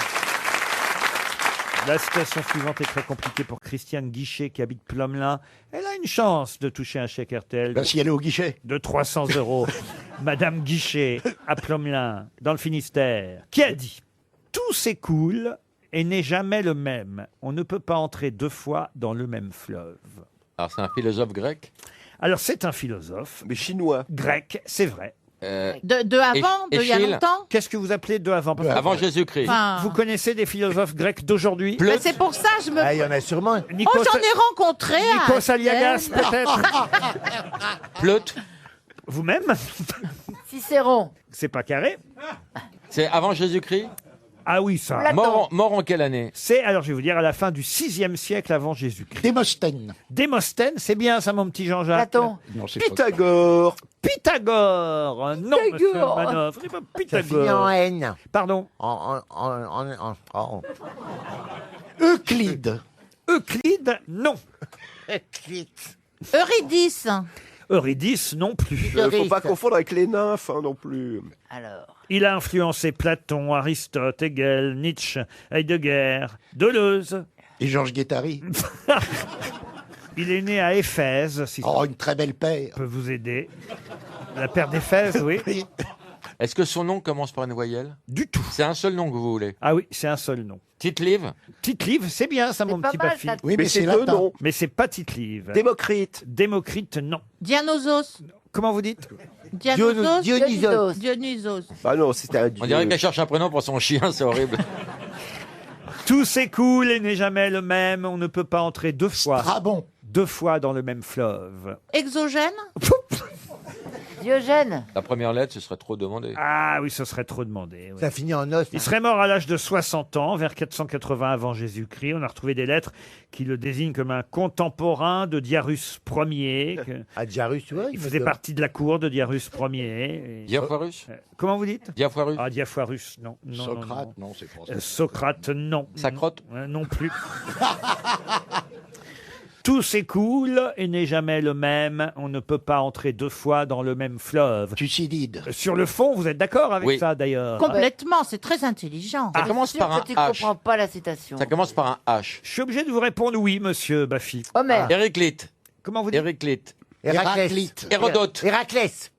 [SPEAKER 2] La citation suivante est très compliquée pour Christiane Guichet qui habite Plomelin. Elle a une chance de toucher un chèque RTL
[SPEAKER 6] Ben, si elle est au guichet.
[SPEAKER 2] de 300 €. Madame Guichet à Plomelin, dans le Finistère, qui a dit « Tout s'écoule et n'est jamais le même. On ne peut pas entrer deux fois dans le même fleuve. »
[SPEAKER 7] Alors c'est un philosophe grec?
[SPEAKER 2] Alors c'est un philosophe
[SPEAKER 3] Mais chinois.
[SPEAKER 2] grec, c'est vrai.
[SPEAKER 5] De avant, il y a
[SPEAKER 7] Échille.
[SPEAKER 5] longtemps.
[SPEAKER 2] Qu'est-ce que vous appelez de avant?
[SPEAKER 7] Avant Jésus-Christ.
[SPEAKER 5] Enfin,
[SPEAKER 2] Vous connaissez des philosophes grecs d'aujourd'hui?
[SPEAKER 5] ben, c'est pour ça je me...
[SPEAKER 8] Ah, il y en a sûrement.
[SPEAKER 5] Oh, j'en ai rencontré un.
[SPEAKER 2] Nikos Aliagas, peut-être?
[SPEAKER 7] Pleute?
[SPEAKER 2] Vous-même?
[SPEAKER 4] Cicéron.
[SPEAKER 2] C'est pas carré?
[SPEAKER 7] C'est avant Jésus-Christ?
[SPEAKER 2] Ah oui, ça.
[SPEAKER 4] Platon.
[SPEAKER 7] Mort en quelle année?
[SPEAKER 2] C'est, alors je vais vous dire, à la fin du 6e siècle avant Jésus-Christ.
[SPEAKER 6] Démosthène.
[SPEAKER 2] Démosthène, c'est bien ça, mon petit Jean-Jacques?
[SPEAKER 4] Platon.
[SPEAKER 6] Non, c'est pas...
[SPEAKER 3] Pythagore.
[SPEAKER 2] Pythagore. Non, monsieur
[SPEAKER 4] Pythagore.
[SPEAKER 2] Manoff, c'est pas
[SPEAKER 8] Ça finit en
[SPEAKER 2] Pythagore.
[SPEAKER 8] N.
[SPEAKER 2] Pardon?
[SPEAKER 6] Euclide.
[SPEAKER 2] Euclide, non.
[SPEAKER 5] Eurydice.
[SPEAKER 2] Eurydice, non plus.
[SPEAKER 3] Faut pas confondre avec les nymphes hein, non plus.
[SPEAKER 4] Alors.
[SPEAKER 2] Il a influencé Platon, Aristote, Hegel, Nietzsche, Heidegger, Deleuze.
[SPEAKER 6] Et Georges Guettari.
[SPEAKER 2] Il est né à Éphèse, si ça
[SPEAKER 6] Oh, une très belle paire.
[SPEAKER 2] peut vous aider. La paire d'Éphèse, oui.
[SPEAKER 7] Est-ce que son nom commence par une voyelle?
[SPEAKER 2] Du tout.
[SPEAKER 7] C'est un seul nom que vous voulez?
[SPEAKER 2] Ah oui, c'est un seul nom.
[SPEAKER 7] Tite-Live?
[SPEAKER 2] Tite-Live, c'est bien ça, mon
[SPEAKER 4] pas
[SPEAKER 2] petit
[SPEAKER 4] mal,
[SPEAKER 2] Baffy.
[SPEAKER 4] ça.
[SPEAKER 6] Oui, mais c'est
[SPEAKER 3] deux
[SPEAKER 6] latin.
[SPEAKER 3] noms.
[SPEAKER 2] Mais c'est pas Tite-Live.
[SPEAKER 3] Démocrite.
[SPEAKER 2] Démocrite, non.
[SPEAKER 5] Dionysos.
[SPEAKER 2] Comment vous dites?
[SPEAKER 5] Dionysos.
[SPEAKER 8] Dionysos.
[SPEAKER 5] Dionysos.
[SPEAKER 3] Ah non, c'était un dieu.
[SPEAKER 7] On dirait qu'elle cherche un prénom pour son chien, c'est horrible.
[SPEAKER 2] Tout s'écoule et n'est jamais le même. On ne peut pas entrer deux fois dans le même fleuve.
[SPEAKER 5] Exogène.
[SPEAKER 4] Diogène.
[SPEAKER 7] La première lettre, ce serait trop demandé.
[SPEAKER 2] Ah oui, ce serait trop demandé. oui.
[SPEAKER 8] Ça finit en os.
[SPEAKER 2] Il serait mort à l'âge de 60 ans, vers 480 avant Jésus-Christ. On a retrouvé des lettres qui le désignent comme un contemporain de Diarus Ier.
[SPEAKER 8] Ah, Diarus, tu vois.
[SPEAKER 2] Il faisait partie de la cour de Diarus Ier. Et-
[SPEAKER 7] Diaphorus?
[SPEAKER 2] Comment vous dites?
[SPEAKER 7] Diaphorus?
[SPEAKER 2] Ah, Diaphorus, non. non
[SPEAKER 6] Socrate,
[SPEAKER 2] non,
[SPEAKER 6] non, c'est pas ça.
[SPEAKER 2] Socrate, non.
[SPEAKER 7] Sacrotte?
[SPEAKER 2] Non plus. Tout s'écoule et n'est jamais le même. On ne peut pas entrer deux fois dans le même fleuve.
[SPEAKER 6] Thucydide.
[SPEAKER 2] Sur le fond, vous êtes d'accord avec
[SPEAKER 7] Oui.
[SPEAKER 2] ça d'ailleurs?
[SPEAKER 5] Complètement, c'est très intelligent.
[SPEAKER 7] Ça commence
[SPEAKER 4] Sûr
[SPEAKER 7] par un
[SPEAKER 4] que tu
[SPEAKER 7] H.
[SPEAKER 4] comprends pas la citation.
[SPEAKER 7] Ça commence par un H.
[SPEAKER 2] Je suis obligé de vous répondre oui, monsieur Baffy.
[SPEAKER 4] Homère.
[SPEAKER 7] Héraclite.
[SPEAKER 2] Comment vous dites?
[SPEAKER 7] Héraclite.
[SPEAKER 6] Héraclite.
[SPEAKER 7] Hérodote.
[SPEAKER 8] Héraclès.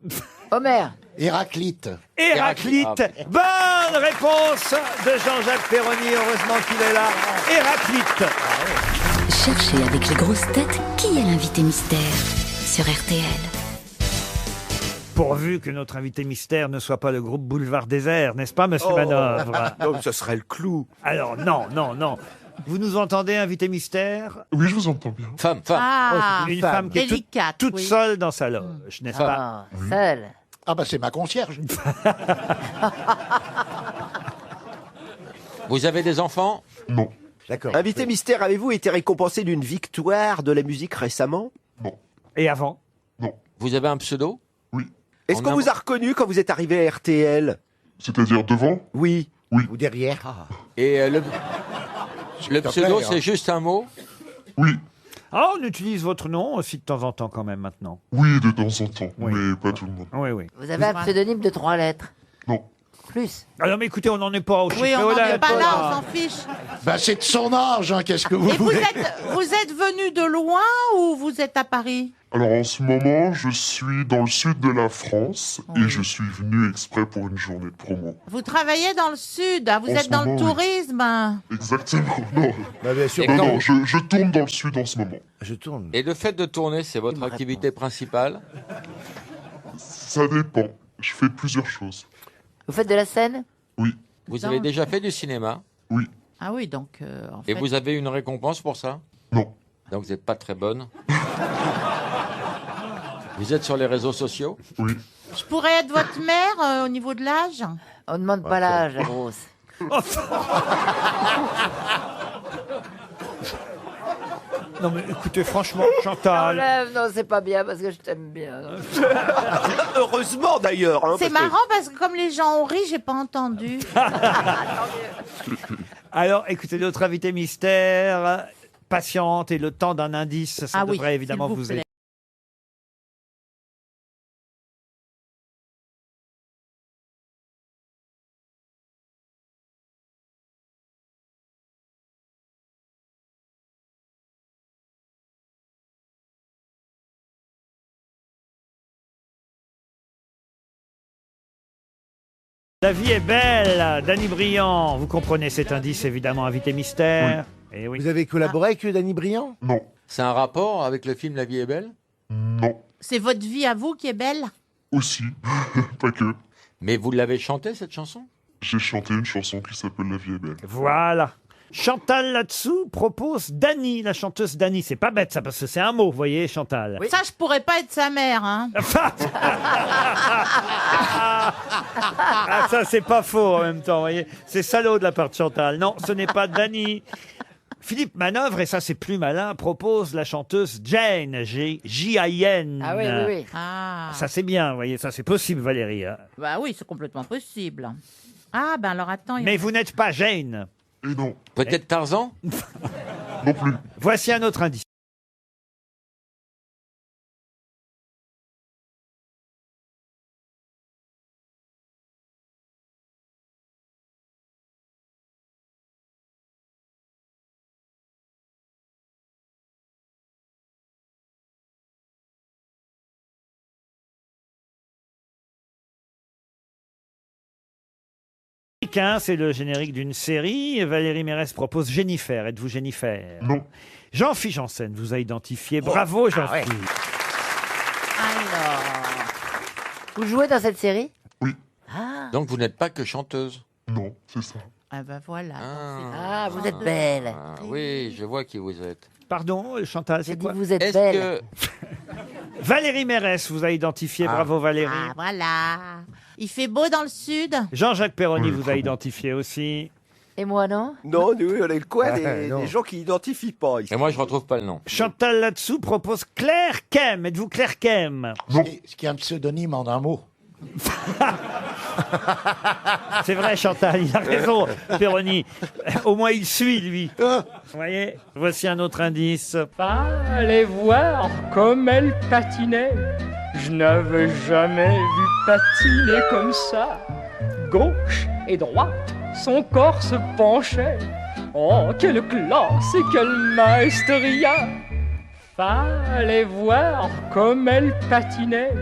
[SPEAKER 4] Homère.
[SPEAKER 6] Héraclite.
[SPEAKER 2] Héraclite.
[SPEAKER 7] Héraclite.
[SPEAKER 2] Bonne réponse de Jean-Jacques Perroni. Heureusement qu'il est là. Héraclite.
[SPEAKER 1] Cherchez avec les grosses têtes qui est l'invité mystère sur RTL.
[SPEAKER 2] Pourvu que notre invité mystère ne soit pas le groupe Boulevard Désert, n'est-ce pas, monsieur
[SPEAKER 3] Oh.
[SPEAKER 2] Manœuvre?
[SPEAKER 3] Non, mais ce serait le clou.
[SPEAKER 2] Alors, non, non, non. Vous nous entendez, invité mystère?
[SPEAKER 15] Oui, je vous entends bien.
[SPEAKER 7] Femme.
[SPEAKER 5] Ah,
[SPEAKER 2] Une femme qui est
[SPEAKER 5] délicate.
[SPEAKER 2] toute
[SPEAKER 5] oui.
[SPEAKER 2] seule dans sa loge, n'est-ce pas?
[SPEAKER 4] Ah, seule.
[SPEAKER 6] Ah bah c'est ma concierge.
[SPEAKER 7] Vous avez des enfants?
[SPEAKER 15] Non.
[SPEAKER 8] D'accord.
[SPEAKER 3] Invité mystère, avez-vous été récompensé d'une victoire de la musique récemment?
[SPEAKER 2] Et avant?
[SPEAKER 7] Vous avez un pseudo?
[SPEAKER 3] Est-ce qu'on vous a reconnu quand vous êtes arrivé à RTL?
[SPEAKER 15] C'est-à-dire devant?
[SPEAKER 3] Oui.
[SPEAKER 8] Ou derrière.
[SPEAKER 7] Et le
[SPEAKER 6] te
[SPEAKER 7] pseudo,
[SPEAKER 6] plaît, hein.
[SPEAKER 7] c'est juste un mot?
[SPEAKER 2] Ah, on utilise votre nom aussi de temps en temps quand même maintenant.
[SPEAKER 15] Oui, de temps en temps,
[SPEAKER 2] Oui.
[SPEAKER 15] mais pas tout le monde.
[SPEAKER 2] Oui, oui.
[SPEAKER 4] Vous avez un pseudonyme de 3 lettres.
[SPEAKER 15] Non.
[SPEAKER 4] Plus.
[SPEAKER 2] Alors, mais écoutez, on n'en est pas au chiffre
[SPEAKER 5] Oui,
[SPEAKER 2] et
[SPEAKER 5] on
[SPEAKER 2] aux
[SPEAKER 5] n'en est
[SPEAKER 2] lettres,
[SPEAKER 5] pas là,
[SPEAKER 2] là.
[SPEAKER 5] on s'en fiche.
[SPEAKER 6] Bah c'est de son âge, hein, qu'est-ce que vous
[SPEAKER 5] Et vous
[SPEAKER 6] voulez.
[SPEAKER 5] êtes venu de loin ou vous êtes à Paris?
[SPEAKER 15] Alors en ce moment, je suis dans le sud de la France et je suis venu exprès pour une journée de promo.
[SPEAKER 5] Vous travaillez dans le sud, hein, vous
[SPEAKER 15] En
[SPEAKER 5] êtes
[SPEAKER 15] ce
[SPEAKER 5] dans le
[SPEAKER 15] moment, oui.
[SPEAKER 5] tourisme. Hein.
[SPEAKER 15] Exactement, non.
[SPEAKER 8] Bah, bien sûr.
[SPEAKER 15] Non, non, je tourne dans le sud en ce moment.
[SPEAKER 8] Je tourne.
[SPEAKER 7] Et le fait de tourner, c'est votre activité principale?
[SPEAKER 15] Ça dépend. Je fais plusieurs choses.
[SPEAKER 4] Vous faites de la scène?
[SPEAKER 15] Oui.
[SPEAKER 7] Vous avez déjà fait du cinéma?
[SPEAKER 5] Ah oui, donc... en
[SPEAKER 7] Et
[SPEAKER 5] fait-
[SPEAKER 7] vous avez une récompense pour ça?
[SPEAKER 15] Non.
[SPEAKER 7] Donc vous n'êtes pas très bonne. Vous êtes sur les réseaux sociaux?
[SPEAKER 15] Oui.
[SPEAKER 5] Je pourrais être votre mère au niveau de l'âge?
[SPEAKER 4] On ne demande pas l'âge, la grosse.
[SPEAKER 2] Non mais écoutez, franchement, Chantal.
[SPEAKER 4] Enlève, non, c'est pas bien parce que je t'aime bien.
[SPEAKER 3] Heureusement d'ailleurs. hein,
[SPEAKER 5] C'est
[SPEAKER 3] parce que-
[SPEAKER 5] marrant parce que comme les gens ont ri, j'ai pas entendu.
[SPEAKER 2] Alors, écoutez, notre invité mystère, patiente et le temps d'un indice, ça
[SPEAKER 5] Ah oui,
[SPEAKER 2] devrait évidemment
[SPEAKER 5] s'il vous
[SPEAKER 2] vous
[SPEAKER 5] plaît.
[SPEAKER 2] aider. La vie est belle, Danny Briand. Vous comprenez cet indice, évidemment, invité mystère. Et oui.
[SPEAKER 8] Vous avez collaboré avec Danny Briand?
[SPEAKER 15] Non.
[SPEAKER 7] C'est un rapport avec le film La vie est belle?
[SPEAKER 15] Non.
[SPEAKER 5] C'est votre vie à vous qui est belle?
[SPEAKER 15] Aussi. Pas que.
[SPEAKER 7] Mais vous l'avez chanté, cette chanson?
[SPEAKER 15] J'ai chanté une chanson qui s'appelle La vie est belle.
[SPEAKER 2] Voilà. Chantal là-dessous propose Dany, la chanteuse Dany. C'est pas bête ça, parce que c'est un mot, vous voyez, Chantal.
[SPEAKER 5] Ça, je pourrais pas être sa mère, hein.
[SPEAKER 2] Ah, ça, c'est pas faux en même temps, vous voyez. C'est salaud de la part de Chantal. Non, ce n'est pas Dany. Philippe Manœuvre, et ça c'est plus malin, propose la chanteuse Jane, J-I-N.
[SPEAKER 4] Ah oui, oui, oui.
[SPEAKER 5] Ah.
[SPEAKER 2] Ça c'est bien, vous voyez, ça c'est possible, Valérie. hein.
[SPEAKER 5] Bah oui, c'est complètement possible. Ah, ben alors attends.
[SPEAKER 2] Mais vous n'êtes pas Jane.
[SPEAKER 15] Et non.
[SPEAKER 7] Peut-être Tarzan?
[SPEAKER 15] Non plus.
[SPEAKER 2] Voici un autre indice. C'est le générique d'une série. Valérie Mérès propose Jennifer. Êtes-vous Jennifer?
[SPEAKER 15] Non.
[SPEAKER 2] Jean-Philippe Janssen vous a identifié. Bravo, Jean-Philippe.
[SPEAKER 4] Alors. Vous jouez dans cette série?
[SPEAKER 7] Donc vous n'êtes pas que chanteuse?
[SPEAKER 15] Non, c'est ça.
[SPEAKER 5] Ah ben voilà.
[SPEAKER 4] Ah, vous êtes belle.
[SPEAKER 7] Ah, oui, je vois qui vous êtes.
[SPEAKER 2] Pardon, Chantal, c'est quoi?
[SPEAKER 4] Vous êtes
[SPEAKER 7] Est-ce
[SPEAKER 4] belle.
[SPEAKER 7] que...
[SPEAKER 2] Valérie Mérès vous a identifié. Bravo, Valérie.
[SPEAKER 5] Ah, voilà. Il fait beau dans le sud.
[SPEAKER 2] Jean-Jacques Perroni vous a identifié aussi.
[SPEAKER 4] Et moi, non?
[SPEAKER 3] Non, nous, on est le coin des,
[SPEAKER 8] Non.
[SPEAKER 3] des gens qui n'identifient pas. ici.
[SPEAKER 7] Et moi, je retrouve pas le nom.
[SPEAKER 2] Chantal là-dessous propose Claire Kem. Êtes-vous Claire Kem?
[SPEAKER 6] Ce qui est un pseudonyme en un mot.
[SPEAKER 2] C'est vrai, Chantal, il a raison, Perroni. Au moins, il suit, lui. Vous voyez? Voici un autre indice.
[SPEAKER 16] Allez voir comme elle patinait. Je n'avais jamais vu patiner comme ça. Gauche et droite, son corps se penchait. Oh, quelle classe et quelle maestria. Fallait voir comme elle patinait.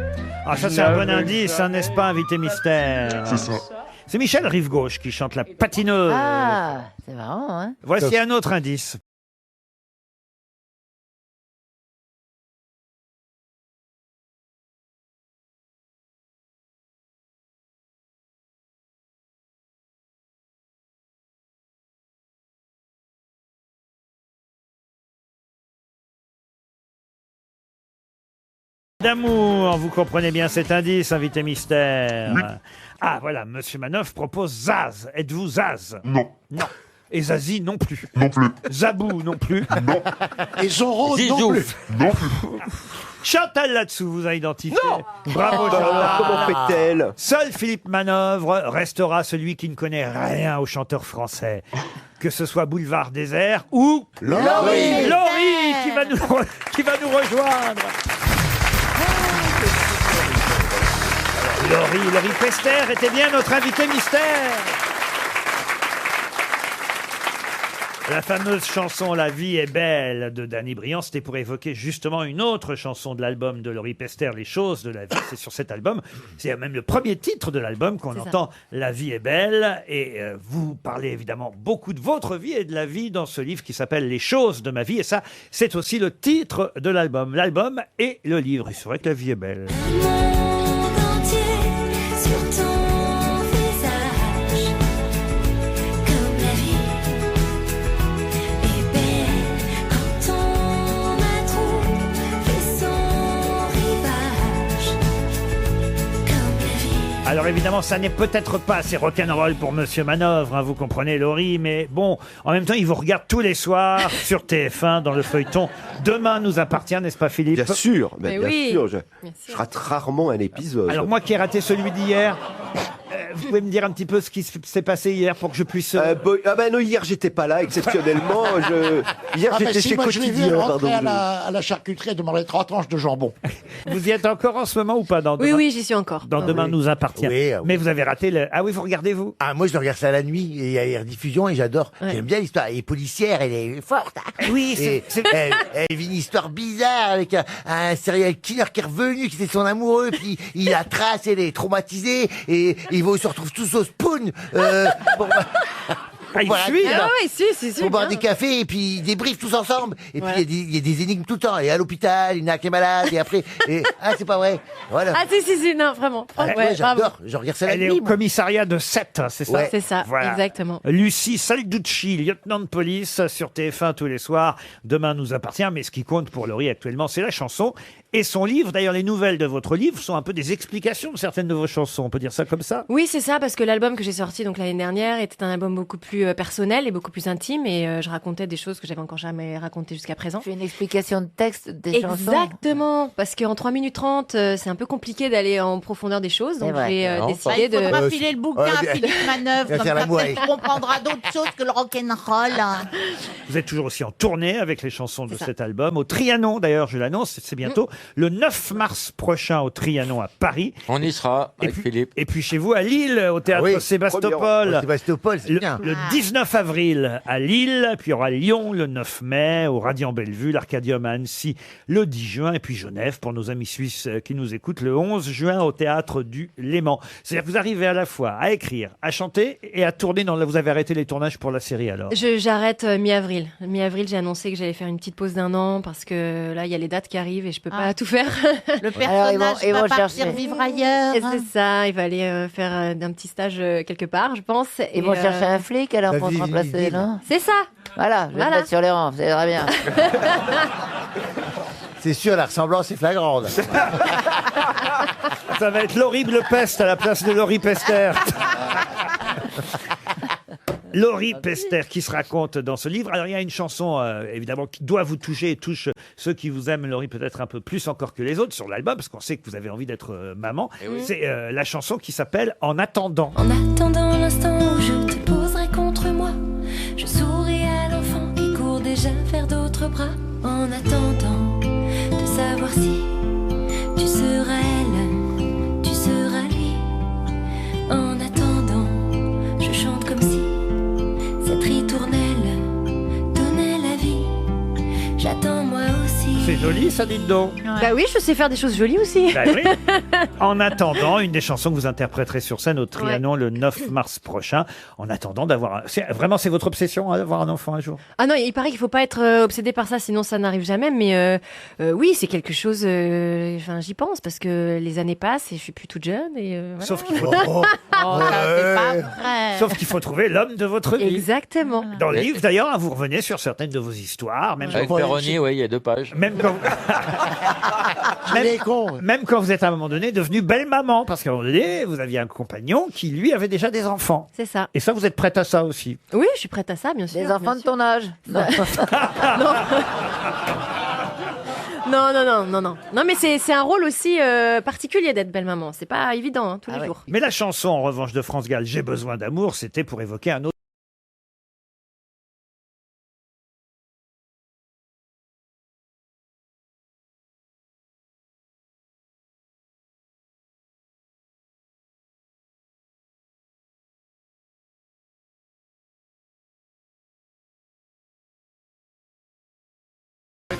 [SPEAKER 2] Ah, ça, c'est un bon indice, hein, n'est-ce pas, invité mystère?
[SPEAKER 15] C'est ça.
[SPEAKER 2] C'est Michel Rive-Gauche qui chante la patineuse.
[SPEAKER 4] Ah, c'est marrant, hein?
[SPEAKER 2] Voici un autre indice. D'amour, vous comprenez bien cet indice, invité mystère. Ah, voilà, Monsieur Manoff propose Zaz. Êtes-vous Zaz?
[SPEAKER 15] Non.
[SPEAKER 2] Non. Et Zazie non plus.
[SPEAKER 15] Non plus.
[SPEAKER 2] Zabou non plus.
[SPEAKER 15] Non.
[SPEAKER 6] Et Zorro non
[SPEAKER 7] Zizou.
[SPEAKER 6] plus.
[SPEAKER 15] Non plus.
[SPEAKER 2] Chantal là-dessous vous a identifié. Bravo
[SPEAKER 3] Bah,
[SPEAKER 2] Chantal.
[SPEAKER 3] comment fait-elle?
[SPEAKER 2] Seul Philippe Manœuvre restera celui qui ne connaît rien aux chanteurs français. Que ce soit Boulevard Désert ou
[SPEAKER 6] Laurie.
[SPEAKER 2] Laurie qui va nous rejoindre. Laurie Pester était bien notre invité mystère. La fameuse chanson La vie est belle de Danny Briand, c'était pour évoquer justement une autre chanson de l'album de Laurie Pester, Les choses de la vie. C'est sur cet album, c'est même le premier titre de l'album qu'on entend La vie est belle. Et vous parlez évidemment beaucoup de votre vie et de la vie dans ce livre qui s'appelle Les choses de ma vie. Et ça, c'est aussi le titre de l'album. L'album et le livre. Et c'est vrai que la vie est belle.
[SPEAKER 17] Sur ton visage,
[SPEAKER 2] Alors évidemment, ça n'est peut-être pas assez rock'n'roll pour Monsieur Manœuvre, hein, vous comprenez, Laurie, mais bon, en même temps, il vous regarde tous les soirs sur TF1 dans le feuilleton Demain nous appartient, n'est-ce pas, Philippe?
[SPEAKER 3] Bien sûr,
[SPEAKER 17] Mais
[SPEAKER 3] bien
[SPEAKER 17] oui.
[SPEAKER 3] sûr.
[SPEAKER 17] Bien sûr.
[SPEAKER 3] Je rate rarement un épisode.
[SPEAKER 2] Alors moi qui ai raté celui d'hier, vous pouvez me dire un petit peu ce qui s'est passé hier pour que je puisse...
[SPEAKER 3] Ah ben non, hier j'étais pas là, exceptionnellement. Hier
[SPEAKER 6] Ah, mais
[SPEAKER 3] j'étais
[SPEAKER 6] si,
[SPEAKER 3] chez
[SPEAKER 6] moi, je l'ai vu
[SPEAKER 3] Quotidien.
[SPEAKER 6] rentrer
[SPEAKER 3] pardon.
[SPEAKER 6] à la charcuterie et demander 3 tranches de jambon.
[SPEAKER 2] Vous y êtes encore en ce moment ou pas dans
[SPEAKER 17] Oui,
[SPEAKER 2] Demain,
[SPEAKER 17] oui, j'y suis encore.
[SPEAKER 2] dans Demain nous appartient.
[SPEAKER 8] Oui, oui.
[SPEAKER 2] Mais vous avez raté le... Ah oui, vous regardez vous?
[SPEAKER 8] Ah, moi, je le regarde ça la nuit, et il y a les rediffusions, et j'adore.
[SPEAKER 17] Ouais.
[SPEAKER 8] J'aime bien l'histoire. Elle est policière, elle est forte. hein.
[SPEAKER 2] Oui,
[SPEAKER 8] Et elle vit une histoire bizarre avec un serial killer qui est revenu, qui était son amoureux, puis il la trace, elle est traumatisée, et ils se retrouvent tous au Spoon. Pour...
[SPEAKER 2] il
[SPEAKER 8] boire un
[SPEAKER 2] fuit,
[SPEAKER 8] thé,
[SPEAKER 2] là.
[SPEAKER 17] Ah oui, si,
[SPEAKER 8] pour boire
[SPEAKER 17] bien.
[SPEAKER 8] des cafés, et puis ils débriefent tous ensemble. Et puis
[SPEAKER 17] Ouais.
[SPEAKER 8] il y a des énigmes tout le temps. Et à l'hôpital, il y en a qui est malade, et après... Ah, c'est pas vrai. Voilà.
[SPEAKER 17] Ah si, non, vraiment.
[SPEAKER 8] Ouais,
[SPEAKER 17] Ouais, bravo.
[SPEAKER 8] j'adore. Je regarde ça la
[SPEAKER 2] Elle est
[SPEAKER 8] nuit,
[SPEAKER 2] au
[SPEAKER 8] moi.
[SPEAKER 2] commissariat de 7, c'est ça?
[SPEAKER 8] Ouais.
[SPEAKER 17] C'est ça,
[SPEAKER 2] Voilà.
[SPEAKER 17] exactement.
[SPEAKER 2] Lucie Salducci, lieutenant de police sur TF1 tous les soirs. Demain nous appartient, mais ce qui compte pour Laurie actuellement, c'est la chanson et son livre. D'ailleurs, les nouvelles de votre livre sont un peu des explications de certaines de vos chansons. On peut dire ça comme ça?
[SPEAKER 17] Oui, c'est ça, parce que l'album que j'ai sorti donc l'année dernière était un album beaucoup plus personnel et beaucoup plus intime, et je racontais des choses que j'avais encore jamais racontées jusqu'à présent.
[SPEAKER 4] Tu fais une explication de texte des chansons.
[SPEAKER 17] Exactement, parce qu'en 3 minutes 30, c'est un peu compliqué d'aller en profondeur des choses, donc j'ai
[SPEAKER 5] Bah,
[SPEAKER 17] décidé
[SPEAKER 5] il faudra
[SPEAKER 17] de...
[SPEAKER 5] filer le bouquin à Philippe Manœuvre,
[SPEAKER 8] Bien
[SPEAKER 5] comme
[SPEAKER 8] faire
[SPEAKER 5] ça
[SPEAKER 8] l'amour
[SPEAKER 5] peut-être
[SPEAKER 8] avec.
[SPEAKER 5] comprendra d'autres choses que le rock'n'roll.
[SPEAKER 2] Vous êtes toujours aussi en tournée avec les chansons de cet album. Au Trianon, d'ailleurs, je l'annonce, c'est bientôt le 9 mars prochain au Trianon à Paris.
[SPEAKER 7] On y sera avec Philippe.
[SPEAKER 2] Et puis chez vous à Lille, au théâtre
[SPEAKER 8] Oui,
[SPEAKER 2] Sébastopol.
[SPEAKER 8] Sébastopol, c'est
[SPEAKER 2] Le,
[SPEAKER 8] bien.
[SPEAKER 2] le 19 avril à Lille, puis il y aura Lyon le 9 mai, au Radiant Bellevue, l'Arcadium à Annecy le 10 juin, et puis Genève pour nos amis suisses qui nous écoutent le 11 juin au théâtre du Léman. C'est-à-dire que vous arrivez à la fois à écrire, à chanter et à tourner. Vous avez arrêté les tournages pour la série alors?
[SPEAKER 17] J'arrête mi-avril. Mi-avril, j'ai annoncé que j'allais faire une petite pause d'1 an, parce que là, il y a les dates qui arrivent et je peux pas tout faire.
[SPEAKER 5] Le personnage
[SPEAKER 4] ils vont
[SPEAKER 5] va partir
[SPEAKER 4] chercher.
[SPEAKER 5] vivre ailleurs.
[SPEAKER 17] Et c'est ça, il va aller faire un petit stage quelque part, je pense.
[SPEAKER 4] Ils vont chercher un flic alors pour te remplacer, non?
[SPEAKER 17] C'est ça.
[SPEAKER 4] Voilà, je vais te mettre sur les rangs, c'est très bien.
[SPEAKER 8] C'est sûr, la ressemblance est flagrante.
[SPEAKER 2] Ça va être l'horrible peste à la place de Laurie Pester. Laurie Pester qui se raconte dans ce livre. Alors il y a une chanson évidemment qui doit vous toucher et touche ceux qui vous aiment, Laurie, peut-être un peu plus encore que les autres sur l'album, parce qu'on sait que vous avez envie d'être maman. C'est la chanson qui s'appelle En attendant.
[SPEAKER 18] En attendant l'instant où je te poserai contre moi, je souris à l'enfant qui court déjà vers d'autres bras. En attendant de savoir si tu seras elle, tu seras lui. En attendant, je chante comme si cette ritournelle donnait la vie. J'attends moi aussi.
[SPEAKER 2] C'est joli ça, dites donc.
[SPEAKER 17] Bah oui, je sais faire des choses jolies aussi.
[SPEAKER 2] Bah oui. En attendant, une des chansons que vous interpréterez sur scène au Trianon le 9 mars prochain. En attendant d'avoir... Vraiment, c'est votre obsession d'avoir un enfant un jour?
[SPEAKER 17] Ah non, il paraît qu'il faut pas être obsédé par ça, sinon ça n'arrive jamais. Mais oui, c'est quelque chose. Enfin, j'y pense parce que les années passent et je suis plus toute jeune. Et voilà.
[SPEAKER 2] Sauf qu'il faut...
[SPEAKER 5] C'est pas vrai.
[SPEAKER 2] Sauf qu'il faut trouver l'homme de votre vie.
[SPEAKER 17] Exactement.
[SPEAKER 2] Dans le livre, d'ailleurs, hein, vous revenez sur certaines de vos histoires. Même
[SPEAKER 7] Avec
[SPEAKER 2] quand vous-
[SPEAKER 7] Péroni, oui, il y a 2 pages.
[SPEAKER 2] Même quand, même quand vous êtes à un moment donné devenue belle maman, parce qu'à un moment donné, vous aviez un compagnon qui, lui, avait déjà des enfants.
[SPEAKER 17] C'est ça.
[SPEAKER 2] Et ça, vous êtes prête à ça aussi?
[SPEAKER 17] Oui, je suis prête à ça, bien sûr.
[SPEAKER 4] Des enfants de ton âge.
[SPEAKER 17] Non, mais c'est un rôle aussi particulier d'être belle maman. C'est pas évident tous les jours.
[SPEAKER 2] Mais la chanson, en revanche, de France Gall, J'ai besoin d'amour, c'était pour évoquer un autre.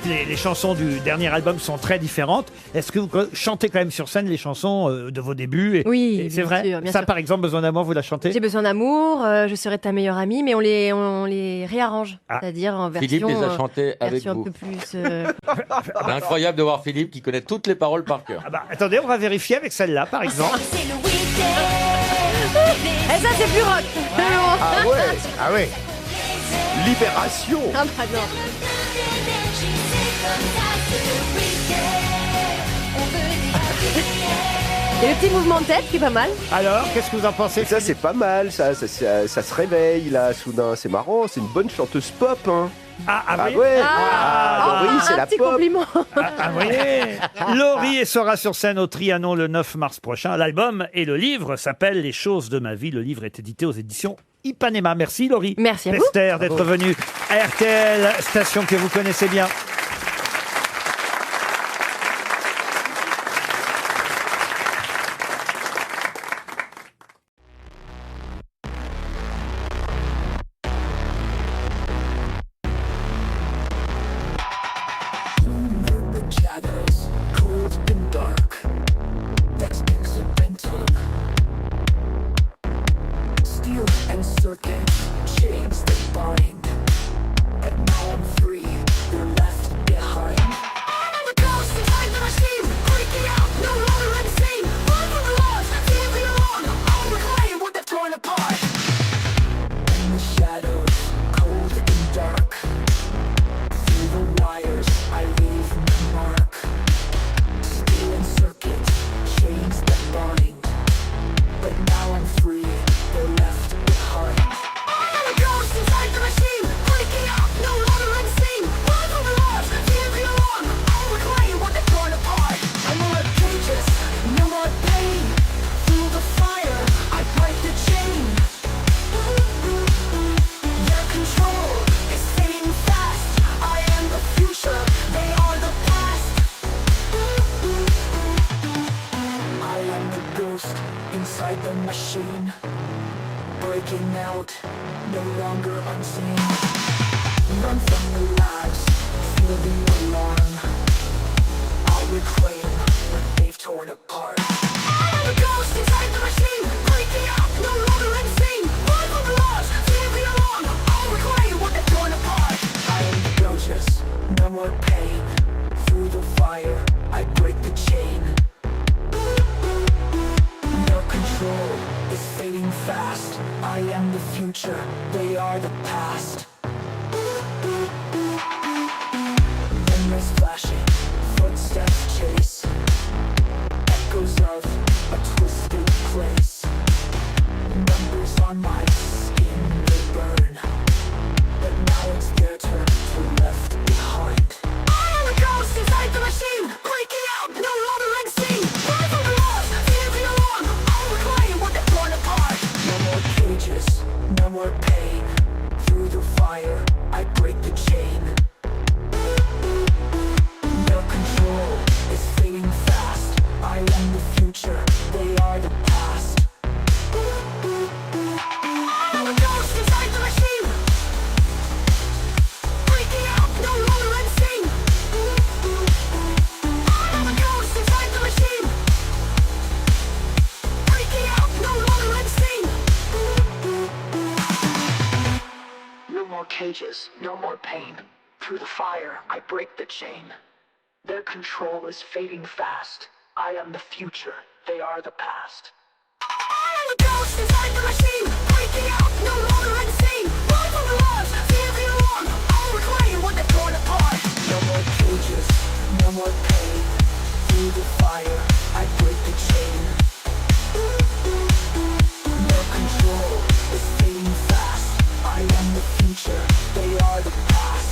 [SPEAKER 2] Les chansons du dernier album sont très différentes. Est-ce que vous chantez quand même sur scène les chansons de vos débuts?
[SPEAKER 17] Oui,
[SPEAKER 2] c'est
[SPEAKER 17] bien
[SPEAKER 2] vrai.
[SPEAKER 17] sûr, bien
[SPEAKER 2] Ça,
[SPEAKER 17] sûr.
[SPEAKER 2] par exemple, Besoin d'amour, vous la chantez?
[SPEAKER 17] J'ai besoin d'amour, je serai ta meilleure amie, mais on les réarrange, c'est-à-dire en version.
[SPEAKER 7] Philippe les a chantés avec
[SPEAKER 17] version
[SPEAKER 7] vous.
[SPEAKER 17] un peu plus.
[SPEAKER 7] C'est incroyable de voir Philippe qui connaît toutes les paroles par cœur.
[SPEAKER 2] Attendez, on va vérifier avec celle-là, par exemple.
[SPEAKER 17] Et ça, c'est plus rock.
[SPEAKER 3] Ah ouais.
[SPEAKER 8] Ah ouais.
[SPEAKER 3] Libération.
[SPEAKER 17] Ah bah non. Il y a le petit mouvement de tête qui est pas mal.
[SPEAKER 2] Alors, qu'est-ce que vous en pensez?
[SPEAKER 3] Ça, c'est pas mal, ça se réveille, là, soudain. C'est marrant, c'est une bonne chanteuse pop, hein.
[SPEAKER 2] Ah oui.
[SPEAKER 3] Ouais.
[SPEAKER 17] Ah,
[SPEAKER 3] Laurie, c'est
[SPEAKER 17] un
[SPEAKER 3] la
[SPEAKER 17] petit
[SPEAKER 3] pop.
[SPEAKER 17] compliment.
[SPEAKER 2] Ah, vous voyez, Laurie sera sur scène au Trianon le 9 mars prochain. L'album et le livre s'appellent Les choses de ma vie. Le livre est édité aux éditions Ipanema. Merci Laurie.
[SPEAKER 17] Merci à vous.
[SPEAKER 2] Pester d'être venue à RTL, station que vous connaissez bien.
[SPEAKER 13] Shadows, cold and dark. That's accidental. Steel and circuit, chains that bind. But now I'm free, you're left behind. I'm a ghost inside the machine, freaking out, no longer unseen. Run from the laws, feel the alarm. I'll reclaim what they've torn apart. In the shadows, cold and dark. Through the wires, I leave my mark. Steel and circuit, chains that bind. But now I'm free, they're left behind. I'm a ghost inside the machine, freaking out, no longer unseen. Run from the laws, feel the alarm. I'll reclaim what they've torn apart. I'm more cages, no more pain. Through the fire, I break the chain. Their control is fading fast. I am the future, they are the past. I am the ghost inside the machine, breaking out, no longer unseen. Run from the lies, feel the alarm. I'll reclaim what they've torn apart. I'm a ghost inside the machine, breaking out, no longer unseen. Run from the laws, feel the alarm. I'll reclaim what they've torn apart. I am the ghost, no more pain. Through the fire, I break the chain. No control is fading fast. I am the future, they are the past. Memories flashing, footsteps chase. Echoes of a twisted place. Numbers on my skin, they burn. But now it's their turn to left behind. I am a ghost inside the machine, breaking out, no longer unseen. Run from the laws, feel the alarm. I'll reclaim what they've torn apart. No more cages, no more pain. Through the fire, I break the chain. No control is fading fast. I am the future, they are the past. I'm a ghost inside the machine, breaking out, no longer unseen. I'm a ghost inside the machine, breaking out, no longer unseen. No more cages, no more pain. Through the fire, I break the chain. Their control is fading fast. I am the future, they are the past. I'm a ghost inside the machine, breaking out, no longer unseen. Run from the laws, feel the alarm. I'll reclaim what they've torn apart. No more cages, no more pain. Through the fire, I break the chain. No control is fading fast. I am the future, they are the past.